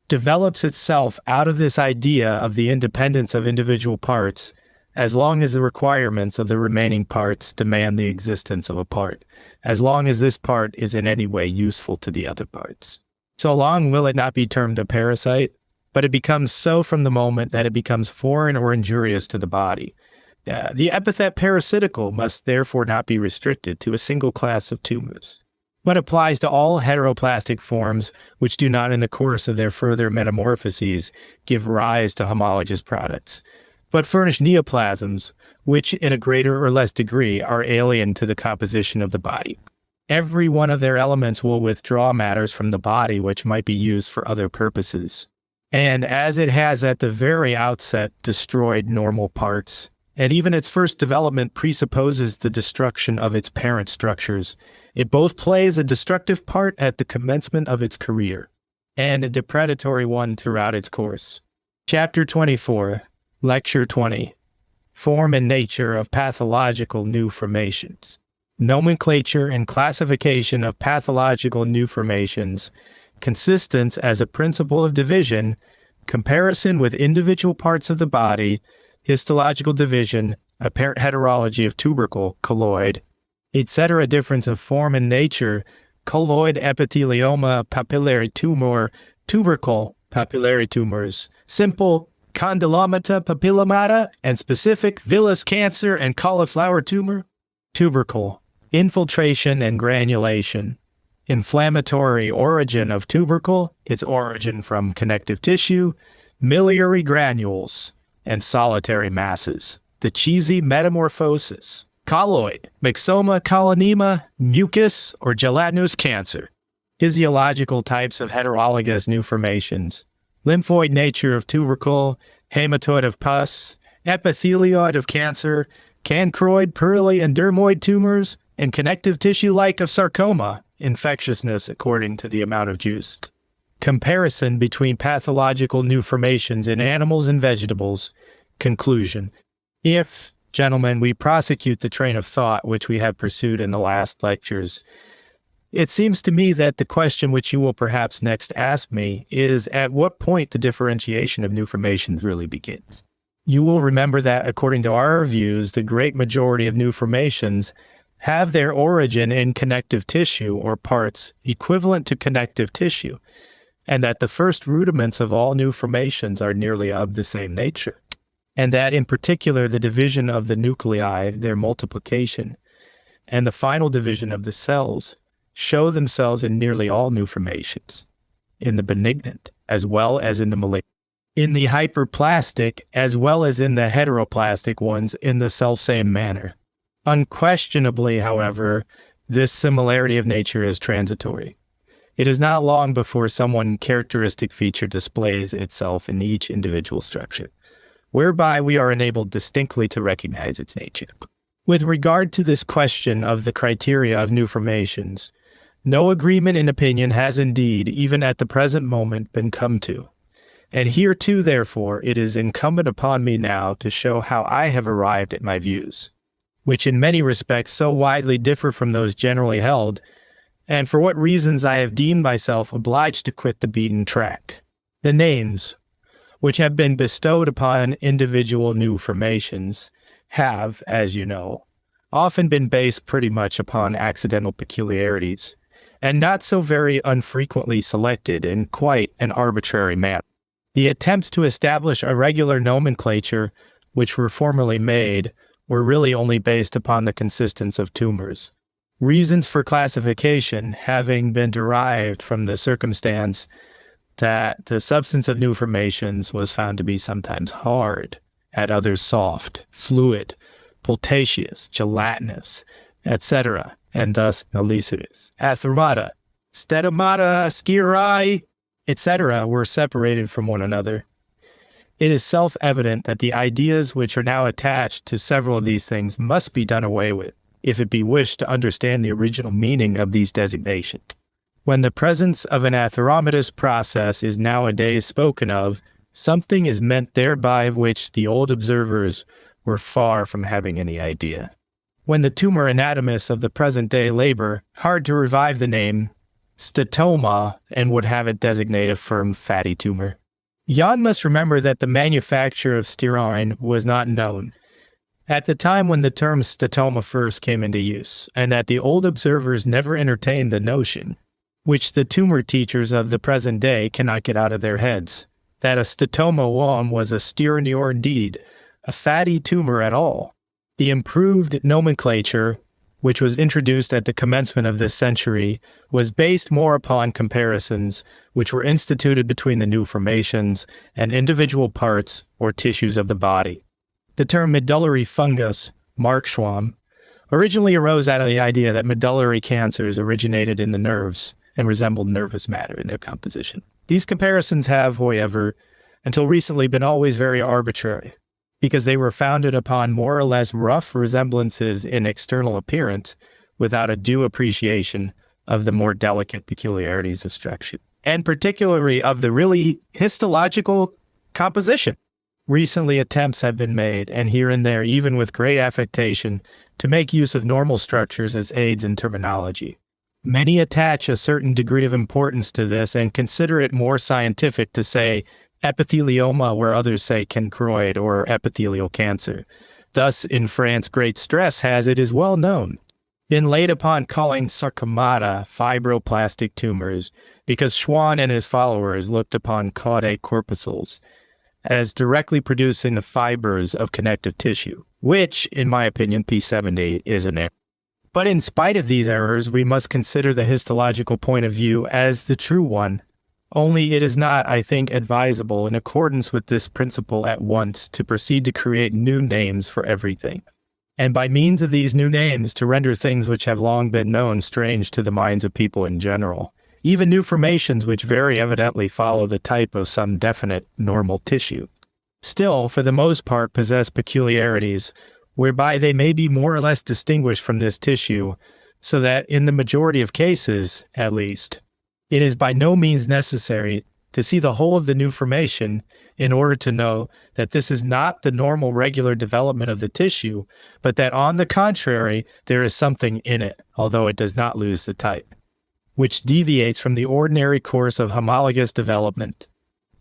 develops itself out of this idea of the independence of individual parts, as long as the requirements of the remaining parts demand the existence of a part, as long as this part is in any way useful to the other parts. So long will it not be termed a parasite, but it becomes so from the moment that it becomes foreign or injurious to the body. The epithet parasitical must therefore not be restricted to a single class of tumors, but applies to all heteroplastic forms which do not in the course of their further metamorphoses give rise to homologous products, but furnish neoplasms which in a greater or less degree are alien to the composition of the body. Every one of their elements will withdraw matters from the body which might be used for other purposes. And as it has at the very outset destroyed normal parts, and even its first development presupposes the destruction of its parent structures, it both plays a destructive part at the commencement of its career, and a depredatory one throughout its course. Chapter 24, Lecture 20, Form and Nature of Pathological New Formations. Nomenclature and classification of pathological new formations, consistence as a principle of division, comparison with individual parts of the body, histological division, apparent heterology of tubercle, colloid, etc. Difference of form and nature, colloid epithelioma, papillary tumor, tubercle, papillary tumors, simple condylomata papillomata, and specific villus cancer and cauliflower tumor, tubercle, infiltration and granulation, inflammatory origin of tubercle, its origin from connective tissue, miliary granules, and solitary masses, the cheesy metamorphosis, colloid, myxoma, colonema, mucus, or gelatinous cancer, physiological types of heterologous new formations, lymphoid nature of tubercle, hematoid of pus, epithelioid of cancer, cancroid, pearly, and dermoid tumors, and connective tissue-like of sarcoma, infectiousness according to the amount of juice. Comparison between pathological new formations in animals and vegetables. Conclusion. If, gentlemen, we prosecute the train of thought which we have pursued in the last lectures, it seems to me that the question which you will perhaps next ask me is at what point the differentiation of new formations really begins. You will remember that according to our reviews, the great majority of new formations have their origin in connective tissue or parts equivalent to connective tissue, and that the first rudiments of all new formations are nearly of the same nature, and that in particular the division of the nuclei, their multiplication, and the final division of the cells show themselves in nearly all new formations, in the benignant as well as in the malignant, in the hyperplastic as well as in the heteroplastic ones in the selfsame manner. Unquestionably, however, this similarity of nature is transitory. It is not long before some one characteristic feature displays itself in each individual structure, whereby we are enabled distinctly to recognize its nature. With regard to this question of the criteria of new formations, no agreement in opinion has indeed, even at the present moment, been come to. And here too, therefore, it is incumbent upon me now to show how I have arrived at my views, which in many respects so widely differ from those generally held, and for what reasons I have deemed myself obliged to quit the beaten track. The names, which have been bestowed upon individual new formations, have, as you know, often been based pretty much upon accidental peculiarities, and not so very unfrequently selected in quite an arbitrary manner. The attempts to establish a regular nomenclature, which were formerly made, were really only based upon the consistence of tumors. Reasons for classification having been derived from the circumstance that the substance of new formations was found to be sometimes hard, at others soft, fluid, pultaceous, gelatinous, etc., and thus melisivus, athermata, stetomata, sciri, etc., were separated from one another. It is self-evident that the ideas which are now attached to several of these things must be done away with, if it be wished to understand the original meaning of these designations. When the presence of an atheromatous process is nowadays spoken of, something is meant thereby of which the old observers were far from having any idea. When the tumor anatomists of the present day labor hard to revive the name statoma and would have it designate a firm fatty tumor. Jan must remember that the manufacture of stearine was not known at the time when the term statoma first came into use, and that the old observers never entertained the notion, which the tumor teachers of the present day cannot get out of their heads, that a statoma was a stearine indeed, a fatty tumor at all. The improved nomenclature, which was introduced at the commencement of this century, was based more upon comparisons which were instituted between the new formations and individual parts or tissues of the body. The term medullary fungus, Markschwam, originally arose out of the idea that medullary cancers originated in the nerves and resembled nervous matter in their composition. These comparisons have, however, until recently been always very arbitrary, because they were founded upon more or less rough resemblances in external appearance without a due appreciation of the more delicate peculiarities of structure, and particularly of the really histological composition. Recently attempts have been made, and here and there, even with great affectation, to make use of normal structures as aids in terminology. Many attach a certain degree of importance to this and consider it more scientific to say epithelioma where others say cancroid or epithelial cancer. Thus, in France, great stress has, it is well known, been laid upon calling sarcomata fibroblastic tumors, because Schwann and his followers looked upon caudate corpuscles as directly producing the fibers of connective tissue, which, in my opinion, P70 is an error. But in spite of these errors, we must consider the histological point of view as the true one. Only it is not, I think, advisable in accordance with this principle at once to proceed to create new names for everything, and by means of these new names to render things which have long been known strange to the minds of people in general, even new formations which very evidently follow the type of some definite normal tissue. still, for the most part, possess peculiarities, whereby they may be more or less distinguished from this tissue, so that in the majority of cases, at least, it is by no means necessary to see the whole of the new formation in order to know that this is not the normal regular development of the tissue, but that on the contrary, there is something in it, although it does not lose the type, which deviates from the ordinary course of homologous development.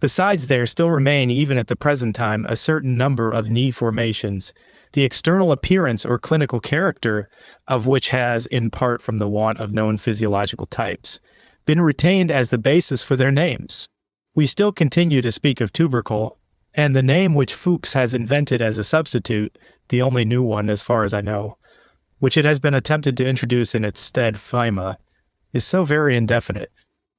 Besides, there still remain, even at the present time, a certain number of knee formations, the external appearance or clinical character of which has, in part from the want of known physiological types, been retained as the basis for their names. We still continue to speak of tubercle, and the name which Fuchs has invented as a substitute, the only new one as far as I know, which it has been attempted to introduce in its stead, phyma, is so very indefinite,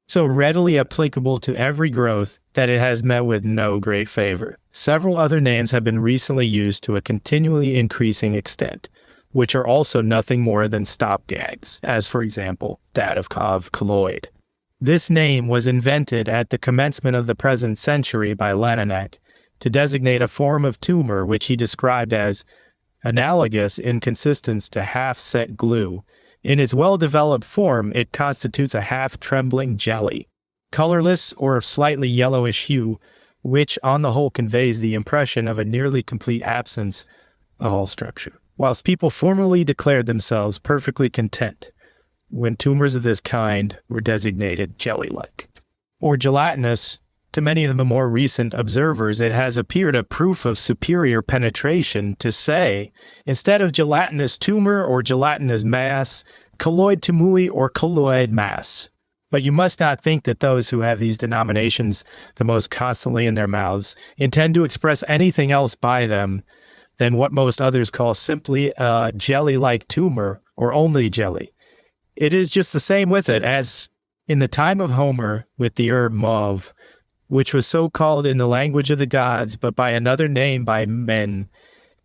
so readily applicable to every growth, that it has met with no great favor. Several other names have been recently used to a continually increasing extent, which are also nothing more than stopgags, as for example, that of colloid. This name was invented at the commencement of the present century by Leninac to designate a form of tumor which he described as analogous in consistence to half-set glue. In its well-developed form, it constitutes a half-trembling jelly, colorless or of slightly yellowish hue, which on the whole conveys the impression of a nearly complete absence of all structure. Whilst people formerly declared themselves perfectly content when tumors of this kind were designated jelly-like or gelatinous, to many of the more recent observers it has appeared a proof of superior penetration to say, instead of gelatinous tumor or gelatinous mass, colloid tumuli or colloid mass. But you must not think that those who have these denominations the most constantly in their mouths intend to express anything else by them than what most others call simply a jelly-like tumor or only jelly. It is just the same with it as in the time of Homer with the herb mauve, which was so called in the language of the gods, but by another name by men.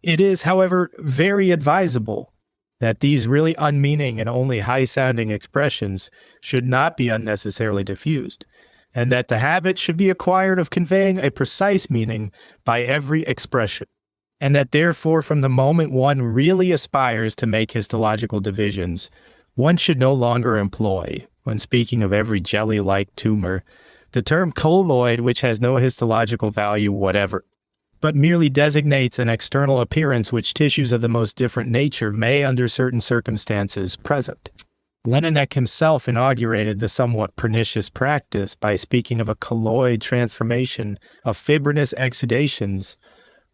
It is, however, very advisable that these really unmeaning and only high-sounding expressions should not be unnecessarily diffused, and that the habit should be acquired of conveying a precise meaning by every expression, and that therefore from the moment one really aspires to make histological divisions, one should no longer employ, when speaking of every jelly-like tumor, the term colloid, which has no histological value whatever, but merely designates an external appearance which tissues of the most different nature may, under certain circumstances, present. Leninac himself inaugurated the somewhat pernicious practice by speaking of a colloid transformation of fibrinous exudations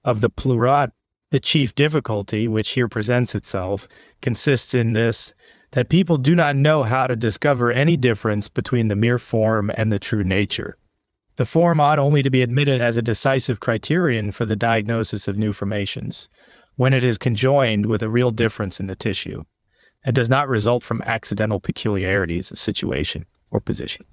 of the pleurat. The chief difficulty, which here presents itself, consists in this, that people do not know how to discover any difference between the mere form and the true nature. The form ought only to be admitted as a decisive criterion for the diagnosis of new formations, when it is conjoined with a real difference in the tissue, and does not result from accidental peculiarities of situation or position.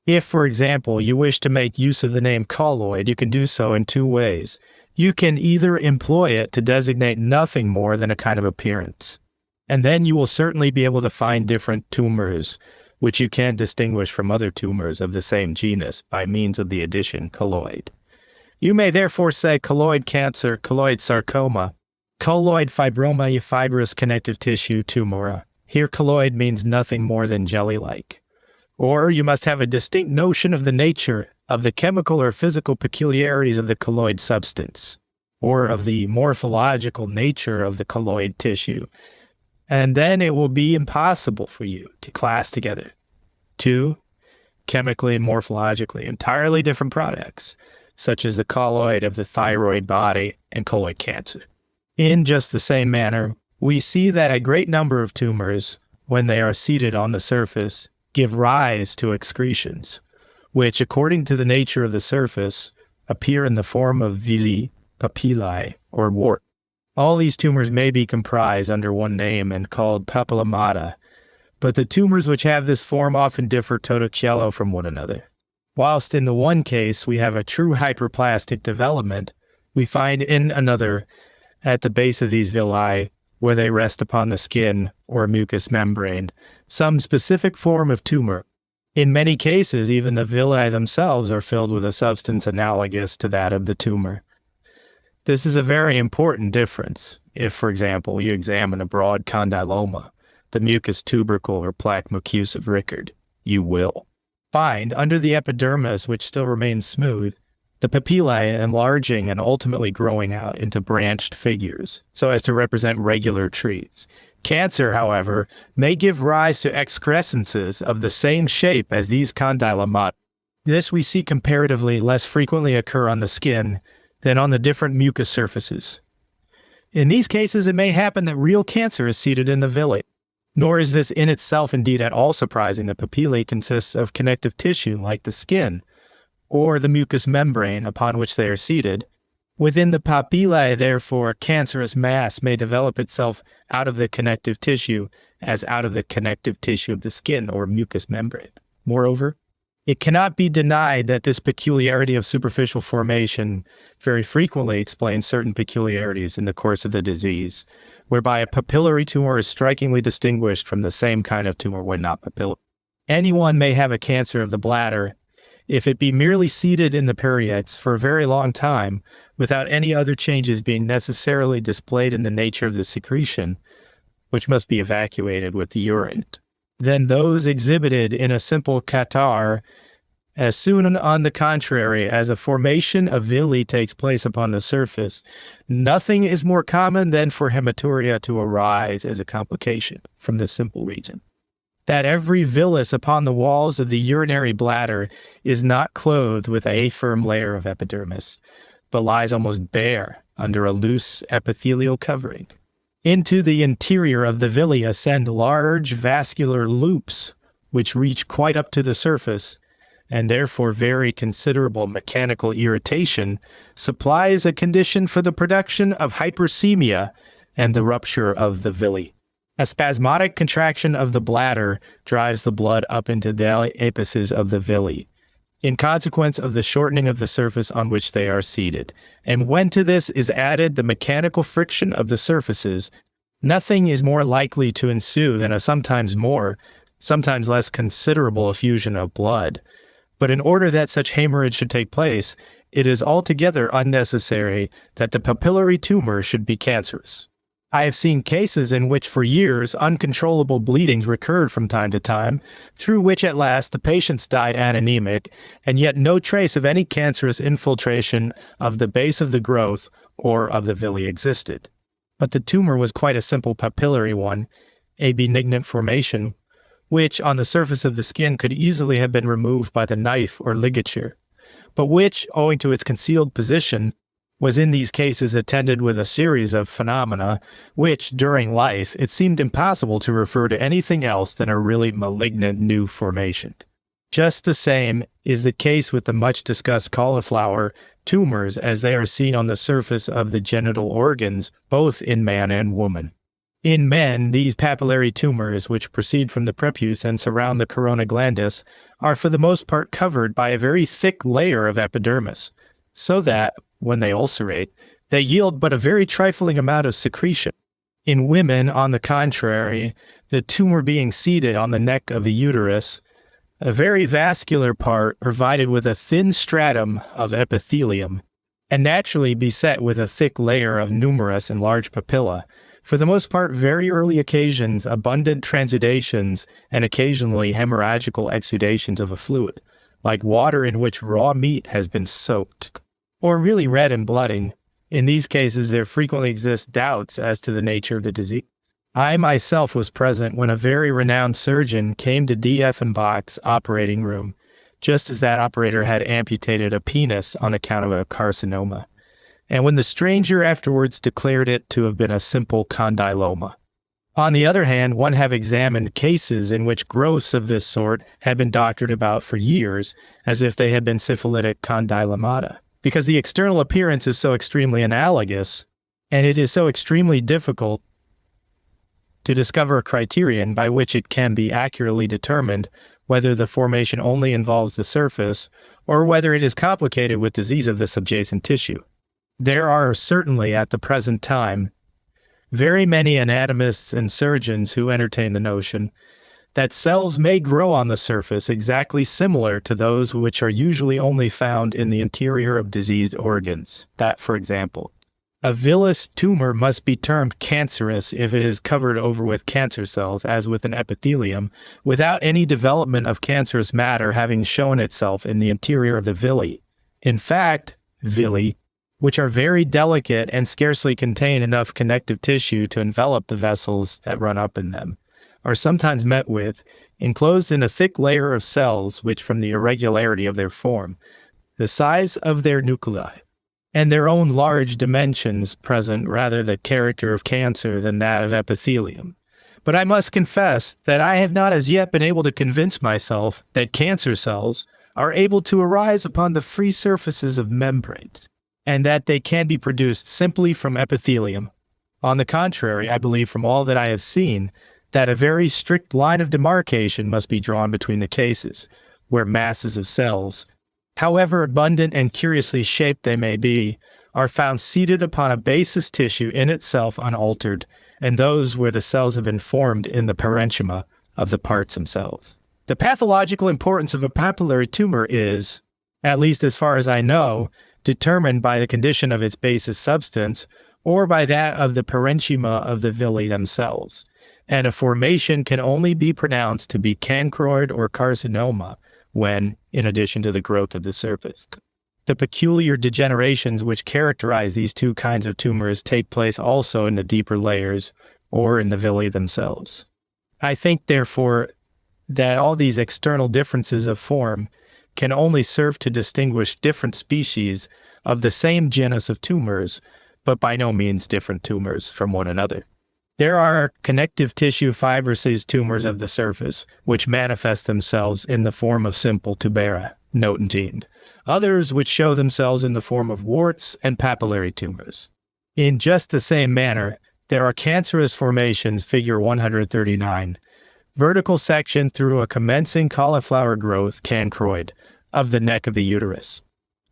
If, for example, you wish to make use of the name colloid, you can do so in two ways. You can either employ it to designate nothing more than a kind of appearance, and then you will certainly be able to find different tumors, which you can distinguish from other tumors of the same genus by means of the addition colloid. You may therefore say colloid cancer, colloid sarcoma, colloid fibroma, fibrous connective tissue tumora. Here colloid means nothing more than jelly-like. Or you must have a distinct notion of the nature of the chemical or physical peculiarities of the colloid substance, or of the morphological nature of the colloid tissue, and then it will be impossible for you to class together two chemically and morphologically entirely different products, such as the colloid of the thyroid body and colloid cancer. In just the same manner, we see that a great number of tumors, when they are seated on the surface, give rise to excretions, which, according to the nature of the surface, appear in the form of villi, papillae, or wart. All these tumors may be comprised under one name and called papillomata, but the tumors which have this form often differ toticello from one another. Whilst in the one case we have a true hyperplastic development, we find in another, at the base of these villi, where they rest upon the skin or mucous membrane, some specific form of tumor. In many cases, even the villi themselves are filled with a substance analogous to that of the tumor. This is a very important difference. If, for example, you examine a broad condyloma, the mucous tubercle or plaque mucus of Rickard, you will find under the epidermis, which still remains smooth, the papillae enlarging and ultimately growing out into branched figures, so as to represent regular trees. Cancer, however, may give rise to excrescences of the same shape as these condylomata. This we see comparatively less frequently occur on the skin than on the different mucous surfaces. In these cases, it may happen that real cancer is seated in the villi. Nor is this in itself indeed at all surprising. The papillae consists of connective tissue like the skin, or the mucous membrane upon which they are seated. Within the papillae, therefore, cancerous mass may develop itself out of the connective tissue as out of the connective tissue of the skin or mucous membrane. Moreover, it cannot be denied that this peculiarity of superficial formation very frequently explains certain peculiarities in the course of the disease, whereby a papillary tumor is strikingly distinguished from the same kind of tumor when not papillary. Anyone may have a cancer of the bladder if it be merely seated in the periods for a very long time without any other changes being necessarily displayed in the nature of the secretion, which must be evacuated with the urine, than those exhibited in a simple catarrh. As soon, on the contrary, as a formation of villi takes place upon the surface, nothing is more common than for hematuria to arise as a complication, from the simple reason that every villus upon the walls of the urinary bladder is not clothed with a firm layer of epidermis, but lies almost bare under a loose epithelial covering. Into the interior of the villi ascend large vascular loops, which reach quite up to the surface, and therefore very considerable mechanical irritation supplies a condition for the production of hypersemia and the rupture of the villi. A spasmodic contraction of the bladder drives the blood up into the apices of the villi, in consequence of the shortening of the surface on which they are seated. And when to this is added the mechanical friction of the surfaces, nothing is more likely to ensue than a sometimes more, sometimes less considerable effusion of blood. But in order that such hemorrhage should take place, it is altogether unnecessary that the papillary tumor should be cancerous. I have seen cases in which for years uncontrollable bleedings recurred from time to time, through which at last the patients died anemic, and yet no trace of any cancerous infiltration of the base of the growth or of the villi existed. But the tumor was quite a simple papillary one, a benignant formation, which on the surface of the skin could easily have been removed by the knife or ligature, but which, owing to its concealed position, was in these cases attended with a series of phenomena which, during life, it seemed impossible to refer to anything else than a really malignant new formation. Just the same is the case with the much-discussed cauliflower tumors as they are seen on the surface of the genital organs, both in man and woman. In men, these papillary tumors, which proceed from the prepuce and surround the corona glandis, are for the most part covered by a very thick layer of epidermis, so that, when they ulcerate, they yield but a very trifling amount of secretion. In women, on the contrary, the tumor being seated on the neck of the uterus, a very vascular part provided with a thin stratum of epithelium, and naturally beset with a thick layer of numerous and large papilla, for the most part very early occasions, abundant transudations, and occasionally hemorrhagical exudations of a fluid, like water in which raw meat has been soaked, or really red and blooding. In these cases, there frequently exist doubts as to the nature of the disease. I myself was present when a very renowned surgeon came to Dieffenbach's operating room, just as that operator had amputated a penis on account of a carcinoma, and when the stranger afterwards declared it to have been a simple condyloma. On the other hand, one have examined cases in which growths of this sort had been doctored about for years, as if they had been syphilitic condylomata, because the external appearance is so extremely analogous, and it is so extremely difficult to discover a criterion by which it can be accurately determined whether the formation only involves the surface, or whether it is complicated with disease of the subjacent tissue. There are certainly, at the present time, very many anatomists and surgeons who entertain the notion that cells may grow on the surface exactly similar to those which are usually only found in the interior of diseased organs. That, for example, A villous tumor must be termed cancerous if it is covered over with cancer cells, as with an epithelium, without any development of cancerous matter having shown itself in the interior of the villi. In fact, villi, which are very delicate and scarcely contain enough connective tissue to envelop the vessels that run up in them, are sometimes met with, enclosed in a thick layer of cells which, from the irregularity of their form, the size of their nuclei, and their own large dimensions, present rather the character of cancer than that of epithelium. But I must confess that I have not as yet been able to convince myself that cancer cells are able to arise upon the free surfaces of membranes, and that they can be produced simply from epithelium. On the contrary, I believe from all that I have seen, that a very strict line of demarcation must be drawn between the cases, where masses of cells, however abundant and curiously shaped they may be, are found seated upon a basous tissue in itself unaltered, and those where the cells have been formed in the parenchyma of the parts themselves. The pathological importance of a papillary tumor is, at least as far as I know, determined by the condition of its basous substance, or by that of the parenchyma of the villi themselves, and a formation can only be pronounced to be cancroid or carcinoma when, in addition to the growth of the surface, the peculiar degenerations which characterize these two kinds of tumors take place also in the deeper layers or in the villi themselves. I think, therefore, that all these external differences of form can only serve to distinguish different species of the same genus of tumors, but by no means different tumors from one another. There are connective tissue fibrous tumors of the surface, which manifest themselves in the form of simple tubera, notentined. Others which show themselves in the form of warts and papillary tumors. In just the same manner, there are cancerous formations, figure 139, vertical section through a commencing cauliflower growth, cancroid, of the neck of the uterus.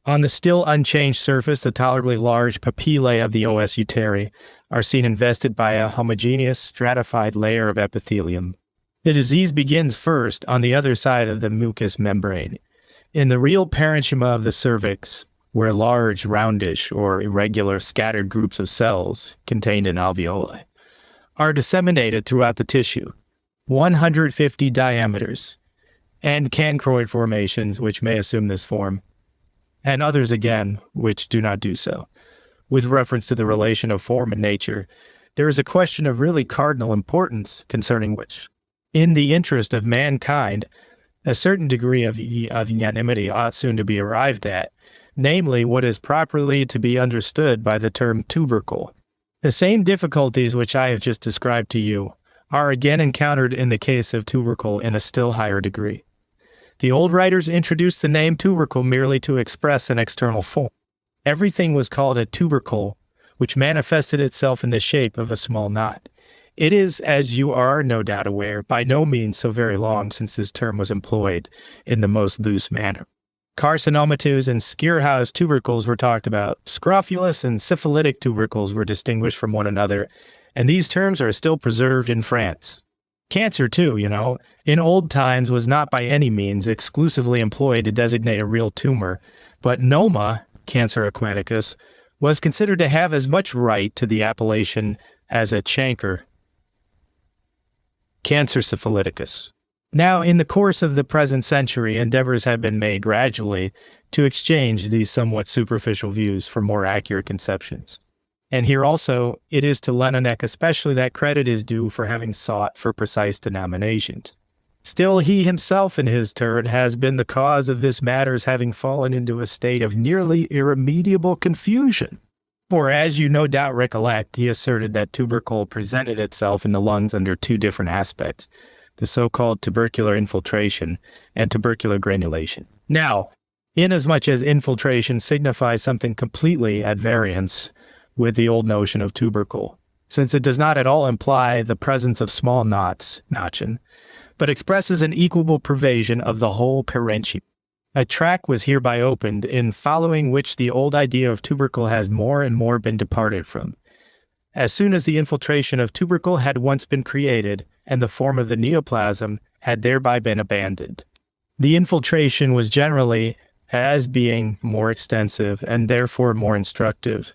On the still unchanged surface, the tolerably large papillae of the os uteri are seen invested by a homogeneous stratified layer of epithelium. The disease begins first on the other side of the mucous membrane, in the real parenchyma of the cervix, where large, roundish, or irregular scattered groups of cells, contained in alveoli, are disseminated throughout the tissue, 150 diameters, and cancroid formations which may assume this form, and others again which do not do so. With reference to the relation of form and nature, there is a question of really cardinal importance concerning which, in the interest of mankind, a certain degree of unanimity ought soon to be arrived at, namely what is properly to be understood by the term tubercle. The same difficulties which I have just described to you are again encountered in the case of tubercle in a still higher degree. The old writers introduced the name tubercle merely to express an external form. Everything was called a tubercle, which manifested itself in the shape of a small knot. It is, as you are no doubt aware, by no means so very long since this term was employed in the most loose manner. Carcinomatous and Skierhaus tubercles were talked about. Scrofulous and syphilitic tubercles were distinguished from one another, and these terms are still preserved in France. Cancer, too, in old times was not by any means exclusively employed to designate a real tumor, but noma, Cancer aquaticus, was considered to have as much right to the appellation as a chancre, Cancer syphiliticus. Now, in the course of the present century, endeavors have been made gradually to exchange these somewhat superficial views for more accurate conceptions. And here also, it is to Lenanek especially that credit is due for having sought for precise denominations. Still, he himself, in his turn, has been the cause of this matter's having fallen into a state of nearly irremediable confusion. For, as you no doubt recollect, he asserted that tubercle presented itself in the lungs under two different aspects, the so-called tubercular infiltration and tubercular granulation. Now, inasmuch as infiltration signifies something completely at variance with the old notion of tubercle, since it does not at all imply the presence of small knots, Nachen, but expresses an equable pervasion of the whole parenchyma. A track was hereby opened, in following which the old idea of tubercle has more and more been departed from. As soon as the infiltration of tubercle had once been created, and the form of the neoplasm had thereby been abandoned, the infiltration was generally, as being more extensive and therefore more instructive,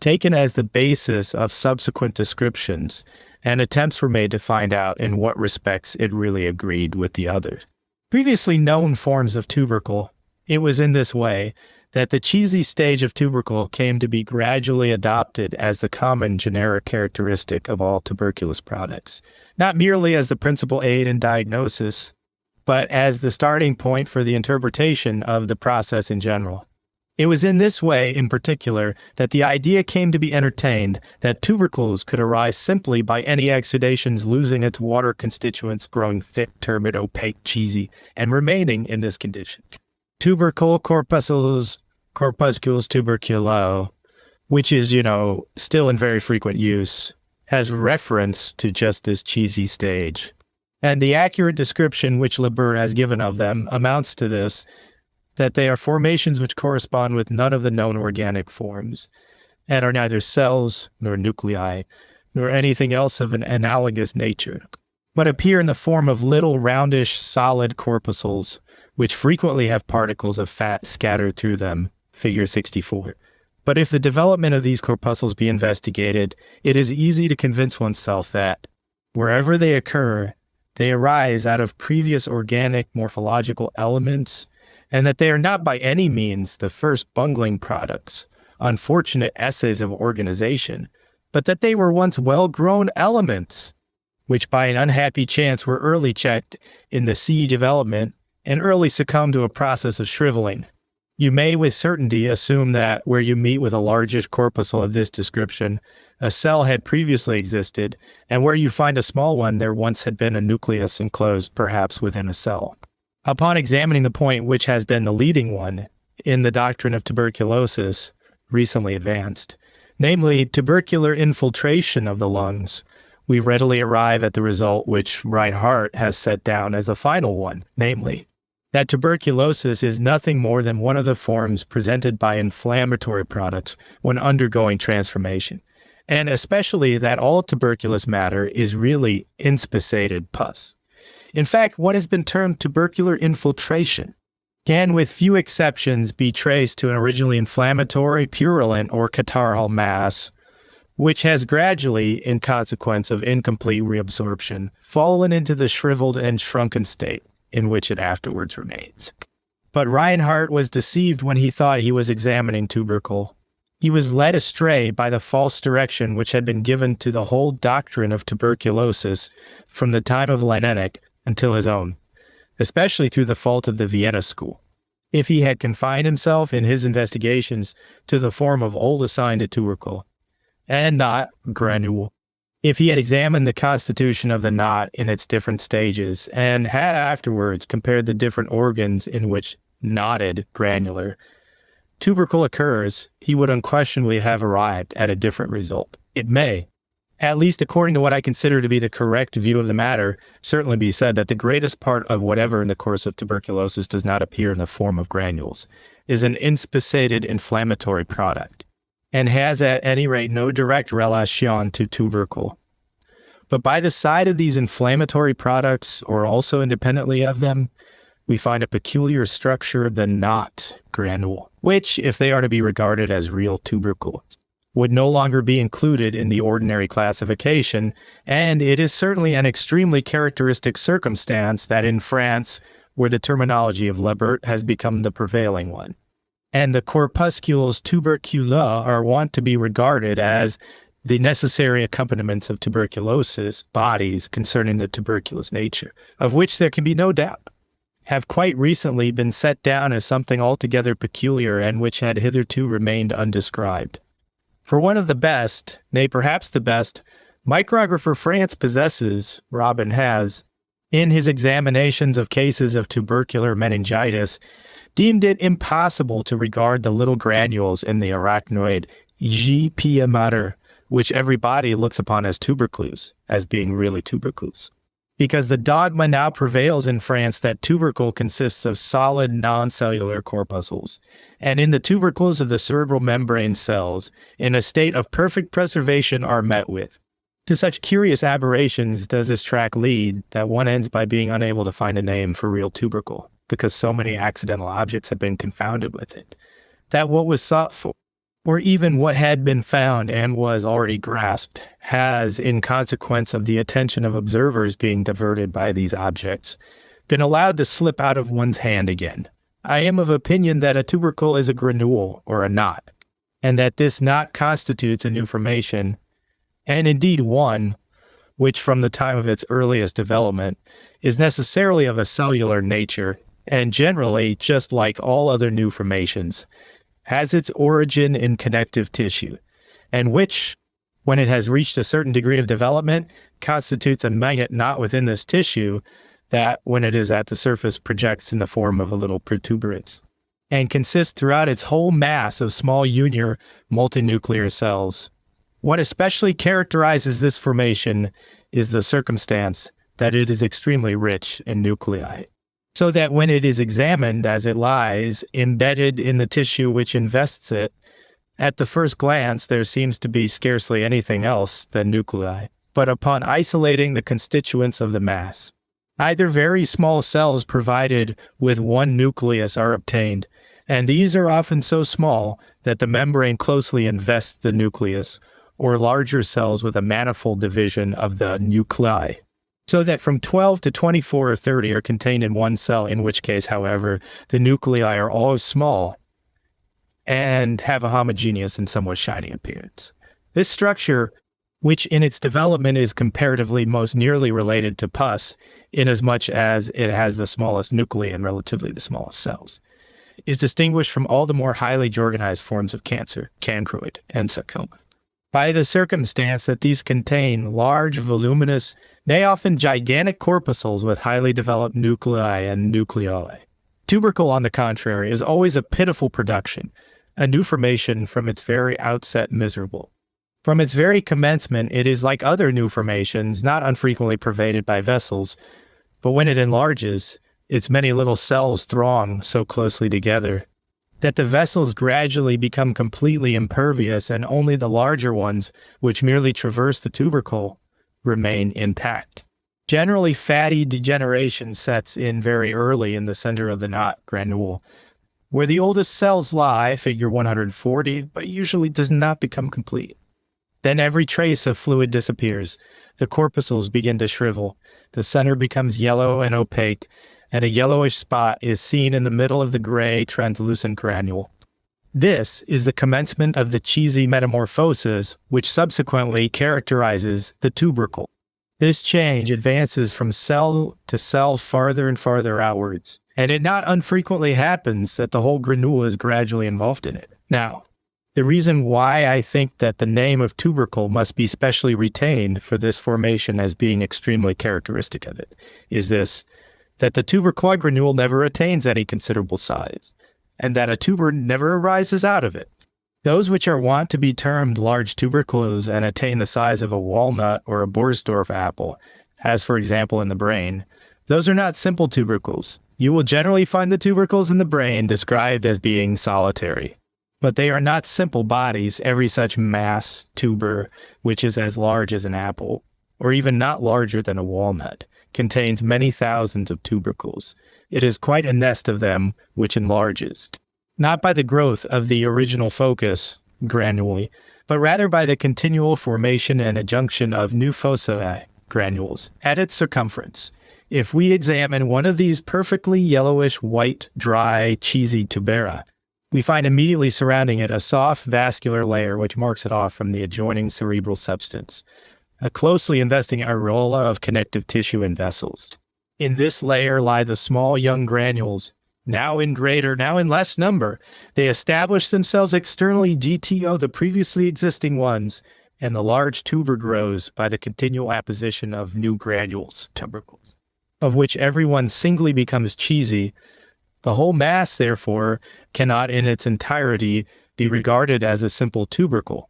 taken as the basis of subsequent descriptions, and attempts were made to find out in what respects it really agreed with the others. Previously known forms of tubercle, it was in this way that the cheesy stage of tubercle came to be gradually adopted as the common generic characteristic of all tuberculous products, not merely as the principal aid in diagnosis, but as the starting point for the interpretation of the process in general. It was in this way, in particular, that the idea came to be entertained that tubercles could arise simply by any exudations losing its water constituents, growing thick, turbid, opaque, cheesy, and remaining in this condition. Tubercle corpuscules tuberculo, which is, still in very frequent use, has reference to just this cheesy stage. And the accurate description which Lebur has given of them amounts to this, that they are formations which correspond with none of the known organic forms, and are neither cells nor nuclei, nor anything else of an analogous nature, but appear in the form of little roundish solid corpuscles, which frequently have particles of fat scattered through them, figure 64. But if the development of these corpuscles be investigated, it is easy to convince oneself that, wherever they occur, they arise out of previous organic morphological elements, and that they are not by any means the first bungling products, unfortunate essays of organization, but that they were once well-grown elements, which by an unhappy chance were early checked in the seed development and early succumbed to a process of shriveling. You may with certainty assume that where you meet with a largish corpuscle of this description, a cell had previously existed, and where you find a small one, there once had been a nucleus enclosed perhaps within a cell. Upon examining the point which has been the leading one in the doctrine of tuberculosis recently advanced, namely tubercular infiltration of the lungs, we readily arrive at the result which Reinhardt has set down as the final one, namely, that tuberculosis is nothing more than one of the forms presented by inflammatory products when undergoing transformation, and especially that all tuberculous matter is really inspissated pus. In fact, what has been termed tubercular infiltration can, with few exceptions, be traced to an originally inflammatory, purulent, or catarrhal mass, which has gradually, in consequence of incomplete reabsorption, fallen into the shriveled and shrunken state in which it afterwards remains. But Reinhardt was deceived when he thought he was examining tubercle. He was led astray by the false direction which had been given to the whole doctrine of tuberculosis from the time of Laennec until his own, especially through the fault of the Vienna school. If he had confined himself in his investigations to the form of old assigned to tubercle, and not granule, if he had examined the constitution of the knot in its different stages, and had afterwards compared the different organs in which knotted granular tubercle occurs, he would unquestionably have arrived at a different result. It may, at least according to what I consider to be the correct view of the matter, certainly be said that the greatest part of whatever in the course of tuberculosis does not appear in the form of granules is an inspissated inflammatory product, and has at any rate no direct relation to tubercle. But by the side of these inflammatory products, or also independently of them, we find a peculiar structure of the knot granule, which, if they are to be regarded as real tubercle, would no longer be included in the ordinary classification, and it is certainly an extremely characteristic circumstance that in France, where the terminology of Lebert has become the prevailing one, and the corpuscules tubercula are wont to be regarded as the necessary accompaniments of tuberculosis bodies concerning the tuberculous nature, of which there can be no doubt, have quite recently been set down as something altogether peculiar and which had hitherto remained undescribed. For one of the best, nay perhaps the best, micrographer France possesses, Robin has, in his examinations of cases of tubercular meningitis, deemed it impossible to regard the little granules in the arachnoid G. pia mater, which every body looks upon as tubercles, as being really tubercles. Because the dogma now prevails in France that tubercle consists of solid non-cellular corpuscles, and in the tubercles of the cerebral membrane cells, in a state of perfect preservation, are met with. To such curious aberrations does this track lead that one ends by being unable to find a name for real tubercle, because so many accidental objects have been confounded with it, that what was sought for, or even what had been found and was already grasped, has, in consequence of the attention of observers being diverted by these objects, been allowed to slip out of one's hand again. I am of opinion that a tubercle is a granule or a knot, and that this knot constitutes a new formation, and indeed one which from the time of its earliest development is necessarily of a cellular nature, and generally, just like all other new formations, has its origin in connective tissue, and which, when it has reached a certain degree of development, constitutes a magnet knot within this tissue that, when it is at the surface, projects in the form of a little protuberance, and consists throughout its whole mass of small union multinuclear cells. What especially characterizes this formation is the circumstance that it is extremely rich in nuclei, so that when it is examined as it lies embedded in the tissue which invests it, at the first glance there seems to be scarcely anything else than nuclei. But upon isolating the constituents of the mass, either very small cells provided with one nucleus are obtained, and these are often so small that the membrane closely invests the nucleus, or larger cells with a manifold division of the nuclei, so that from 12 to 24 or 30 are contained in one cell, in which case, however, the nuclei are always small and have a homogeneous and somewhat shiny appearance. This structure, which in its development is comparatively most nearly related to pus, inasmuch as it has the smallest nuclei and relatively the smallest cells, is distinguished from all the more highly organized forms of cancer, cancroid, and sarcoma, by the circumstance that these contain large, voluminous, nay often gigantic corpuscles with highly developed nuclei and nucleoli. Tubercle, on the contrary, is always a pitiful production, a new formation from its very outset miserable. From its very commencement, it is like other new formations, not unfrequently pervaded by vessels, but when it enlarges, its many little cells throng so closely together that the vessels gradually become completely impervious, and only the larger ones, which merely traverse the tubercle, remain intact. Generally, fatty degeneration sets in very early in the center of the knot granule, where the oldest cells lie, figure 140, but usually does not become complete. Then every trace of fluid disappears, the corpuscles begin to shrivel, the center becomes yellow and opaque, and a yellowish spot is seen in the middle of the gray, translucent granule. This is the commencement of the cheesy metamorphosis, which subsequently characterizes the tubercle. This change advances from cell to cell farther and farther outwards, and it not unfrequently happens that the whole granule is gradually involved in it. Now, the reason why I think that the name of tubercle must be specially retained for this formation as being extremely characteristic of it is this: that the tubercloid granule never attains any considerable size, and that a tuber never arises out of it. Those which are wont to be termed large tubercles and attain the size of a walnut or a Borsdorf apple, as for example in the brain, those are not simple tubercles. You will generally find the tubercles in the brain described as being solitary, but they are not simple bodies. Every such mass tuber, which is as large as an apple, or even not larger than a walnut, contains many thousands of tubercles. It is quite a nest of them which enlarges, not by the growth of the original focus, granule, but rather by the continual formation and adjunction of new foci, granules, at its circumference. If we examine one of these perfectly yellowish, white, dry, cheesy tubera, we find immediately surrounding it a soft vascular layer which marks it off from the adjoining cerebral substance, a closely investing aureola of connective tissue and vessels. In this layer lie the small young granules, now in greater, now in less number. They establish themselves externally GTO the previously existing ones, and the large tuber grows by the continual apposition of new granules, tubercles, of which every one singly becomes cheesy. The whole mass, therefore, cannot in its entirety be regarded as a simple tubercle.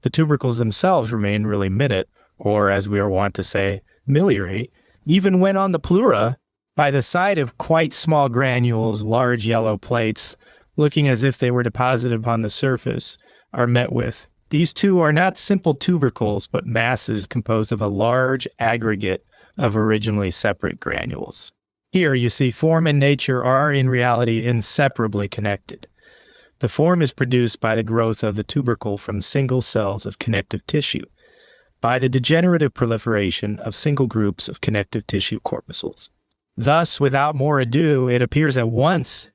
The tubercles themselves remain really minute, or as we are wont to say, miliary, even when on the pleura, by the side of quite small granules, large yellow plates, looking as if they were deposited upon the surface, are met with. These two are not simple tubercles, but masses composed of a large aggregate of originally separate granules. Here, you see, form and nature are in reality inseparably connected. The form is produced by the growth of the tubercle from single cells of connective tissue, by the degenerative proliferation of single groups of connective tissue corpuscles. Thus, without more ado, it appears at once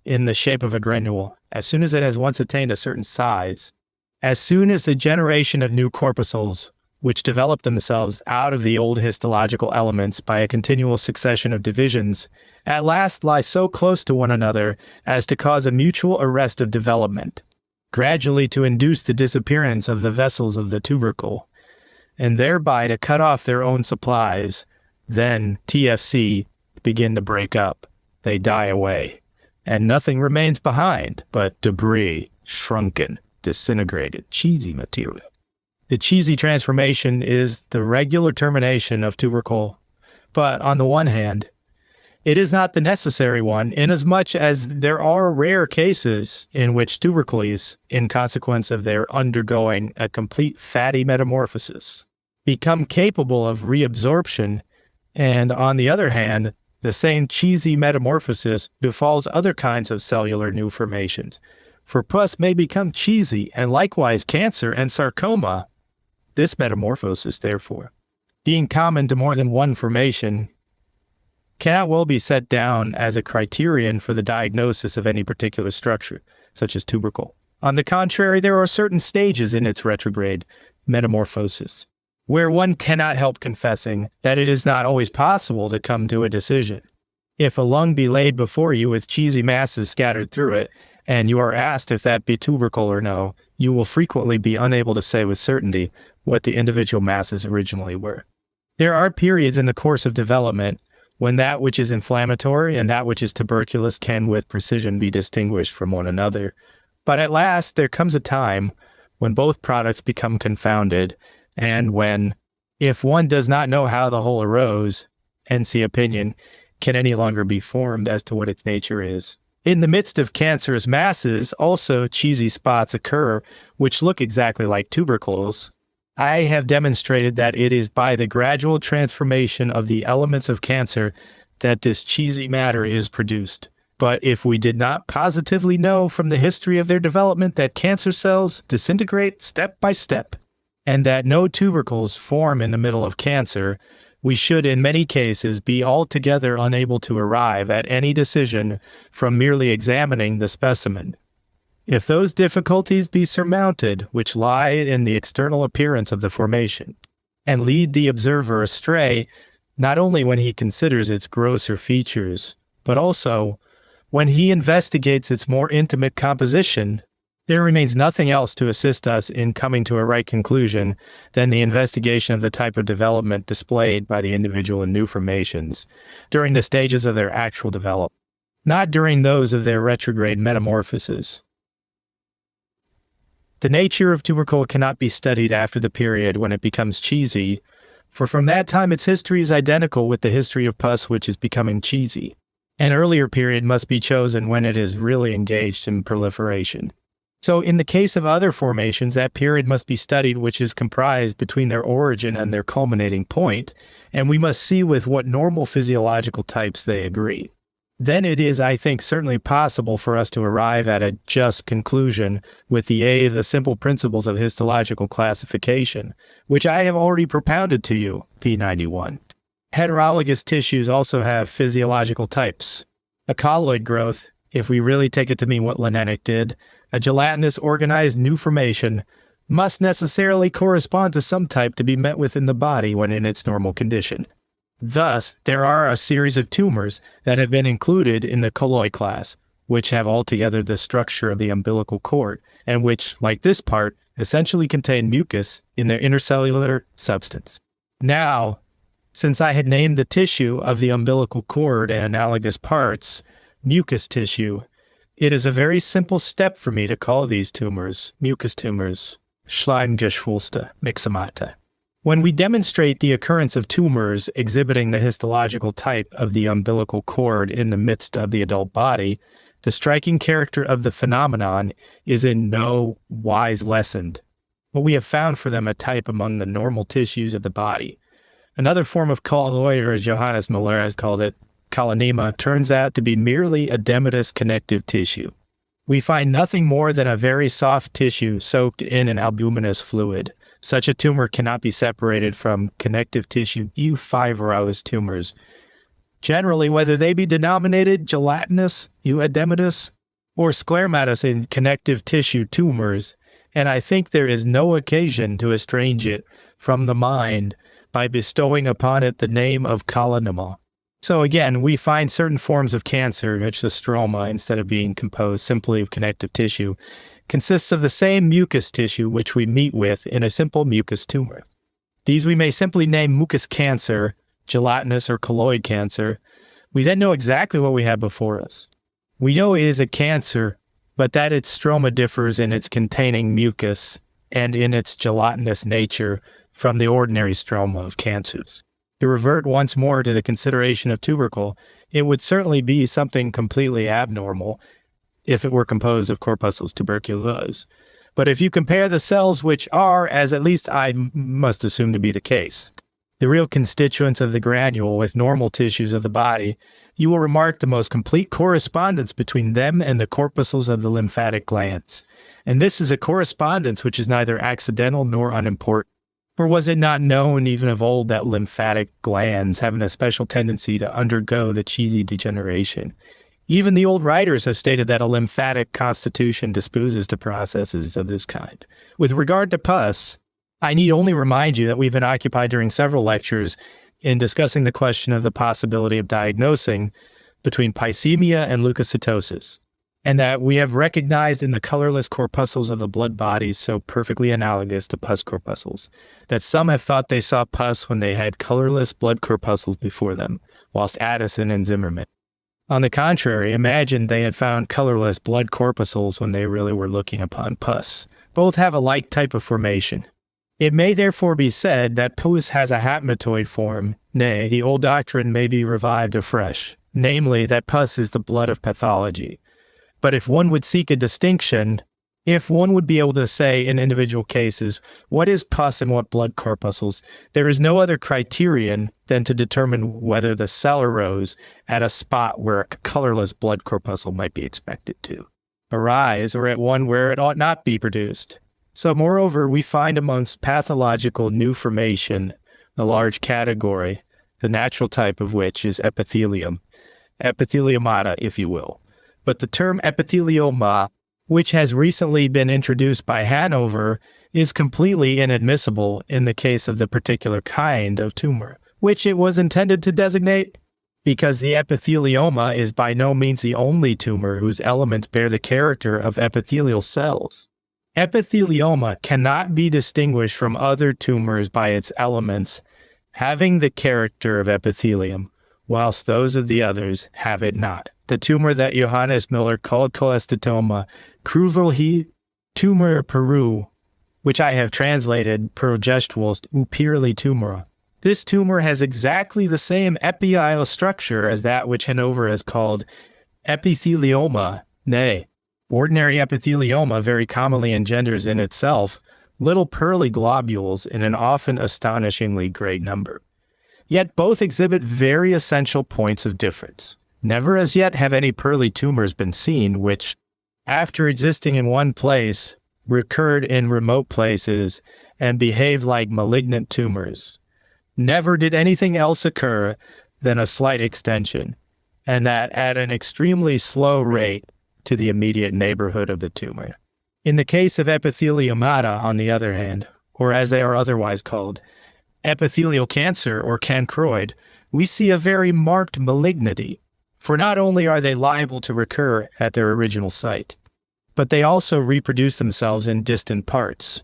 in the shape of a granule, as soon as it has once attained a certain size. As soon as the generation of new corpuscles, which develop themselves out of the old histological elements by a continual succession of divisions, at last lie so close to one another as to cause a mutual arrest of development, gradually to induce the disappearance of the vessels of the tubercle, and thereby to cut off their own supplies, then TFC begin to break up. They die away, and nothing remains behind but debris, shrunken, disintegrated, cheesy material. The cheesy transformation is the regular termination of tubercle, but on the one hand, it is not the necessary one, inasmuch as there are rare cases in which tubercles, in consequence of their undergoing a complete fatty metamorphosis, become capable of reabsorption, and on the other hand, the same cheesy metamorphosis befalls other kinds of cellular new formations. For pus may become cheesy, and likewise cancer and sarcoma. This metamorphosis, therefore, being common to more than one formation, cannot well be set down as a criterion for the diagnosis of any particular structure, such as tubercle. On the contrary, there are certain stages in its retrograde metamorphosis, where one cannot help confessing that it is not always possible to come to a decision. If a lung be laid before you with cheesy masses scattered through it, and you are asked if that be tubercle or no, you will frequently be unable to say with certainty what the individual masses originally were. There are periods in the course of development when that which is inflammatory and that which is tuberculous can with precision be distinguished from one another. But at last there comes a time when both products become confounded, and when, if one does not know how the whole arose, NC opinion can any longer be formed as to what its nature is. In the midst of cancerous masses, also cheesy spots occur which look exactly like tubercles. I have demonstrated that it is by the gradual transformation of the elements of cancer that this cheesy matter is produced. But if we did not positively know from the history of their development that cancer cells disintegrate step by step, and that no tubercles form in the middle of cancer, we should in many cases be altogether unable to arrive at any decision from merely examining the specimen. If those difficulties be surmounted which lie in the external appearance of the formation, and lead the observer astray, not only when he considers its grosser features, but also when he investigates its more intimate composition, there remains nothing else to assist us in coming to a right conclusion than the investigation of the type of development displayed by the individual in new formations during the stages of their actual development, not during those of their retrograde metamorphosis. The nature of tubercle cannot be studied after the period when it becomes cheesy, for from that time its history is identical with the history of pus which is becoming cheesy. An earlier period must be chosen when it is really engaged in proliferation. So in the case of other formations, that period must be studied which is comprised between their origin and their culminating point, and we must see with what normal physiological types they agree. Then it is, I think, certainly possible for us to arrive at a just conclusion with the aid of the simple principles of histological classification, which I have already propounded to you, P91. Heterologous tissues also have physiological types. A colloid growth, if we really take it to mean what Linenic did, a gelatinous organized new formation, must necessarily correspond to some type to be met with in the body when in its normal condition. Thus, there are a series of tumors that have been included in the colloid class, which have altogether the structure of the umbilical cord, and which, like this part, essentially contain mucus in their intercellular substance. Now, since I had named the tissue of the umbilical cord and analogous parts mucus tissue, it is a very simple step for me to call these tumors mucus tumors, Schleimgeschwulste, Myxomata. When we demonstrate the occurrence of tumors exhibiting the histological type of the umbilical cord in the midst of the adult body, the striking character of the phenomenon is in no wise lessened, but we have found for them a type among the normal tissues of the body. Another form of colloid, or as Johannes Müller has called it, colonema, turns out to be merely edematous connective tissue. We find nothing more than a very soft tissue soaked in an albuminous fluid. Such a tumor cannot be separated from connective tissue eufibrous tumors. Generally, whether they be denominated gelatinous, edematous, or scleromatous in connective tissue tumors, and I think there is no occasion to estrange it from the mind by bestowing upon it the name of colonema. So again, we find certain forms of cancer in which the stroma, instead of being composed simply of connective tissue, consists of the same mucous tissue which we meet with in a simple mucous tumor. These we may simply name mucous cancer, gelatinous or colloid cancer. We then know exactly what we have before us. We know it is a cancer, but that its stroma differs in its containing mucus and in its gelatinous nature from the ordinary stroma of cancers. To revert once more to the consideration of tubercle, it would certainly be something completely abnormal if it were composed of corpuscles tuberculosis. But if you compare the cells which are, as at least I must assume to be the case, the real constituents of the granule with normal tissues of the body, you will remark the most complete correspondence between them and the corpuscles of the lymphatic glands. And this is a correspondence which is neither accidental nor unimportant. For was it not known even of old that lymphatic glands have an especial tendency to undergo the cheesy degeneration? Even the old writers have stated that a lymphatic constitution disposes to processes of this kind. With regard to pus, I need only remind you that we've been occupied during several lectures in discussing the question of the possibility of diagnosing between pycemia and leukocytosis, and that we have recognized in the colorless corpuscles of the blood bodies so perfectly analogous to pus corpuscles, that some have thought they saw pus when they had colorless blood corpuscles before them, whilst Addison and Zimmermann, on the contrary, imagined they had found colorless blood corpuscles when they really were looking upon pus. Both have a like type of formation. It may therefore be said that pus has a hapmatoid form, nay, the old doctrine may be revived afresh, namely that pus is the blood of pathology. But if one would seek a distinction, if one would be able to say in individual cases, what is pus and what blood corpuscles, there is no other criterion than to determine whether the cell arose at a spot where a colorless blood corpuscle might be expected to arise, or at one where it ought not be produced. So moreover, we find amongst pathological new formation a large category, the natural type of which is epithelium, epitheliomata, if you will. But the term epithelioma, which has recently been introduced by Hanover, is completely inadmissible in the case of the particular kind of tumor, which it was intended to designate, because the epithelioma is by no means the only tumor whose elements bear the character of epithelial cells. Epithelioma cannot be distinguished from other tumors by its elements having the character of epithelium, whilst those of the others have it not. The tumor that Johannes Miller called cholesteatoma cruvelhi tumor Peru, which I have translated progestuals purely tumora. This tumor has exactly the same epiial structure as that which Hanover has called epithelioma, nay, ordinary epithelioma very commonly engenders in itself little pearly globules in an often astonishingly great number. Yet both exhibit very essential points of difference. Never as yet have any pearly tumors been seen which, after existing in one place, recurred in remote places and behaved like malignant tumors. Never did anything else occur than a slight extension, and that at an extremely slow rate to the immediate neighborhood of the tumor. In the case of epitheliomata, on the other hand, or as they are otherwise called, epithelial cancer or cancroid, we see a very marked malignity, for not only are they liable to recur at their original site, but they also reproduce themselves in distant parts.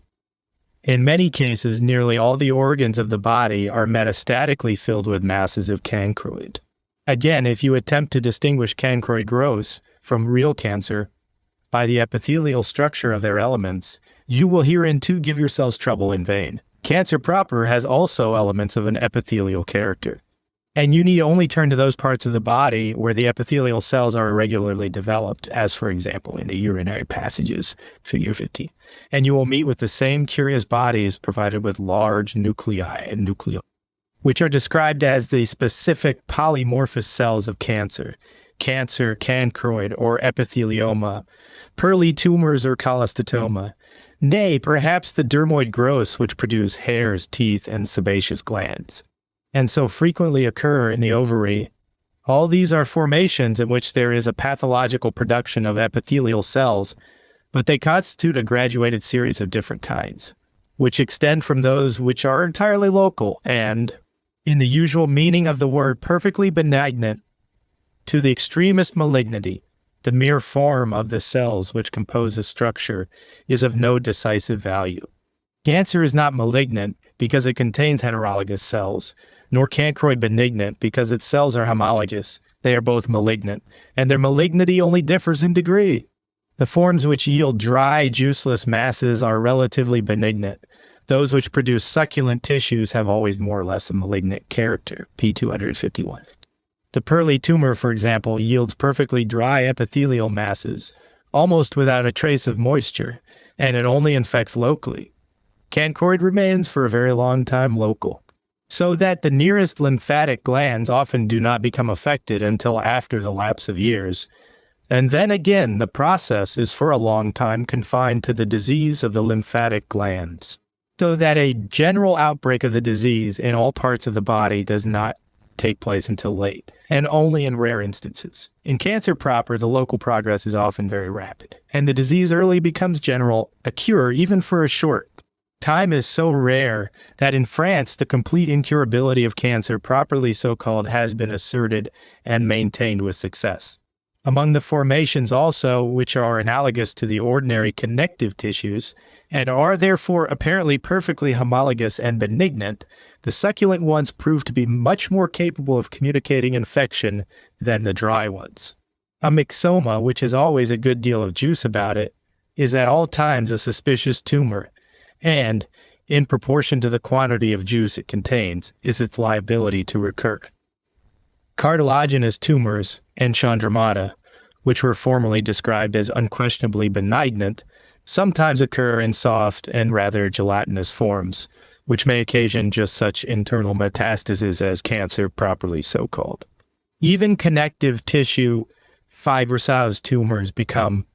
In many cases, nearly all the organs of the body are metastatically filled with masses of cancroid. Again, if you attempt to distinguish cancroid growths from real cancer by the epithelial structure of their elements, you will herein too give yourselves trouble in vain. Cancer proper has also elements of an epithelial character, and you need only turn to those parts of the body where the epithelial cells are irregularly developed, as for example in the urinary passages, figure 50, and you will meet with the same curious bodies provided with large nuclei and nuclei. which are described as the specific polymorphous cells of cancer, cancroid or epithelioma, pearly tumors or cholesteatoma, nay, perhaps the dermoid growths which produce hairs, teeth, and sebaceous glands, and so frequently occur in the ovary. All these are formations in which there is a pathological production of epithelial cells, but they constitute a graduated series of different kinds, which extend from those which are entirely local and, in the usual meaning of the word, perfectly benignant, to the extremest malignity. The mere form of the cells which compose the structure is of no decisive value. Cancer is not malignant because it contains heterologous cells, nor cancroid benignant because its cells are homologous. They are both malignant, and their malignity only differs in degree. The forms which yield dry, juiceless masses are relatively benignant. Those which produce succulent tissues have always more or less a malignant character, p. 251. The pearly tumor, for example, yields perfectly dry epithelial masses, almost without a trace of moisture, and it only infects locally. Cancroid remains for a very long time local, so that the nearest lymphatic glands often do not become affected until after the lapse of years. And then again, the process is for a long time confined to the disease of the lymphatic glands, so that a general outbreak of the disease in all parts of the body does not take place until late, and only in rare instances. In cancer proper, the local progress is often very rapid, and the disease early becomes general, a cure even for a short time is so rare that in France the complete incurability of cancer, properly so called, has been asserted and maintained with success. Among the formations also, which are analogous to the ordinary connective tissues, and are therefore apparently perfectly homologous and benignant, the succulent ones prove to be much more capable of communicating infection than the dry ones. A myxoma, which has always a good deal of juice about it, is at all times a suspicious tumor, and, in proportion to the quantity of juice it contains, is its liability to recur. Cartilaginous tumors and chondromata, which were formerly described as unquestionably benignant, sometimes occur in soft and rather gelatinous forms, which may occasion just such internal metastases as cancer properly so called. Even connective tissue fibrosous tumors become,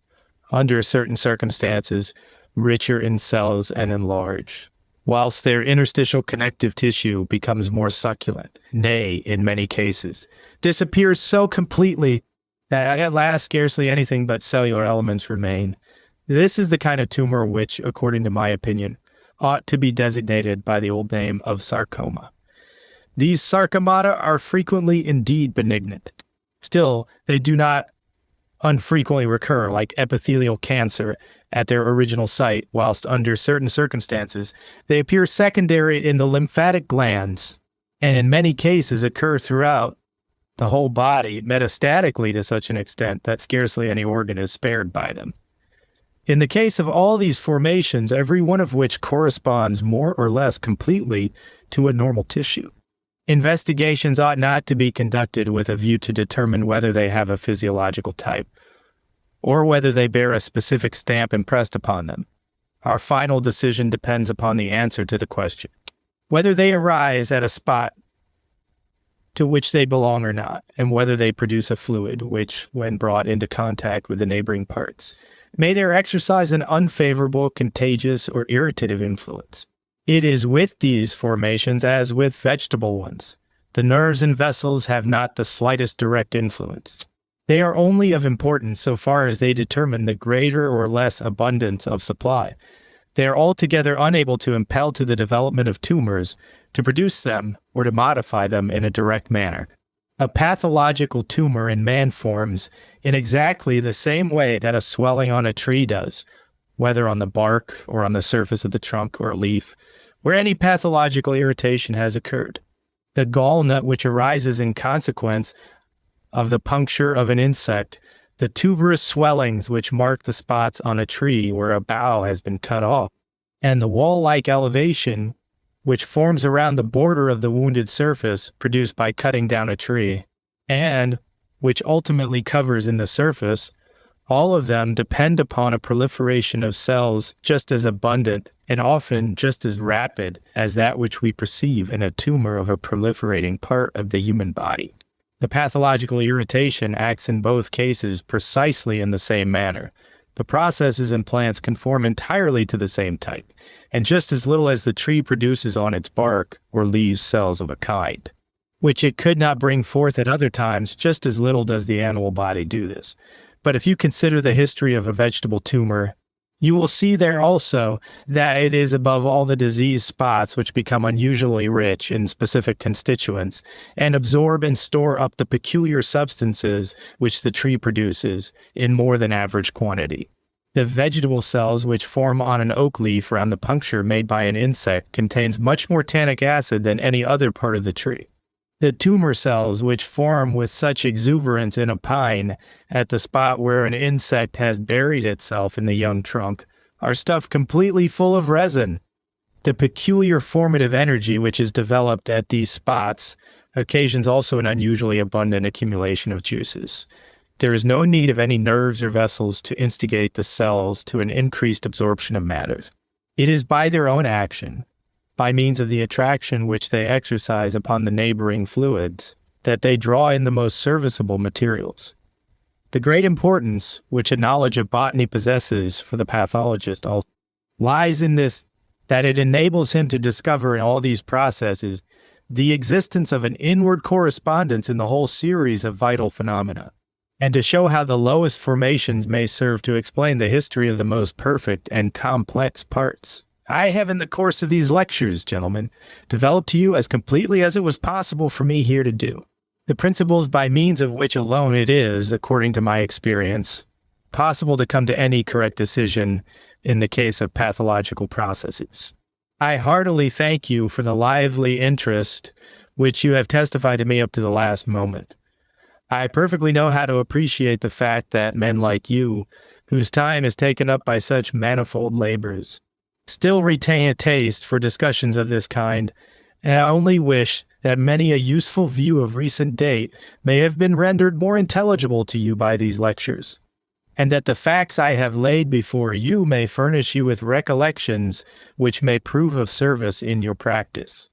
under certain circumstances, richer in cells and enlarge, whilst their interstitial connective tissue becomes more succulent, nay, in many cases, disappears so completely that at last scarcely anything but cellular elements remain. This is the kind of tumor which, according to my opinion, ought to be designated by the old name of sarcoma. These sarcomata are frequently indeed benignant. Still, they do not unfrequently recur, like epithelial cancer, at their original site, whilst under certain circumstances they appear secondary in the lymphatic glands, and in many cases occur throughout the whole body metastatically to such an extent that scarcely any organ is spared by them. In the case of all these formations, every one of which corresponds more or less completely to a normal tissue, investigations ought not to be conducted with a view to determine whether they have a physiological type, or whether they bear a specific stamp impressed upon them. Our final decision depends upon the answer to the question, whether they arise at a spot to which they belong or not, and whether they produce a fluid which, when brought into contact with the neighboring parts, may there exercise an unfavorable, contagious, or irritative influence. It is with these formations as with vegetable ones. The nerves and vessels have not the slightest direct influence. They are only of importance so far as they determine the greater or less abundance of supply. They are altogether unable to impel to the development of tumors, to produce them, or to modify them in a direct manner. A pathological tumor in man forms in exactly the same way that a swelling on a tree does, whether on the bark or on the surface of the trunk or leaf, where any pathological irritation has occurred. The gall nut which arises in consequence of the puncture of an insect, the tuberous swellings which mark the spots on a tree where a bough has been cut off, and the wall-like elevation which forms around the border of the wounded surface produced by cutting down a tree, and which ultimately covers in the surface, all of them depend upon a proliferation of cells just as abundant and often just as rapid as that which we perceive in a tumor of a proliferating part of the human body. The pathological irritation acts in both cases precisely in the same manner. The processes in plants conform entirely to the same type, and just as little as the tree produces on its bark or leaves cells of a kind, which it could not bring forth at other times, just as little does the animal body do this. But if you consider the history of a vegetable tumor, you will see there also that it is above all the disease spots which become unusually rich in specific constituents and absorb and store up the peculiar substances which the tree produces in more than average quantity. The vegetable cells which form on an oak leaf around the puncture made by an insect contains much more tannic acid than any other part of the tree. The tumor cells which form with such exuberance in a pine at the spot where an insect has buried itself in the young trunk are stuffed completely full of resin. The peculiar formative energy which is developed at these spots occasions also an unusually abundant accumulation of juices. There is no need of any nerves or vessels to instigate the cells to an increased absorption of matter. It is by their own action, by means of the attraction which they exercise upon the neighboring fluids, that they draw in the most serviceable materials. The great importance which a knowledge of botany possesses for the pathologist also lies in this, that it enables him to discover in all these processes the existence of an inward correspondence in the whole series of vital phenomena, and to show how the lowest formations may serve to explain the history of the most perfect and complex parts. I have in the course of these lectures, gentlemen, developed to you as completely as it was possible for me here to do the principles by means of which alone it is, according to my experience, possible to come to any correct decision in the case of pathological processes. I heartily thank you for the lively interest which you have testified to me up to the last moment. I perfectly know how to appreciate the fact that men like you, whose time is taken up by such manifold labors, still retain a taste for discussions of this kind, and I only wish that many a useful view of recent date may have been rendered more intelligible to you by these lectures, and that the facts I have laid before you may furnish you with recollections which may prove of service in your practice.